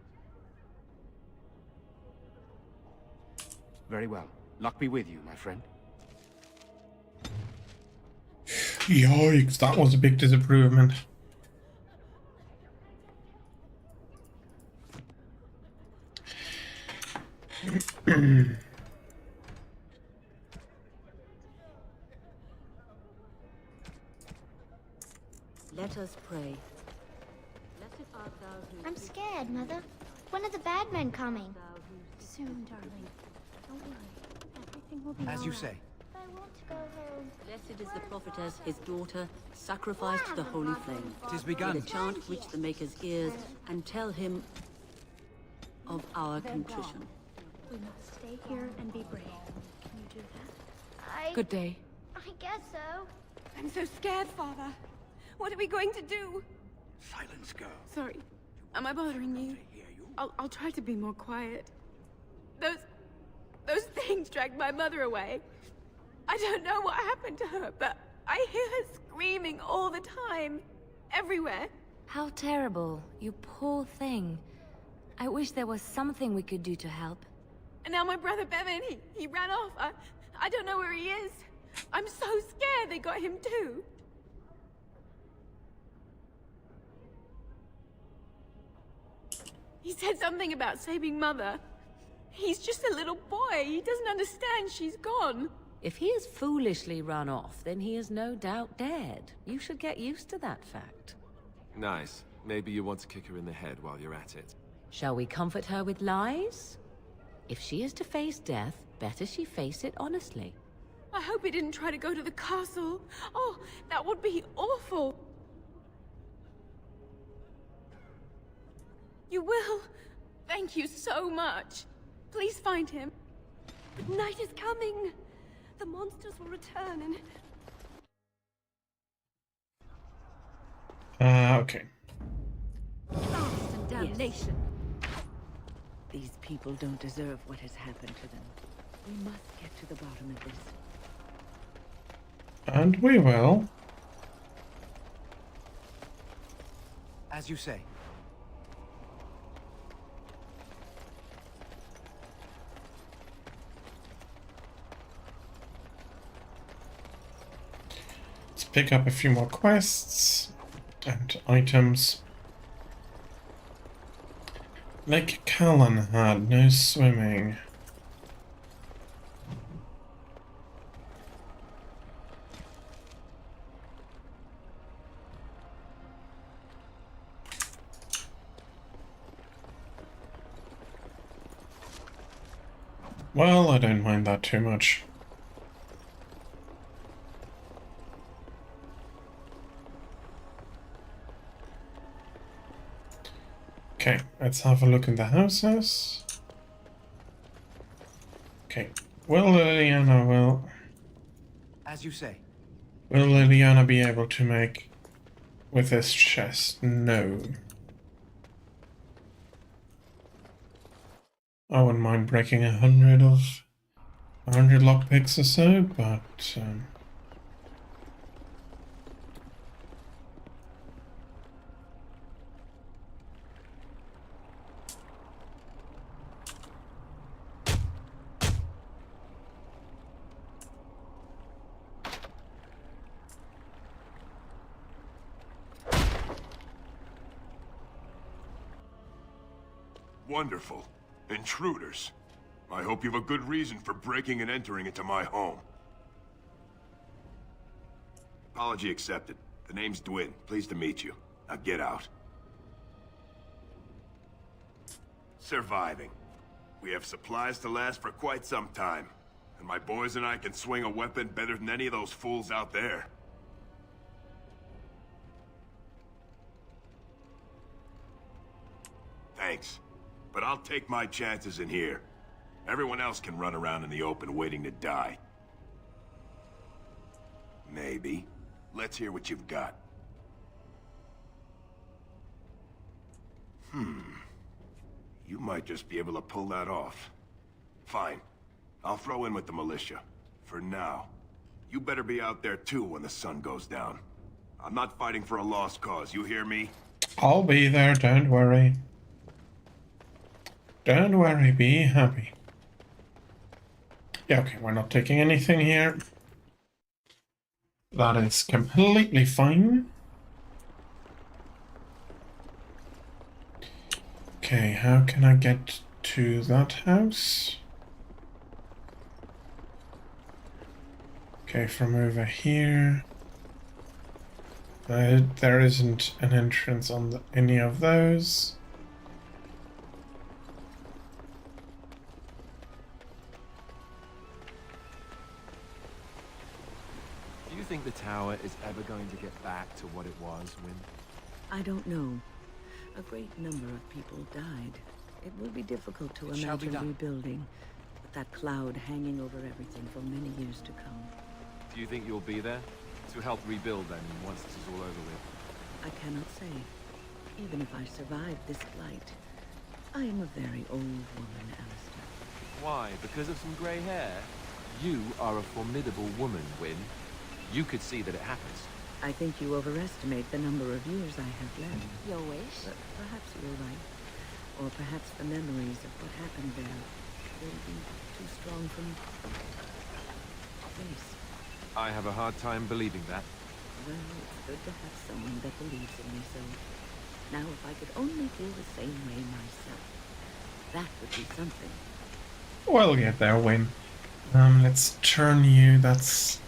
Very well. Luck be with you, my friend. Yikes, that was a big disappointment. Let us pray. I'm scared, Mother. When are the bad men coming? Soon, darling. Don't worry. Everything will be As you alright. say. I want to go home. Blessed is the prophetess, his daughter, sacrificed to the holy flame. It is begun. With a chant reach the Maker's ears and tell him of our contrition. We must stay here and be brave. Can you do that? Good day. I guess so. I'm so scared, Father. What are we going to do? Silence, girl. Sorry. Am I bothering you? I'll try to be more quiet. Those things dragged my mother away. I don't know what happened to her, but I hear her screaming all the time. Everywhere. How terrible. You poor thing. I wish there was something we could do to help. And now my brother Bevan, he ran off. I don't know where he is. I'm so scared they got him too. He said something about saving Mother. He's just a little boy. He doesn't understand she's gone. If he has foolishly run off, then he is no doubt dead. You should get used to that fact. Nice. Maybe you want to kick her in the head while you're at it. Shall we comfort her with lies? If she is to face death, better she face it honestly. I hope he didn't try to go to the castle. Oh, that would be awful. You will? Thank you so much. Please find him. Night is coming. The monsters will return and... Okay. Blast and damnation. These people don't deserve what has happened to them. We must get to the bottom of this. And we will. As you say. Let's pick up a few more quests and items. Lake Callan had no swimming. Well, I don't mind that too much. Okay, let's have a look in the houses. Okay, will As you say. Will Liliana be able to make with this chest? No. I wouldn't mind breaking 100 lockpicks or so, but Wonderful. Intruders. I hope you have a good reason for breaking and entering into my home. Apology accepted. The name's Dwin. Pleased to meet you. Now get out. Surviving. We have supplies to last for quite some time. And my boys and I can swing a weapon better than any of those fools out there. Thanks. But I'll take my chances in here. Everyone else can run around in the open waiting to die. Maybe. Let's hear what you've got. You might just be able to pull that off. Fine. I'll throw in with the militia. For now. You better be out there too when the sun goes down. I'm not fighting for a lost cause, you hear me? I'll be there, don't worry. Don't worry, be happy. Yeah, okay, we're not taking anything here. That is completely fine. Okay, how can I get to that house? Okay, from over here. There isn't an entrance on any of those. Do you think the tower is ever going to get back to what it was, Wynn? I don't know. A great number of people died. It will be difficult to Shall be imagine done. rebuilding, with that cloud hanging over everything for many years to come. Do you think you'll be there? To help rebuild then, once this is all over with? I cannot say. Even if I survive this flight, I am a very old woman, Alistair. Why? Because of some grey hair? You are a formidable woman, Wynne. You could see that it happens. I think you overestimate the number of years I have left. Your wish? But perhaps you're right. Or perhaps the memories of what happened there will be too strong for me to face. I have a hard time believing that. Well, it's good to have someone that believes in me so. Now, if I could only feel the same way myself, that would be something. We'll get there, Wynne. Let's turn you. That's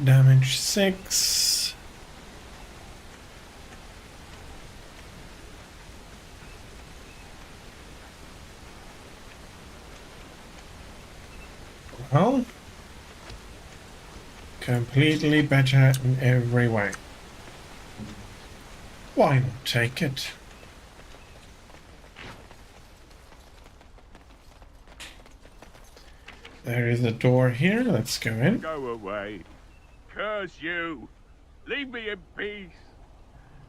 damage 6. Well, completely better in every way. Why not take it? There is a door here. Let's go in. Go away. Curse you. Leave me in peace.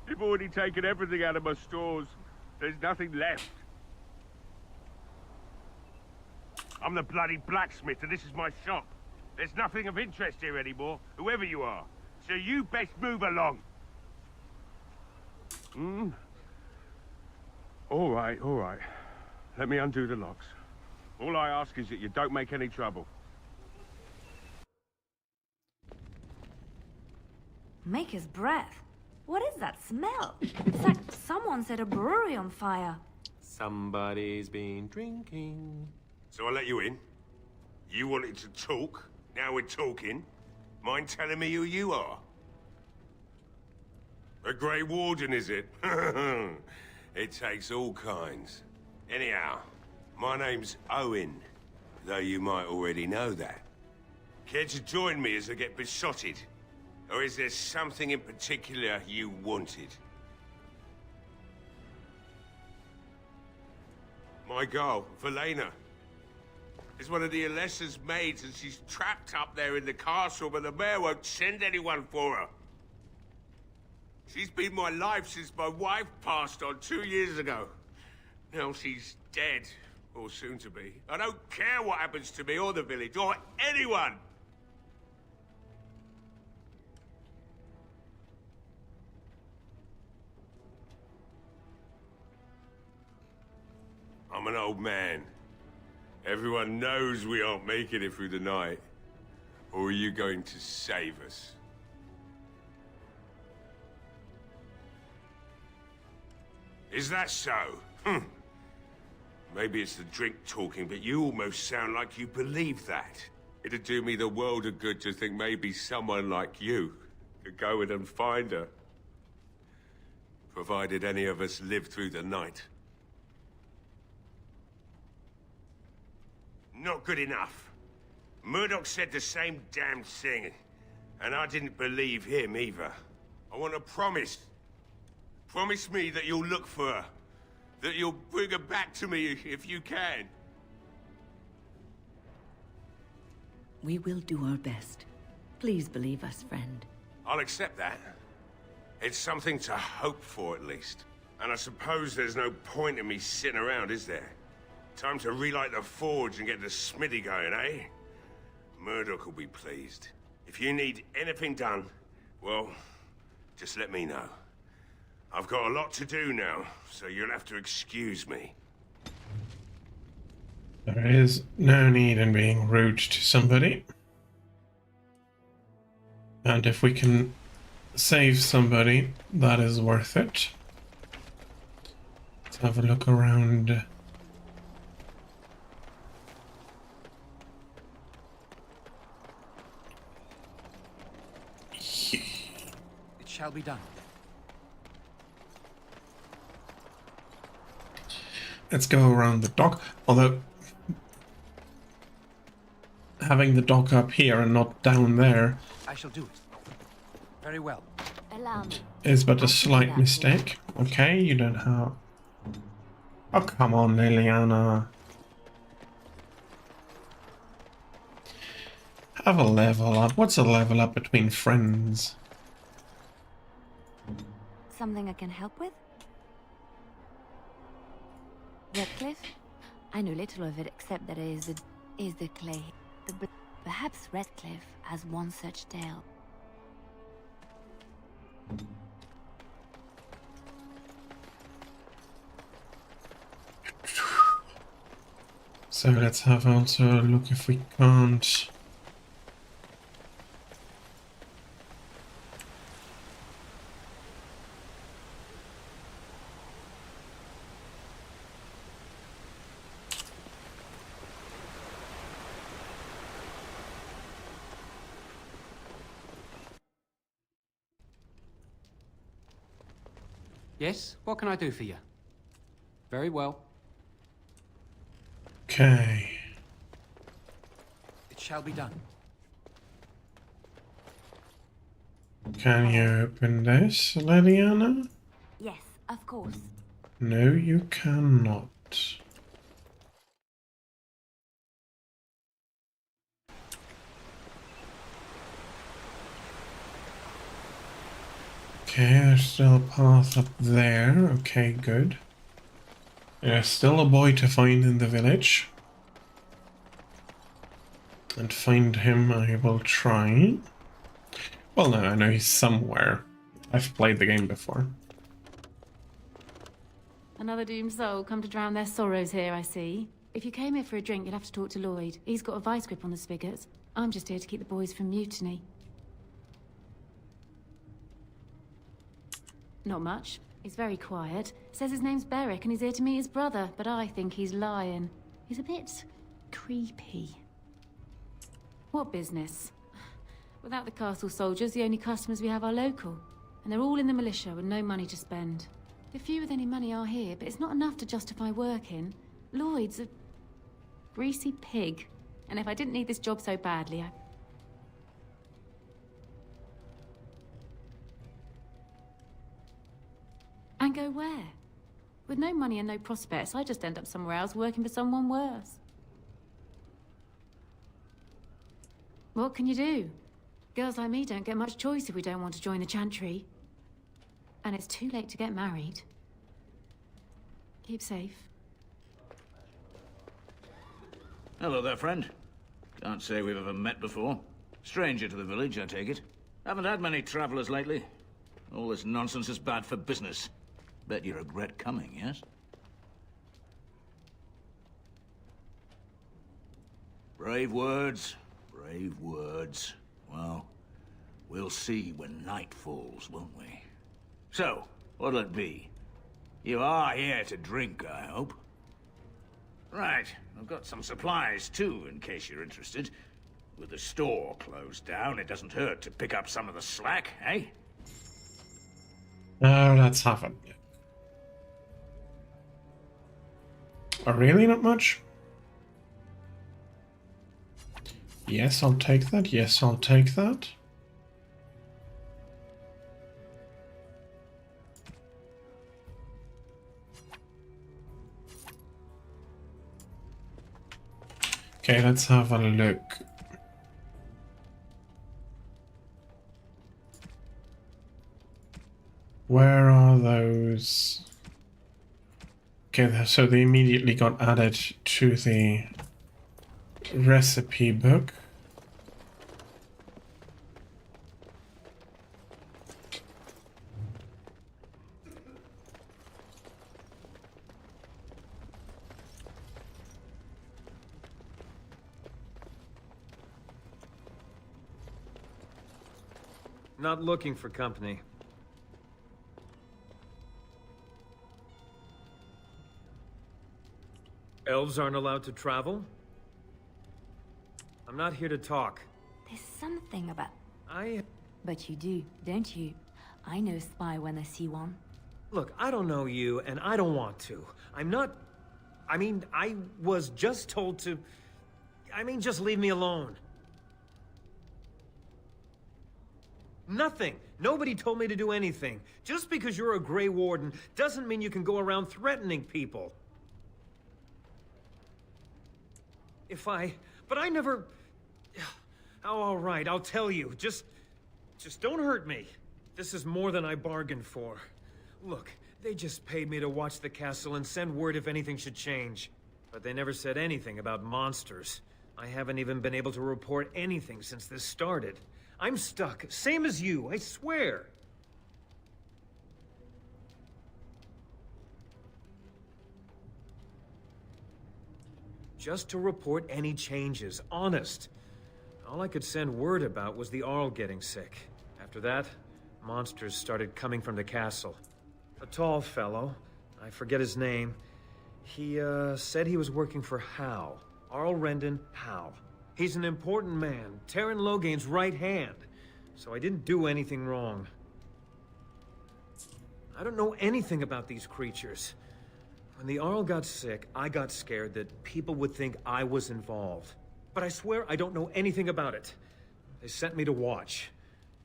You've already taken everything out of my stores. There's nothing left. I'm the bloody blacksmith, and this is my shop. There's nothing of interest here anymore, whoever you are. So you best move along. All right, all right. Let me undo the locks. All I ask is that you don't make any trouble. Maker's breath. What is that smell? It's like someone set a brewery on fire. Somebody's been drinking. So I let you in. You wanted to talk. Now we're talking. Mind telling me who you are? A Grey Warden, is it? It takes all kinds. Anyhow, my name's Owen, though you might already know that. Care to join me as I get besotted? Or is there something in particular you wanted? My girl, Velena, is one of the Alessa's maids, and she's trapped up there in the castle, but the mayor won't send anyone for her. She's been my life since my wife passed on 2 years ago. Now she's dead, or soon to be. I don't care what happens to me or the village, or anyone! I'm an old man. Everyone knows we aren't making it through the night. Or are you going to save us? Is that so? Maybe it's the drink talking, but you almost sound like you believe that. It'd do me the world of good to think maybe someone like you could go in and find her. Provided any of us live through the night. Not good enough. Murdoch said the same damn thing, and I didn't believe him either. I want a promise. Promise me that you'll look for her. That you'll bring her back to me if you can. We will do our best. Please believe us, friend. I'll accept that. It's something to hope for, at least. And I suppose there's no point in me sitting around, is there? Time to relight the forge and get the smithy going, eh? Murdoch will be pleased. If you need anything done, well, just let me know. I've got a lot to do now, so you'll have to excuse me. There is no need in being rude to somebody. And if we can save somebody, that is worth it. Let's have a look around. It shall be done. Let's go around the dock, although having the dock up here and not down there I shall do it. Very well. Allow me. is but a slight mistake. Okay, you don't have... Oh, come on, Liliana. Have a level up. What's a level up between friends? Something I can help with? Redcliffe? I know little of it except that it is the clay. Perhaps Redcliffe has one such tale. So let's have also a look if we can't. Yes? What can I do for you? Very well. Okay. It shall be done. Can you open this, Leliana? Yes, of course. No, you cannot. Okay, there's still a path up there. Okay, good. There's still a boy to find in the village. And find him I will try. Well, no, I know he's somewhere. I've played the game before. Another doomed soul come to drown their sorrows here, I see. If you came here for a drink, you'll have to talk to Lloyd. He's got a vice grip on the spigots. I'm just here to keep the boys from mutiny. Not much. He's very quiet. Says his name's Beric and he's here to meet his brother, but I think he's lying. He's a bit creepy. What business? Without the castle soldiers, the only customers we have are local. And they're all in the militia with no money to spend. The few with any money are here, but it's not enough to justify working. Lloyd's a greasy pig. And if I didn't need this job so badly, And go where? With no money and no prospects, I just end up somewhere else working for someone worse. What can you do? Girls like me don't get much choice if we don't want to join the Chantry. And it's too late to get married. Keep safe. Hello there, friend. Can't say we've ever met before. Stranger to the village, I take it. Haven't had many travelers lately. All this nonsense is bad for business. Bet you regret coming, yes? Brave words, brave words. Well, we'll see when night falls, won't we? So, what'll it be? You are here to drink, I hope? Right, I've got some supplies too, in case you're interested. With the store closed down, it doesn't hurt to pick up some of the slack, eh? Let's have it. Oh, really? Not much? Yes, I'll take that. Yes, I'll take that. Okay, let's have a look. Where are those? Okay, so they immediately got added to the recipe book. Not looking for company. Elves aren't allowed to travel? I'm not here to talk. There's something about... I... But you do, don't you? I know a spy when I see one. Look, I don't know you, and I don't want to. I'm not... I mean, I was just told to... I mean, just leave me alone. Nothing. Nobody told me to do anything. Just because you're a Grey Warden doesn't mean you can go around threatening people. But I never... Oh, all right, I'll tell you. Just don't hurt me. This is more than I bargained for. Look, they just paid me to watch the castle and send word if anything should change. But they never said anything about monsters. I haven't even been able to report anything since this started. I'm stuck, same as you, I swear. Just to report any changes, honest. All I could send word about was the Arl getting sick. After that, monsters started coming from the castle. A tall fellow, I forget his name, he said he was working for Howe. Arl Rendon Howe. He's an important man, Terran Logain's right hand. So I didn't do anything wrong. I don't know anything about these creatures. When the Arl got sick, I got scared that people would think I was involved. But I swear I don't know anything about it. They sent me to watch.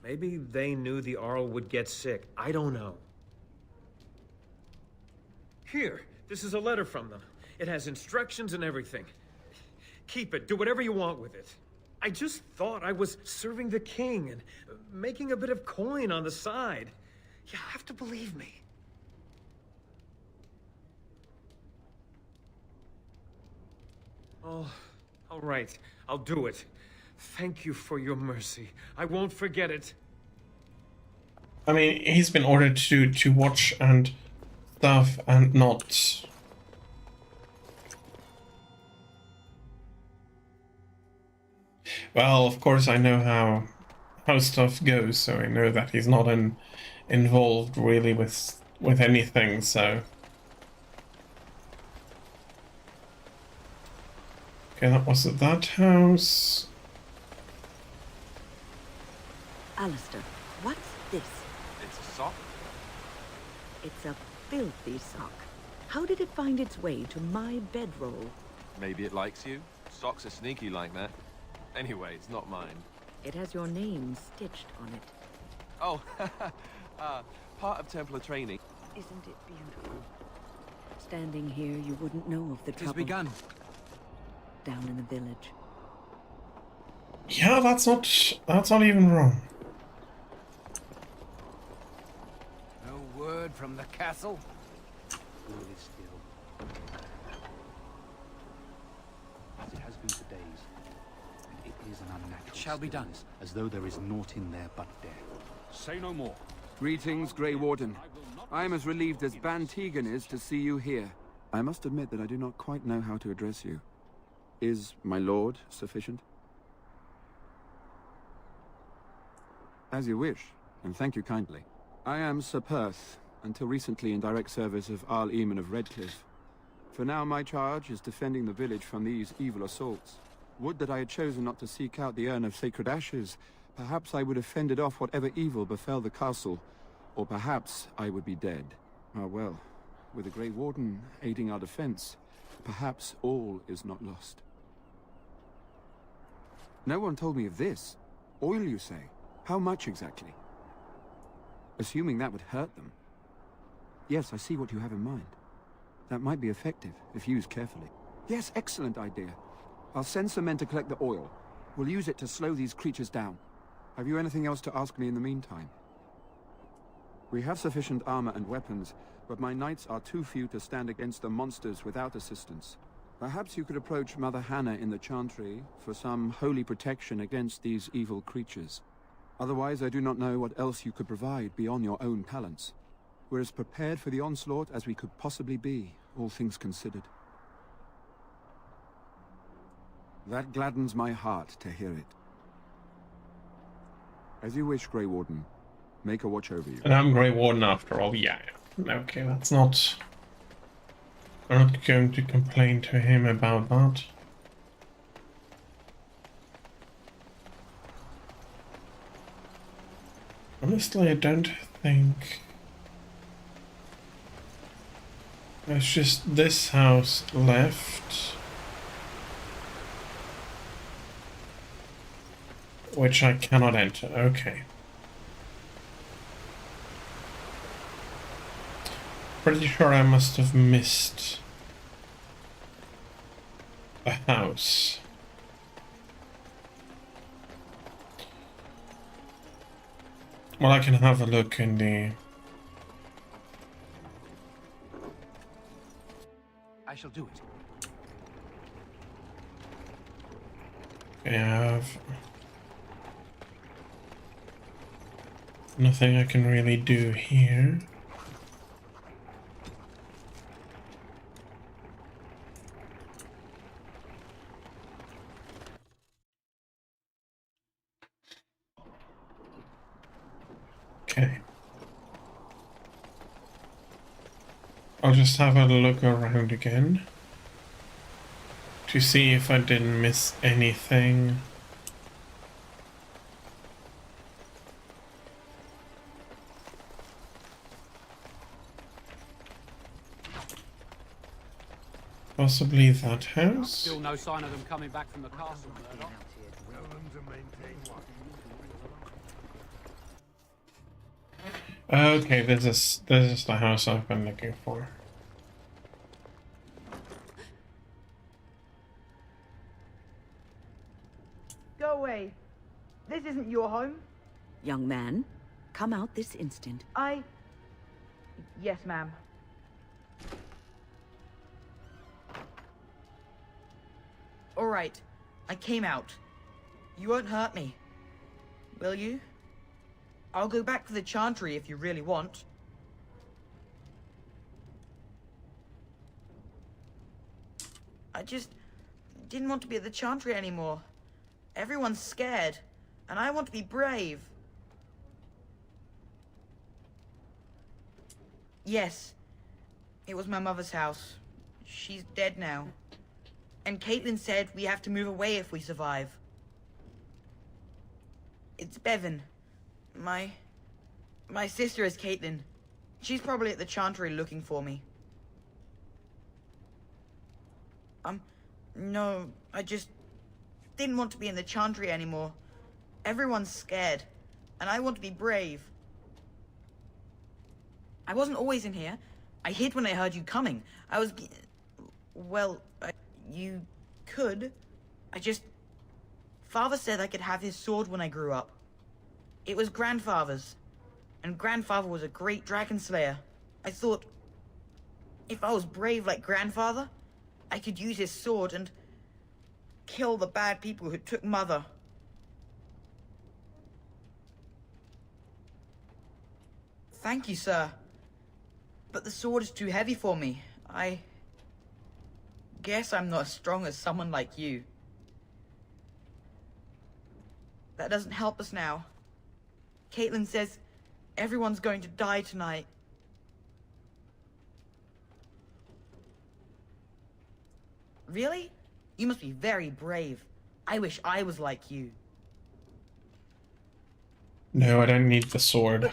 Maybe they knew the Arl would get sick. I don't know. Here, this is a letter from them. It has instructions and everything. Keep it, do whatever you want with it. I just thought I was serving the king and making a bit of coin on the side. You have to believe me. Oh, all right. I'll do it. Thank you for your mercy. I won't forget it. I mean, he's been ordered to watch and stuff and not... Well, of course I know how stuff goes, so I know that he's not involved really with anything, so... Okay, that was at that house. Alistair, what's this? It's a sock? It's a filthy sock. How did it find its way to my bedroll? Maybe it likes you. Socks are sneaky like that. Anyway, it's not mine. It has your name stitched on it. Oh, part of Templar training. Isn't it beautiful? Standing here, you wouldn't know of the trouble. It's begun. Down in the village. Yeah, that's not even wrong. No word from the castle? Really still. As it has been for days. And it is an unnatural It shall be done. As though there is naught in there but death. Say no more. Greetings, Grey Warden. I am as relieved as Ban Tegan is to see you here. I must admit that I do not quite know how to address you. Is my lord sufficient? As you wish, and thank you kindly. I am Sir Perth, until recently in direct service of Arl Eamon of Redcliffe. For now my charge is defending the village from these evil assaults. Would that I had chosen not to seek out the urn of sacred ashes. Perhaps I would have fended off whatever evil befell the castle, or perhaps I would be dead. Ah well, with the Grey Warden aiding our defense, perhaps all is not lost. No one told me of this. Oil, you say? How much exactly? Assuming that would hurt them. Yes, I see what you have in mind. That might be effective, if used carefully. Yes, excellent idea. I'll send some men to collect the oil. We'll use it to slow these creatures down. Have you anything else to ask me in the meantime? We have sufficient armor and weapons, but my knights are too few to stand against the monsters without assistance. Perhaps you could approach Mother Hannah in the Chantry for some holy protection against these evil creatures. Otherwise, I do not know what else you could provide beyond your own talents. We're as prepared for the onslaught as we could possibly be, all things considered. That gladdens my heart to hear it. As you wish, Grey Warden. Make a watch over you. And I'm Grey Warden after all, yeah. Okay, that's not... I'm not going to complain to him about that. Honestly, I don't think... There's just this house left. Which I cannot enter, okay. Pretty sure I must have missed a house. Well, I can have a look in the... I shall do it. Okay, I have nothing I can really do here. Okay. I'll just have a look around again to see if I didn't miss anything. Possibly that house. Still no sign of them coming back from the castle, Murdoch. Okay, this is the house I've been looking for. Go away. This isn't your home. Young man, come out this instant. Yes, ma'am. All right. I came out. You won't hurt me. Will you? I'll go back to the Chantry if you really want. I just didn't want to be at the Chantry anymore. Everyone's scared, and I want to be brave. Yes, it was my mother's house. She's dead now. And Caitlin said we have to move away if we survive. It's Bevan. My sister is Caitlin. She's probably at the Chantry looking for me. No, I just didn't want to be in the Chantry anymore. Everyone's scared, and I want to be brave. I wasn't always in here. I hid when I heard you coming. You could. Father said I could have his sword when I grew up. It was Grandfather's, and Grandfather was a great dragon slayer. I thought, if I was brave like Grandfather, I could use his sword and kill the bad people who took Mother. Thank you, sir. But the sword is too heavy for me. I guess I'm not as strong as someone like you. That doesn't help us now. Caitlin says everyone's going to die tonight. Really? You must be very brave. I wish I was like you. No, I don't need the sword.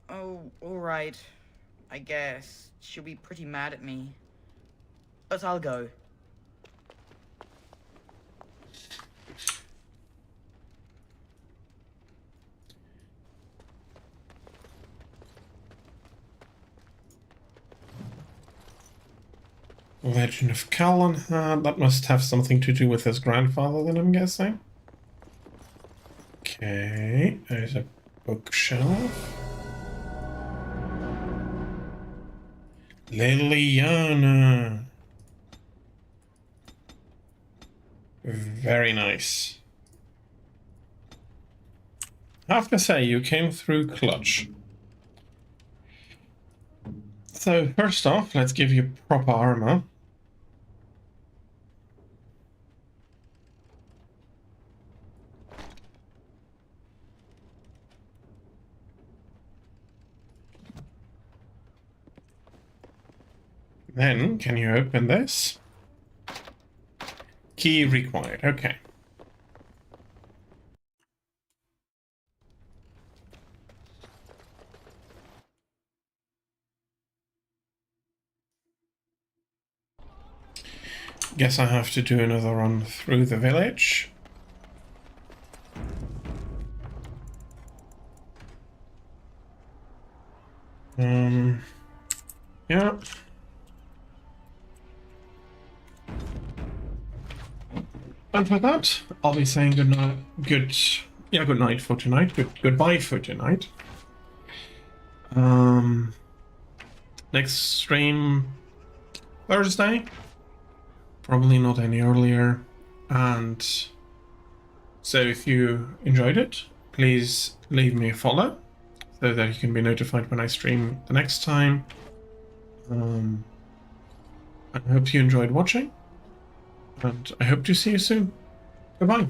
Oh, alright. I guess. She'll be pretty mad at me. But I'll go. Legend of Callahan. That must have something to do with his grandfather, then, I'm guessing. Okay, there's a bookshelf. Liliana. Very nice. I have to say, you came through clutch. So, first off, let's give you proper armor. Then, can you open this? Key required, okay. Guess I have to do another run through the village. Yeah. And for that, I'll be saying good night. Good night for tonight. Goodbye for tonight. Next stream Thursday. Probably not any earlier. And so if you enjoyed it, please leave me a follow so that you can be notified when I stream the next time. I hope you enjoyed watching, and I hope to see you soon. Goodbye.